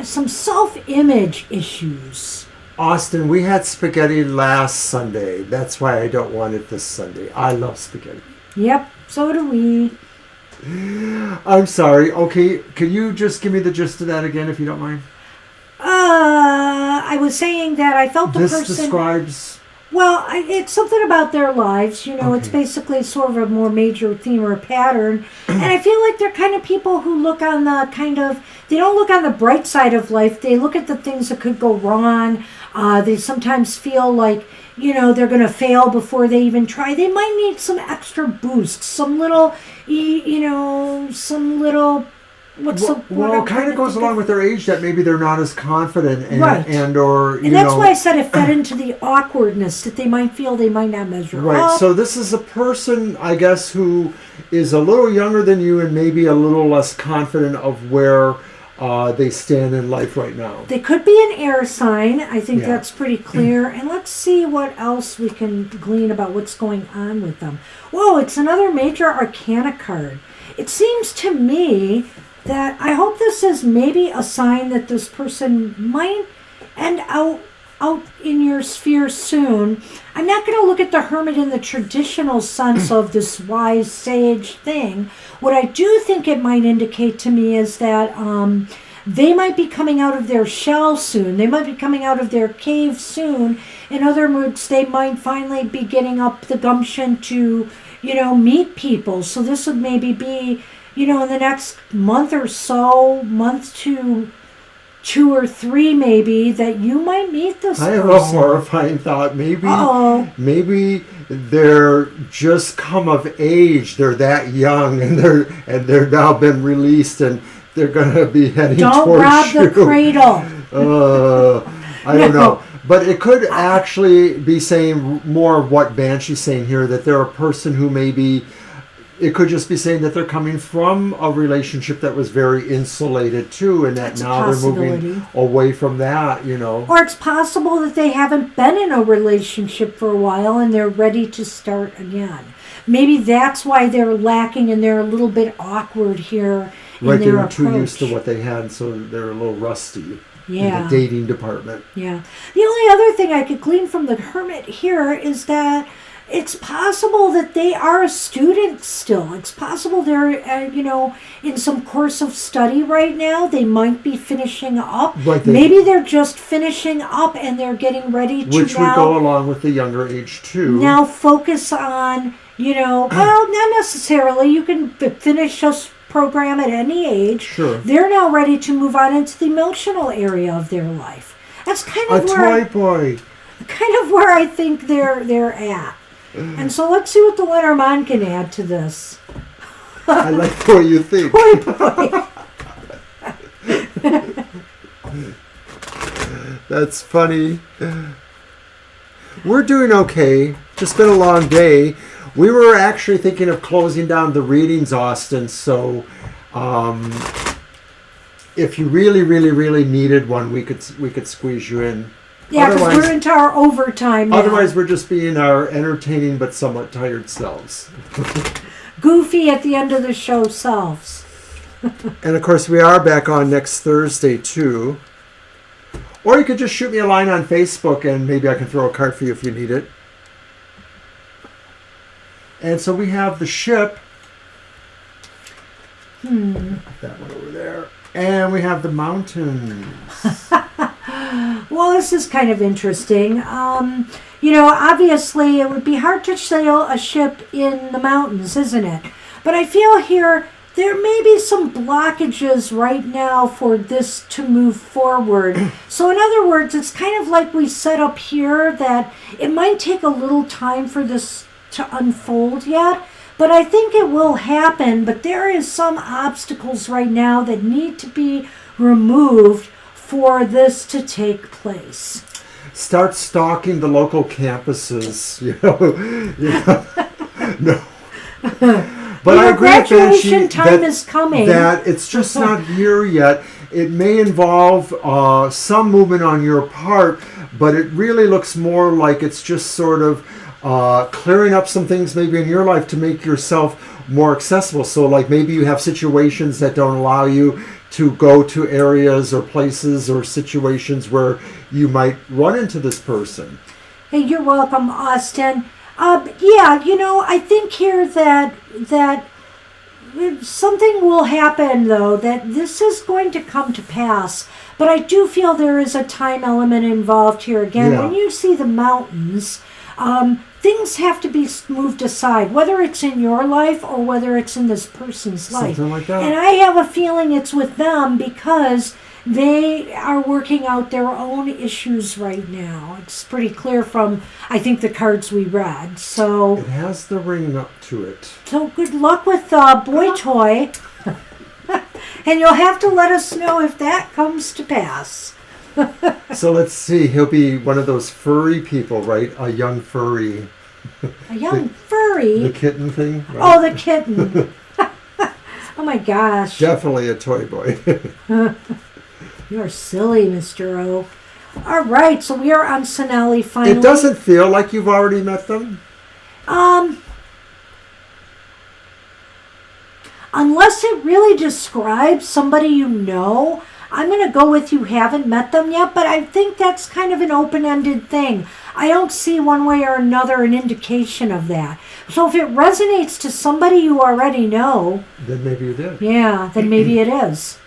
some self-image issues. Austin, we had spaghetti last Sunday. That's why I don't want it this Sunday. I love spaghetti. Yep, so do we. I'm sorry. Okay, can you just give me the gist of that again, if you don't mind? I was saying that I felt the This person... describes... Well, it's something about their lives, you know, It's Okay. basically sort of a more major theme or pattern. And I feel like they're kind of people who look on the they don't look on the bright side of life. They look at the things that could go wrong. They sometimes feel like, you know, they're going to fail before they even try. They might need some extra boost, some little, what's the word Well, I'm it kind trying of to goes think along of? with their age that maybe they're not as confident and Right. or And that's why I said it fed into the awkwardness that they might feel they might not measure Right. up. So this is a person, I guess, who is a little younger than you and maybe a little less confident of where they stand in life right now. They could be an air sign. I think Yeah. that's pretty clear. And let's see what else we can glean about what's going on with them. Whoa, it's another major arcana card. It seems to me that I hope this is maybe a sign that this person might end out in your sphere soon. I'm not going to look at the Hermit in the traditional sense of this wise sage thing. What I do think it might indicate to me is that they might be coming out of their shell soon. They might be coming out of their cave soon. In other words, they might finally be getting up the gumption to, meet people. So this would maybe be, in the next month or so, month to 2 or 3 maybe, that you might meet this person. I have a horrifying thought. Maybe they're just come of age. They're that young, and they're now been released, and they're gonna be heading Don't towards rob you. the cradle. I don't know. But it could actually be saying more of what Banshee's saying here, that they're a person who maybe, it could just be saying that they're coming from a relationship that was very insulated too, and that now they're moving away from that, Or it's possible that they haven't been in a relationship for a while and they're ready to start again. Maybe that's why they're lacking and they're a little bit awkward here in their they're approach. too used to what they had, so they're a little rusty. Yeah. In the dating department. Yeah. The only other thing I could glean from the Hermit here is that it's possible that they are a student still. It's possible they're, in some course of study right now. They might be finishing up. Right, maybe they're just finishing up and they're getting ready to which would go along with the younger age too. Now focus on, well, not necessarily. You can finish a program at any age. Sure. They're now ready to move on into the emotional area of their life. That's kind of kind of where I think they're at. And so let's see what the Lenormand can add to this. I like the way you think. That's funny. We're doing okay. Just been a long day. We were actually thinking of closing down the readings, Austin. So, if you really, really, really needed one, we could squeeze you in. Yeah, because we're into our overtime now. Otherwise, we're just being our entertaining but somewhat tired selves. Goofy at the end of the show selves. And of course, we are back on next Thursday too. Or you could just shoot me a line on Facebook, and maybe I can throw a card for you if you need it. And so we have the ship. That one over there. And we have the mountains. Well, this is kind of interesting. Obviously it would be hard to sail a ship in the mountains, isn't it? But I feel here there may be some blockages right now for this to move forward. So in other words, it's kind of like we set up here that it might take a little time for this to unfold yet. But I think it will happen. But there is some obstacles right now that need to be removed for this to take place. Start stalking the local campuses, No. But I agree with graduation time is coming. That it's just not here yet. It may involve some movement on your part, but it really looks more like it's just sort of clearing up some things maybe in your life to make yourself more accessible. So like maybe you have situations that don't allow you to go to areas or places or situations where you might run into this person. Hey, you're welcome, Austin. I think here that something will happen, though, that this is going to come to pass. But I do feel there is a time element involved here. Again, when you see the mountains, things have to be moved aside, whether it's in your life or whether it's in this person's life. Something like that. And I have a feeling it's with them because they are working out their own issues right now. It's pretty clear from, I think, the cards we read. So it has the ring up to it. So good luck with Boy Toy. And you'll have to let us know if that comes to pass. So let's see. He'll be one of those furry people, right? A young furry. A young furry? The kitten thing? Right? Oh, the kitten. Oh my gosh. Definitely a toy boy. You're silly, Mr. O. All right, so we are on Sonali finally. It doesn't feel like you've already met them? unless it really describes somebody you know, I'm going to go with you haven't met them yet, but I think that's kind of an open-ended thing. I don't see one way or another an indication of that. So if it resonates to somebody you already know, then maybe you did. Yeah, then maybe it is.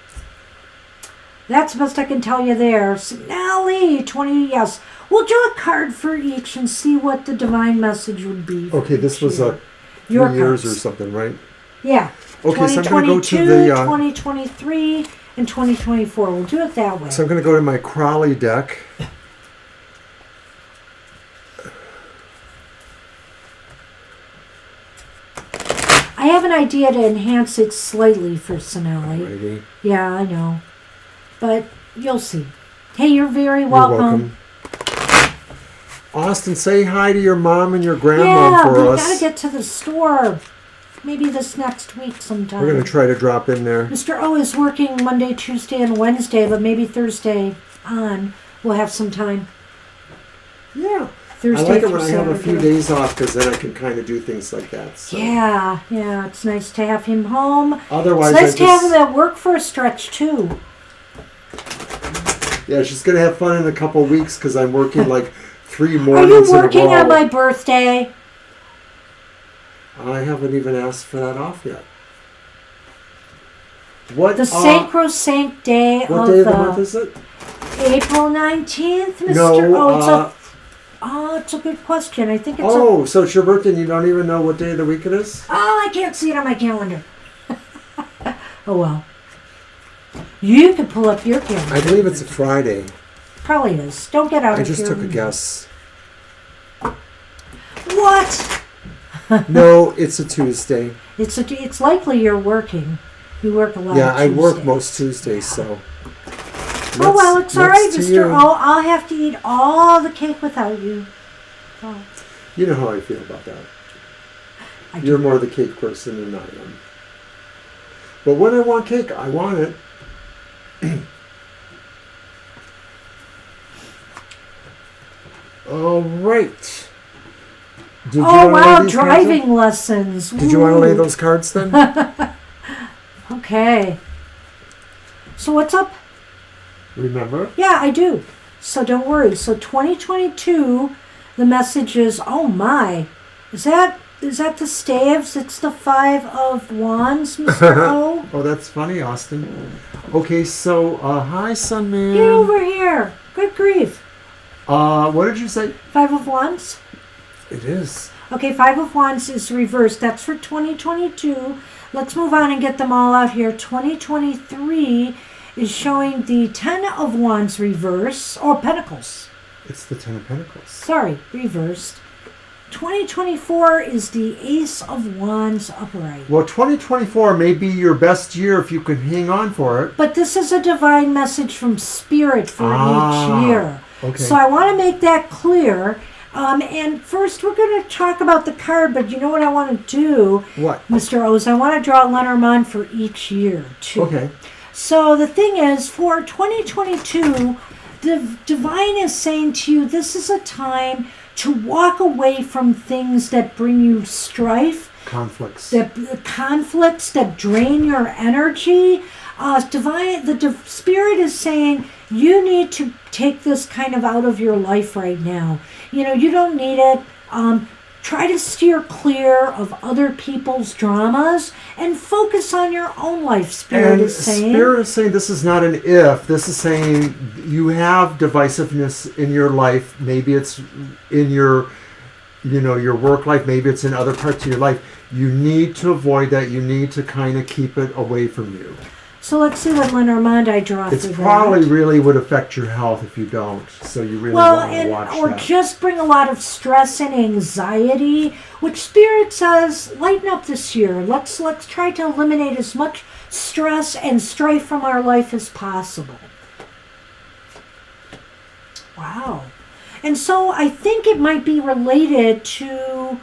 That's the best I can tell you there. Nelly, 20, yes. We'll do a card for each and see what the divine message would be. Okay, this was year. 3 Your years cards. or something, right? Yeah. Okay, so I'm going to go to the... 2023, and 2024. We'll do it that way. So I'm going to go to my Crowley deck. I have an idea to enhance it slightly for Sonali. Alrighty. Yeah, I know. But you'll see. Hey, you're very You're welcome. Austin, say hi to your mom and your grandma for us. Yeah, we got to get to the store. Maybe this next week sometime. We're going to try to drop in there. Mr. O is working Monday, Tuesday, and Wednesday, but maybe Thursday on. We'll have some time. Yeah. Thursday I like it through when I have a few Saturday. days off because then I can kind of do things like that. So. Yeah, it's nice to have him home. Otherwise, It's nice to have him at work for a stretch, too. Yeah, she's going to have fun in a couple of weeks because I'm working like 3 Are mornings you in a row. working on my birthday? I haven't even asked for that off yet. What The sacrosanct day what of day of the month is it? April 19th, Mr. No, it's a good question. I think it's so it's your birthday and you don't even know what day of the week it is? I can't see it on my calendar. Oh, well. You could pull up your calendar. I believe it's a Friday. Probably is. Don't get out I of here. just took a guess. What? No, it's a Tuesday. It's likely you're working. You work a lot. Yeah, I work Tuesdays. most Tuesdays, so. Oh, well, it's all right, next to Mr. you. O. I'll have to eat all the cake without you. Oh, You know how I feel about that. I do. You're more the cake person than I am. But when I want cake, I want it. All right. Did you Oh, wanna lay wow, these cards driving lessons. then? Did you want to lay Ooh. those cards then? Okay. So what's up? Remember? Yeah, I do. So don't worry. So 2022, the message is, oh my. Is that the staves? It's the 5 of Wands, Mr. O? Oh, that's funny, Austin. Okay, so, hi, Sunman. Get over here. Good grief. What did you say? 5 of Wands? It is. Okay, 5 of Wands is reversed. That's for 2022. Let's move on and get them all out here. 2023 is showing the 10 of Wands reverse, or Pentacles. It's the 10 of Pentacles. Sorry, reversed. 2024 is the Ace of Wands upright. Well, 2024 may be your best year if you can hang on for it. But this is a divine message from Spirit for each year. Okay. So I want to make that clear. And first we're going to talk about the card, but you know what I want to do, What? Mr. O, is I want to draw Lenormand for each year, too. Okay. So the thing is, for 2022, the divine is saying to you, this is a time to walk away from things that bring you strife, Conflicts. conflicts that drain your energy. Spirit is saying you need to take this kind of out of your life right now. You don't need it. Try to steer clear of other people's dramas and focus on your own life, Spirit is saying. Spirit is saying this is not an if. This is saying you have divisiveness in your life. Maybe it's in your work life. Maybe it's in other parts of your life. You need to avoid that. You need to kind of keep it away from you. So let's see what Lenormand I draw It's for probably that. really would affect your health if you don't. So you really want to watch or that. just bring a lot of stress and anxiety, which Spirit says, lighten up this year. Let's try to eliminate as much stress and strife from our life as possible. Wow. And so I think it might be related to,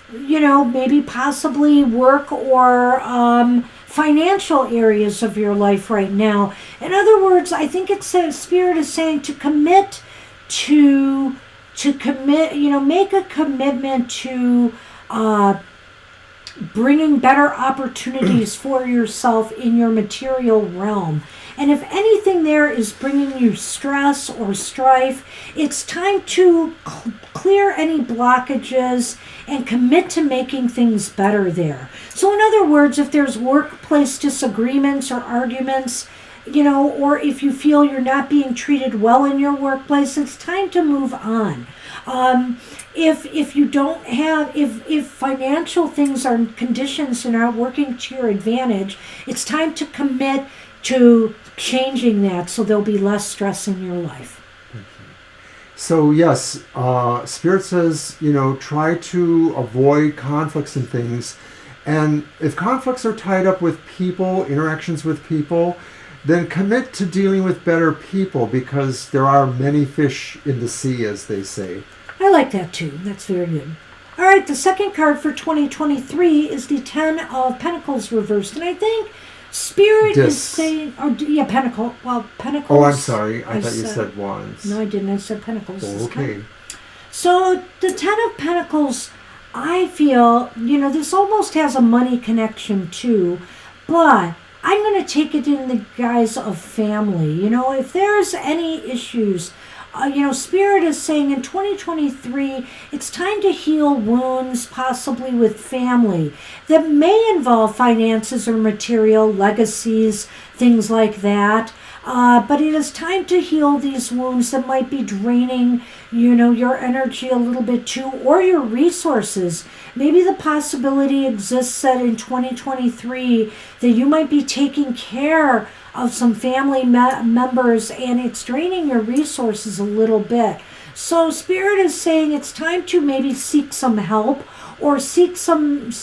maybe possibly work or financial areas of your life right now. In other words, I think Spirit is saying to commit make a commitment to bringing better opportunities for yourself in your material realm. And if anything there is bringing you stress or strife, it's time to clear any blockages and commit to making things better there. So in other words, if there's workplace disagreements or arguments, or if you feel you're not being treated well in your workplace, it's time to move on. If you don't have, if financial things are conditions and are working to your advantage, it's time to commit to changing that so there'll be less stress in your life. So yes, Spirit says, try to avoid conflicts and things. And if conflicts are tied up with people, interactions with people, then commit to dealing with better people, because there are many fish in the sea, as they say. I like that too. That's very good. All right, the second card for 2023 is the Ten of Pentacles reversed. And I think Spirit is saying, Pentacles. Oh, I'm sorry. I thought you said wands. No, I didn't. I said Pentacles. Oh, okay. So the Ten of Pentacles, I feel, this almost has a money connection too, but I'm going to take it in the guise of family. If there's any issues, Spirit is saying in 2023, it's time to heal wounds, possibly with family, that may involve finances or material, legacies, things like that. But it is time to heal these wounds that might be draining, your energy a little bit too, or your resources. Maybe the possibility exists that in 2023 that you might be taking care of some family members and it's draining your resources a little bit. So Spirit is saying it's time to maybe seek some help or seek some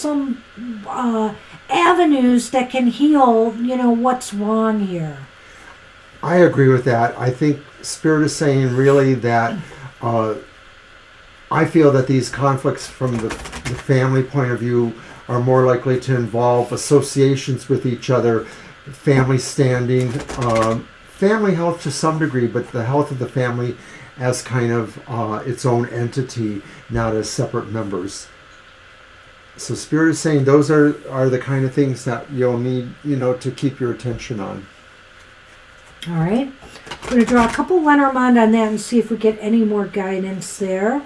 avenues that can heal, what's wrong here. I agree with that. I think Spirit is saying really that I feel that these conflicts from the family point of view are more likely to involve associations with each other, family standing, family health to some degree, but the health of the family as kind of its own entity, not as separate members. So Spirit is saying those are the kind of things that you'll need, to keep your attention on. All right. I'm going to draw a couple Lenormand on that and see if we get any more guidance there.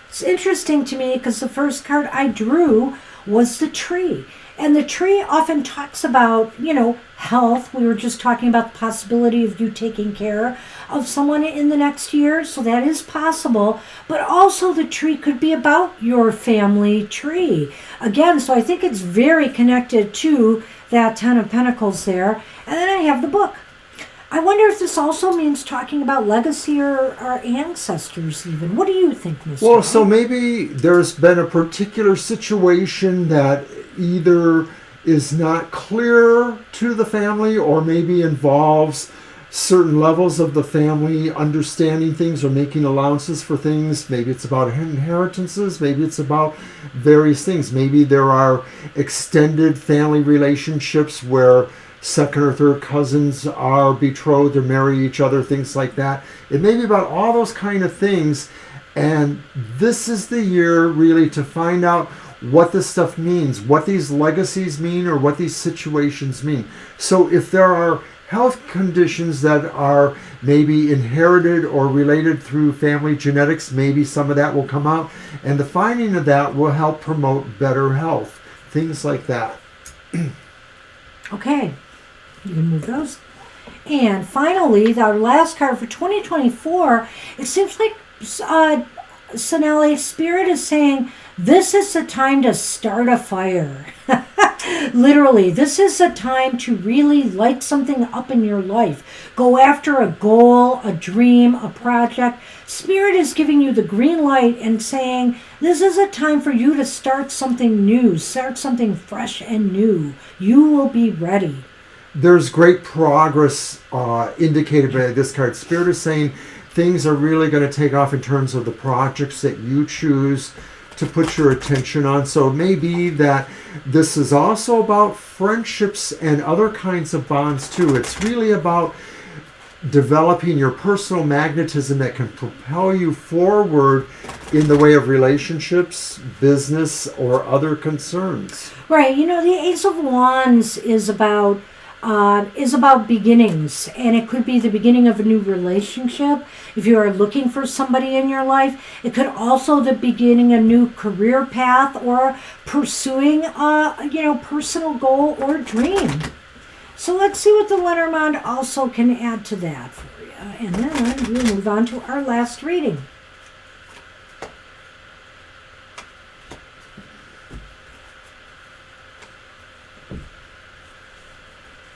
It's interesting to me because the first card I drew was the tree. And the tree often talks about, health. We were just talking about the possibility of you taking care of someone in the next year. So that is possible. But also the tree could be about your family tree. Again, so I think it's very connected to that Ten of Pentacles there. And then I have the book. I wonder if this also means talking about legacy or our ancestors even. What do you think, Mr.? Well, so maybe there's been a particular situation that either is not clear to the family or maybe involves certain levels of the family understanding things or making allowances for things. Maybe it's about inheritances. Maybe it's about various things. Maybe there are extended family relationships where second or third cousins are betrothed or marry each other, things like that. It may be about all those kind of things. And this is the year really to find out what this stuff means, what these legacies mean or what these situations mean. So if there are health conditions that are maybe inherited or related through family genetics, maybe some of that will come out. And the finding of that will help promote better health, things like that. Okay. You can move those. And finally, our last card for 2024, it seems like Sonali, Spirit is saying this is the time to start a fire. Literally, this is a time to really light something up in your life. Go after a goal, a dream, a project. Spirit is giving you the green light and saying this is a time for you to start something new, start something fresh and new. You will be ready. There's great progress indicated by this card. Spirit is saying things are really going to take off in terms of the projects that you choose to put your attention on. So it may be that this is also about friendships and other kinds of bonds too. It's really about developing your personal magnetism that can propel you forward in the way of relationships, business, or other concerns. Right. You know, the Ace of Wands is about beginnings, and it could be the beginning of a new relationship if you are looking for somebody in your life. It could also the beginning a new career path or pursuing a personal goal or dream. So let's see what the Lenormand also can add to that for you, and then we'll move on to our last reading.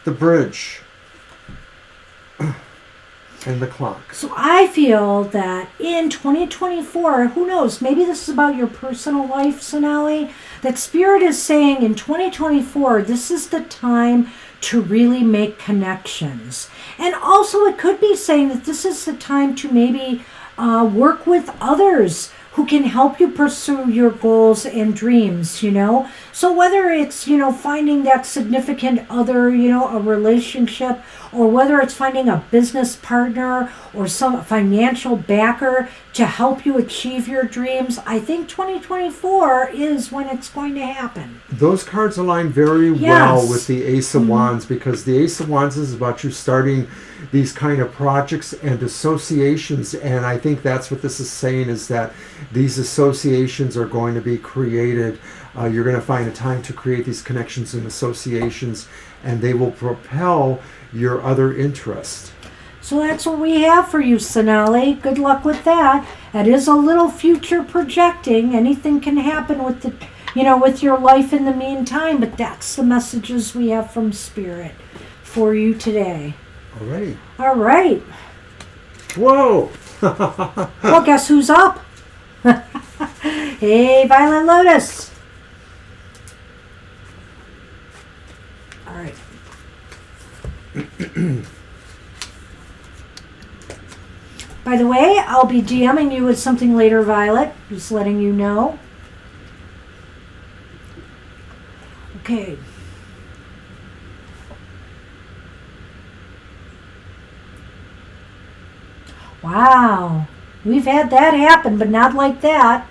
The Bridge and the Clock. So I feel that in 2024, who knows, maybe this is about your personal life, Sonali, that Spirit is saying in 2024, this is the time to really make connections. And also it could be saying that this is the time to maybe work with others who can help you pursue your goals and dreams, So whether it's, finding that significant other, a relationship, or whether it's finding a business partner or some financial backer to help you achieve your dreams, I think 2024 is when it's going to happen. Those cards align very well with the Ace of Wands, because the Ace of Wands is about you starting these kind of projects and associations, and I think that's what this is saying, is that these associations are going to be created. You're going to find a time to create these connections and associations, and they will propel your other interest. So that's what we have for you, Sonali. Good luck with that. That is a little future projecting. Anything can happen with with your life in the meantime, but that's the messages we have from Spirit for you today. All right. All right. Whoa. Well, guess who's up? Hey, Violet Lotus. All right. By the way, I'll be DMing you with something later, Violet. Just letting you know. Okay. Wow. We've had that happen, but not like that.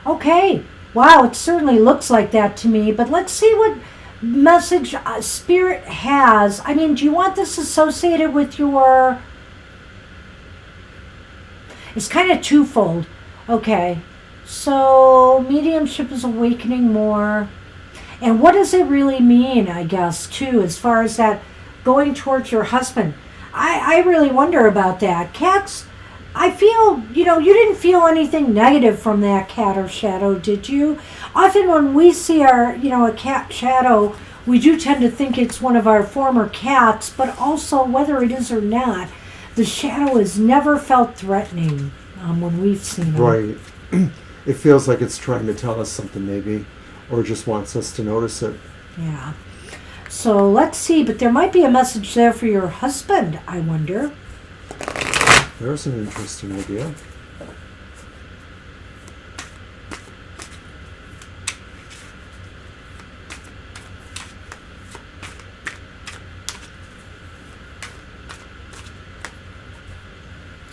Okay. Wow, it certainly looks like that to me, but let's see what message Spirit has. I mean, do you want this associated with your... It's kind of twofold. Okay, so mediumship is awakening more. And what does it really mean, I guess, too, as far as that going towards your husband? I really wonder about that. Cats, I feel, you didn't feel anything negative from that cat or shadow, did you? Often when we see a cat shadow, we do tend to think it's one of our former cats, but also whether it is or not, the shadow is never felt threatening when we've seen it. Right. It feels like it's trying to tell us something, maybe, or just wants us to notice it. Yeah. So let's see, but there might be a message there for your husband, I wonder. There's an interesting idea.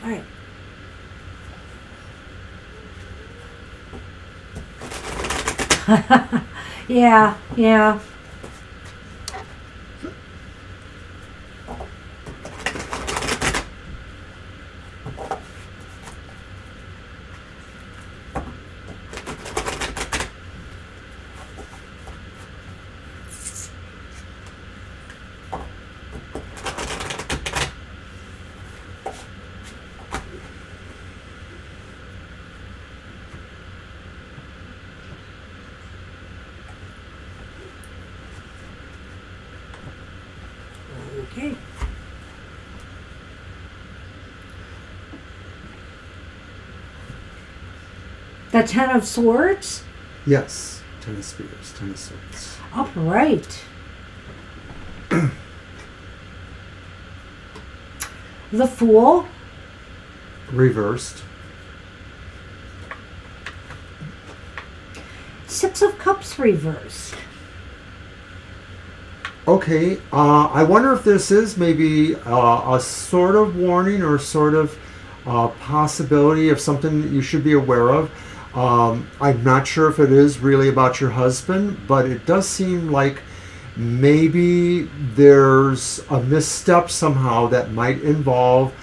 All right. Yeah. Okay. The Ten of Swords? Yes. Ten of Spears, Ten of Swords. Upright. The Fool. Reversed. Six of Cups reversed. Okay, I wonder if this is maybe a sort of warning or sort of possibility of something that you should be aware of. I'm not sure if it is really about your husband, but it does seem like maybe there's a misstep somehow that might involve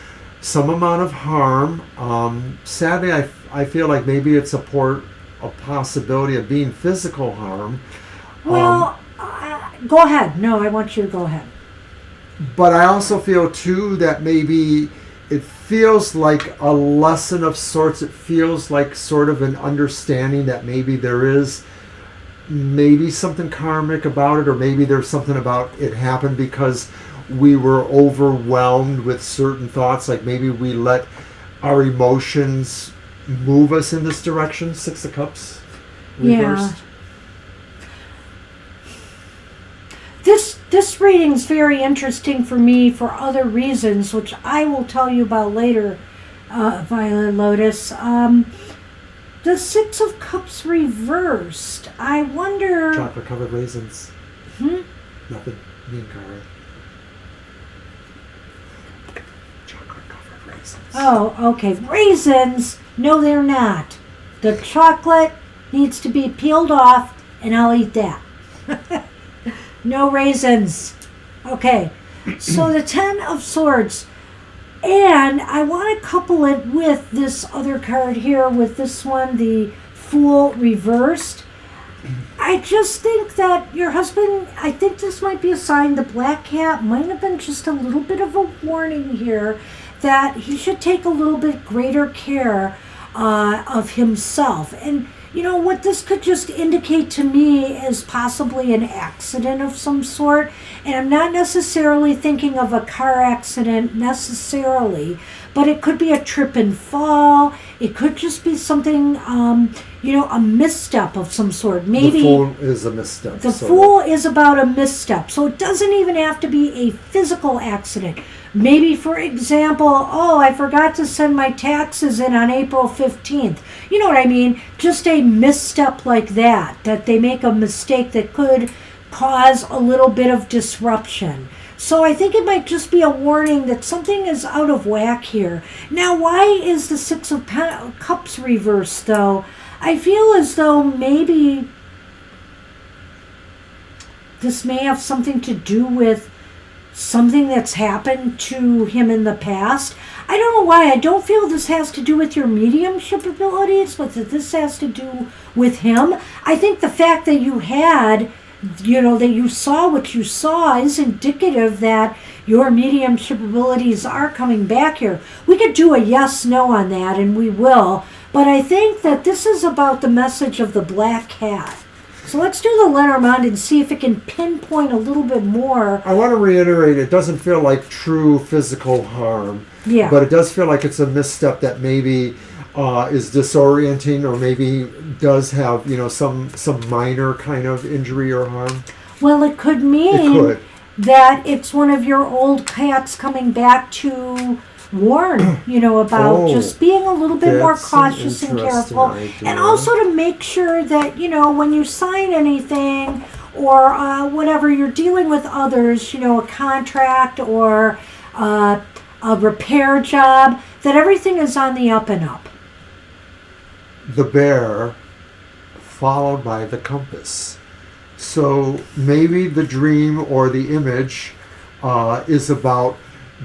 some amount of harm. Sadly, I feel like maybe it's a possibility of being physical harm. Well, go ahead. No, I want you to go ahead. But I also feel too that maybe it feels like a lesson of sorts. It feels like sort of an understanding that maybe there is maybe something karmic about it, or maybe there's something about it happened because we were overwhelmed with certain thoughts, like maybe we let our emotions move us in this direction. Six of Cups reversed. Yeah. This reading's very interesting for me for other reasons, which I will tell you about later, Violet Lotus. The Six of Cups reversed. I wonder... Chocolate covered raisins. Nothing. Me and Cara. Chocolate covered raisins. Oh, okay. Raisins? No, they're not. The chocolate needs to be peeled off, and I'll eat that. No raisins. Okay. So the Ten of Swords. And I want to couple it with this other card here, with this one, the Fool reversed. I just think that your husband, I think this might be a sign the Black Cat might have been just a little bit of a warning here that he should take a little bit greater care of himself. And you know, what this could just indicate to me is possibly an accident of some sort. And I'm not necessarily thinking of a car accident necessarily, but it could be a trip and fall. It could just be something, a misstep of some sort. Maybe the Fool is a misstep. The Fool is about a misstep. So it doesn't even have to be a physical accident. Maybe, for example, I forgot to send my taxes in on April 15th. You know what I mean? Just a misstep like that they make a mistake that could cause a little bit of disruption. So I think it might just be a warning that something is out of whack here. Now, why is the Six of Cups reversed, though? I feel as though maybe this may have something to do with something that's happened to him in the past. I don't know why. I don't feel this has to do with your mediumship abilities, but that this has to do with him. I think the fact that you had, that you saw what you saw is indicative that your mediumship abilities are coming back here. We could do a yes/no on that, and we will. But I think that this is about the message of the Black Cat. So let's do the Lenormand and see if it can pinpoint a little bit more. I want to reiterate, it doesn't feel like true physical harm. Yeah. But it does feel like it's a misstep that maybe is disorienting, or maybe does have, some minor kind of injury or harm. Well, it could mean that it's one of your old cats coming back to warn, about just being a little bit more cautious and careful. Idea. And also to make sure that, when you sign anything or whatever you're dealing with others, a contract or a repair job, that everything is on the up and up. The Bear followed by the Compass. So maybe the dream or the image is about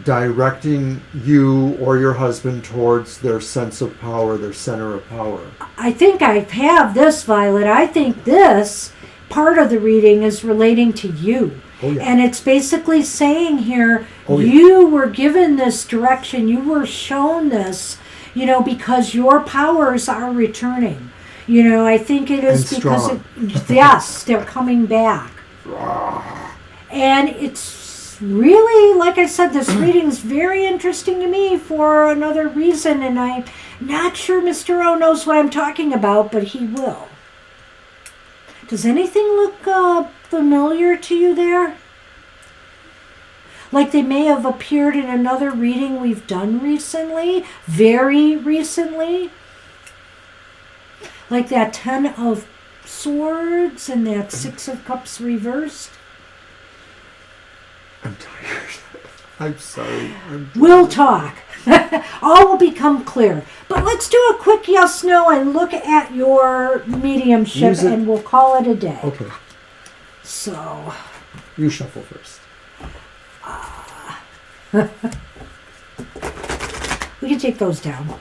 directing you or your husband towards their sense of power, their center of power. I think I have this, Violet. I think this part of the reading is relating to you. Oh, yeah. And it's basically saying here, you were given this direction, you were shown this, because your powers are returning. I think it is and because, yes, they're coming back. And it's really, like I said, this reading is very interesting to me for another reason, and I'm not sure Mr. O knows what I'm talking about, but he will. Does anything look familiar to you there? like they may have appeared in another reading we've done recently, very recently. Like that 10 of Swords and that 6 of Cups reversed. I'm tired. I'm sorry. We'll talk. All will become clear. But let's do a quick yes, no, and look at your mediumship, and we'll call it a day. Okay. So. You shuffle first. We can take those down.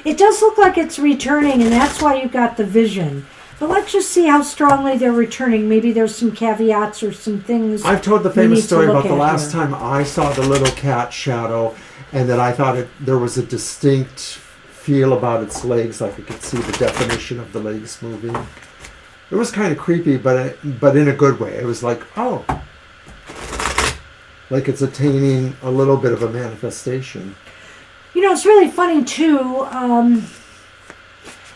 It does look like it's returning, and that's why you got the vision. But let's just see how strongly they're returning. Maybe there's some caveats or some things. I've told the famous story about the last time I saw the little cat shadow, and that I thought there was a distinct feel about its legs, like I could see the definition of the legs moving. It was kind of creepy, but in a good way. It was like, oh, like it's attaining a little bit of a manifestation. You know, it's really funny too.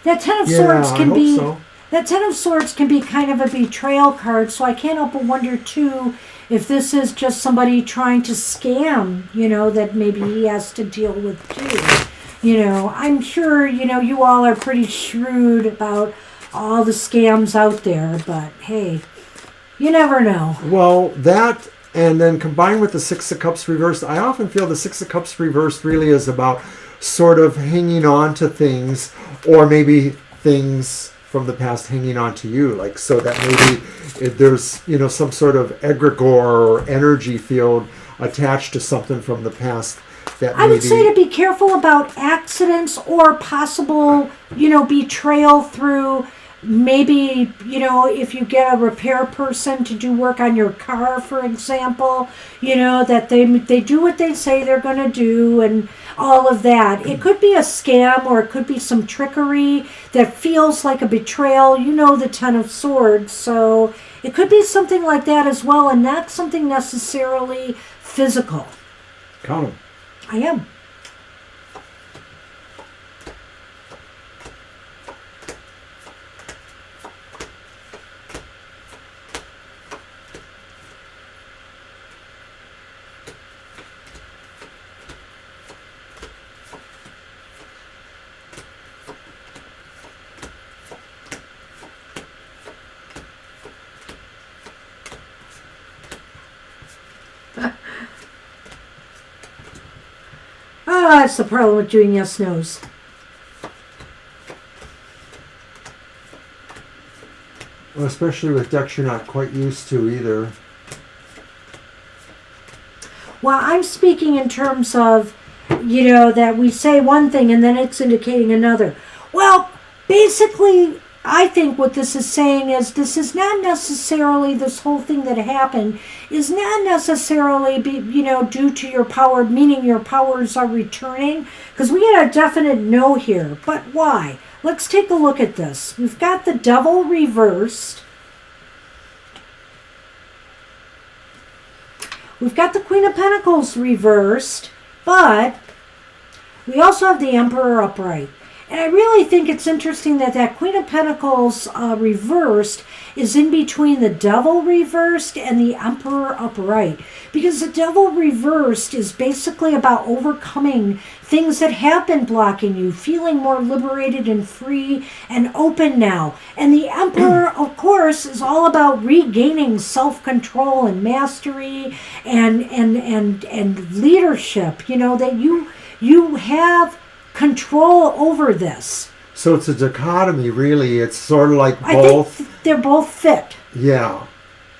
That Ten of Swords can be. So. That Ten of Swords can be kind of a betrayal card, so I can't help but wonder, too, if this is just somebody trying to scam, that maybe he has to deal with, too. I'm sure, you all are pretty shrewd about all the scams out there, but hey, you never know. Well, that, and then combined with the 6 of Cups reversed, I often feel the 6 of Cups reversed really is about sort of hanging on to things, or maybe things from the past hanging on to you, like, so that maybe there's some sort of egregore or energy field attached to something from the past that I would say to be careful about accidents or possible betrayal through maybe if you get a repair person to do work on your car, for example, that they do what they say they're going to do and all of that. It could be a scam, or it could be some trickery that feels like a betrayal. The Ten of Swords, so it could be something like that as well, and not something necessarily physical. Count them. I am. That's the problem with doing yes no's. Well, especially with decks you're not quite used to either. Well, I'm speaking in terms of, that we say one thing and then it's indicating another. Well, basically, I think what this is saying is this is not necessarily, this whole thing that happened is not necessarily due to your power, meaning your powers are returning, because we get a definite no here. But why? Let's take a look at this. We've got the Devil reversed. We've got the Queen of Pentacles reversed, but we also have the Emperor upright. And I really think it's interesting that Queen of Pentacles reversed is in between the Devil reversed and the Emperor upright. Because the Devil reversed is basically about overcoming things that have been blocking you, feeling more liberated and free and open now. And the Emperor, of course, is all about regaining self-control and mastery and leadership. That you have control over this. So it's a dichotomy, really. It's sort of like I both. think they're both fit. Yeah.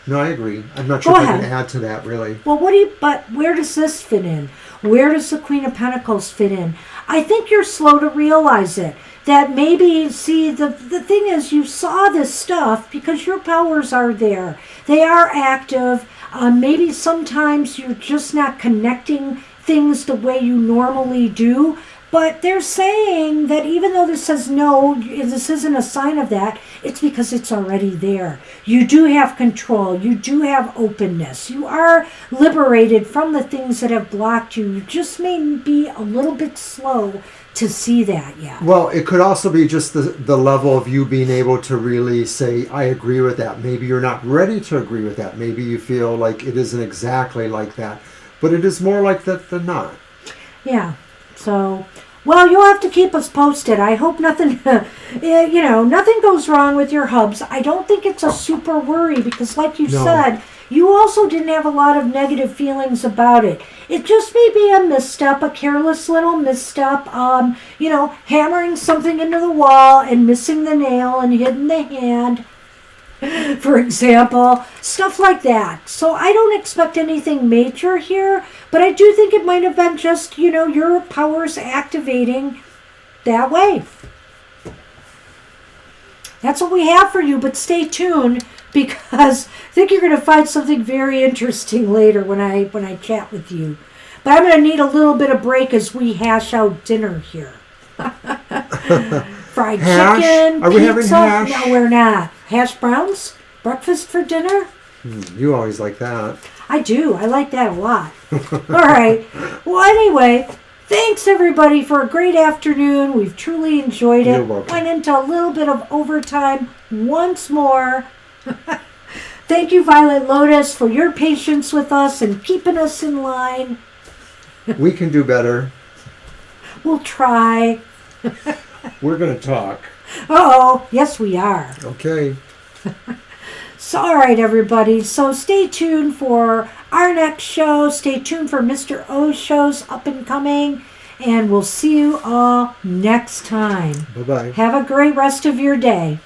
No, I agree. I'm not sure if I can add to that, really. Well, but where does this fit in? Where does the Queen of Pentacles fit in? I think you're slow to realize it. That maybe, see, the thing is, you saw this stuff because your powers are there. They are active. Maybe sometimes you're just not connecting things the way you normally do. But they're saying that even though this says no, this isn't a sign of that, it's because it's already there. You do have control. You do have openness. You are liberated from the things that have blocked you. You just may be a little bit slow to see that yet. Well, it could also be just the level of you being able to really say, I agree with that. Maybe you're not ready to agree with that. Maybe you feel like it isn't exactly like that. But it is more like that than not. Yeah. So, well, you'll have to keep us posted. I hope nothing, nothing goes wrong with your hubs. I don't think it's a super worry because, like you said, you also didn't have a lot of negative feelings about it. It just may be a misstep, a careless little misstep. Hammering something into the wall and missing the nail and hitting the hand, for example, stuff like that. So I don't expect anything major here, but I do think it might have been just, your powers activating that way. That's what we have for you, but stay tuned because I think you're going to find something very interesting later when I chat with you. But I'm going to need a little bit of break as we hash out dinner here. Fried chicken, Are we having hash? No, we're not. Hash browns? Breakfast for dinner? You always like that. I do. I like that a lot. All right. Well, anyway, thanks everybody for a great afternoon. We've truly enjoyed it. You're welcome. Went into a little bit of overtime once more. Thank you, Violet Lotus, for your patience with us and keeping us in line. We can do better. We'll try. We're going to talk. Oh, yes, we are. Okay. So, all right, everybody. So stay tuned for our next show. Stay tuned for Mr. O's shows up and coming. And we'll see you all next time. Bye-bye. Have a great rest of your day.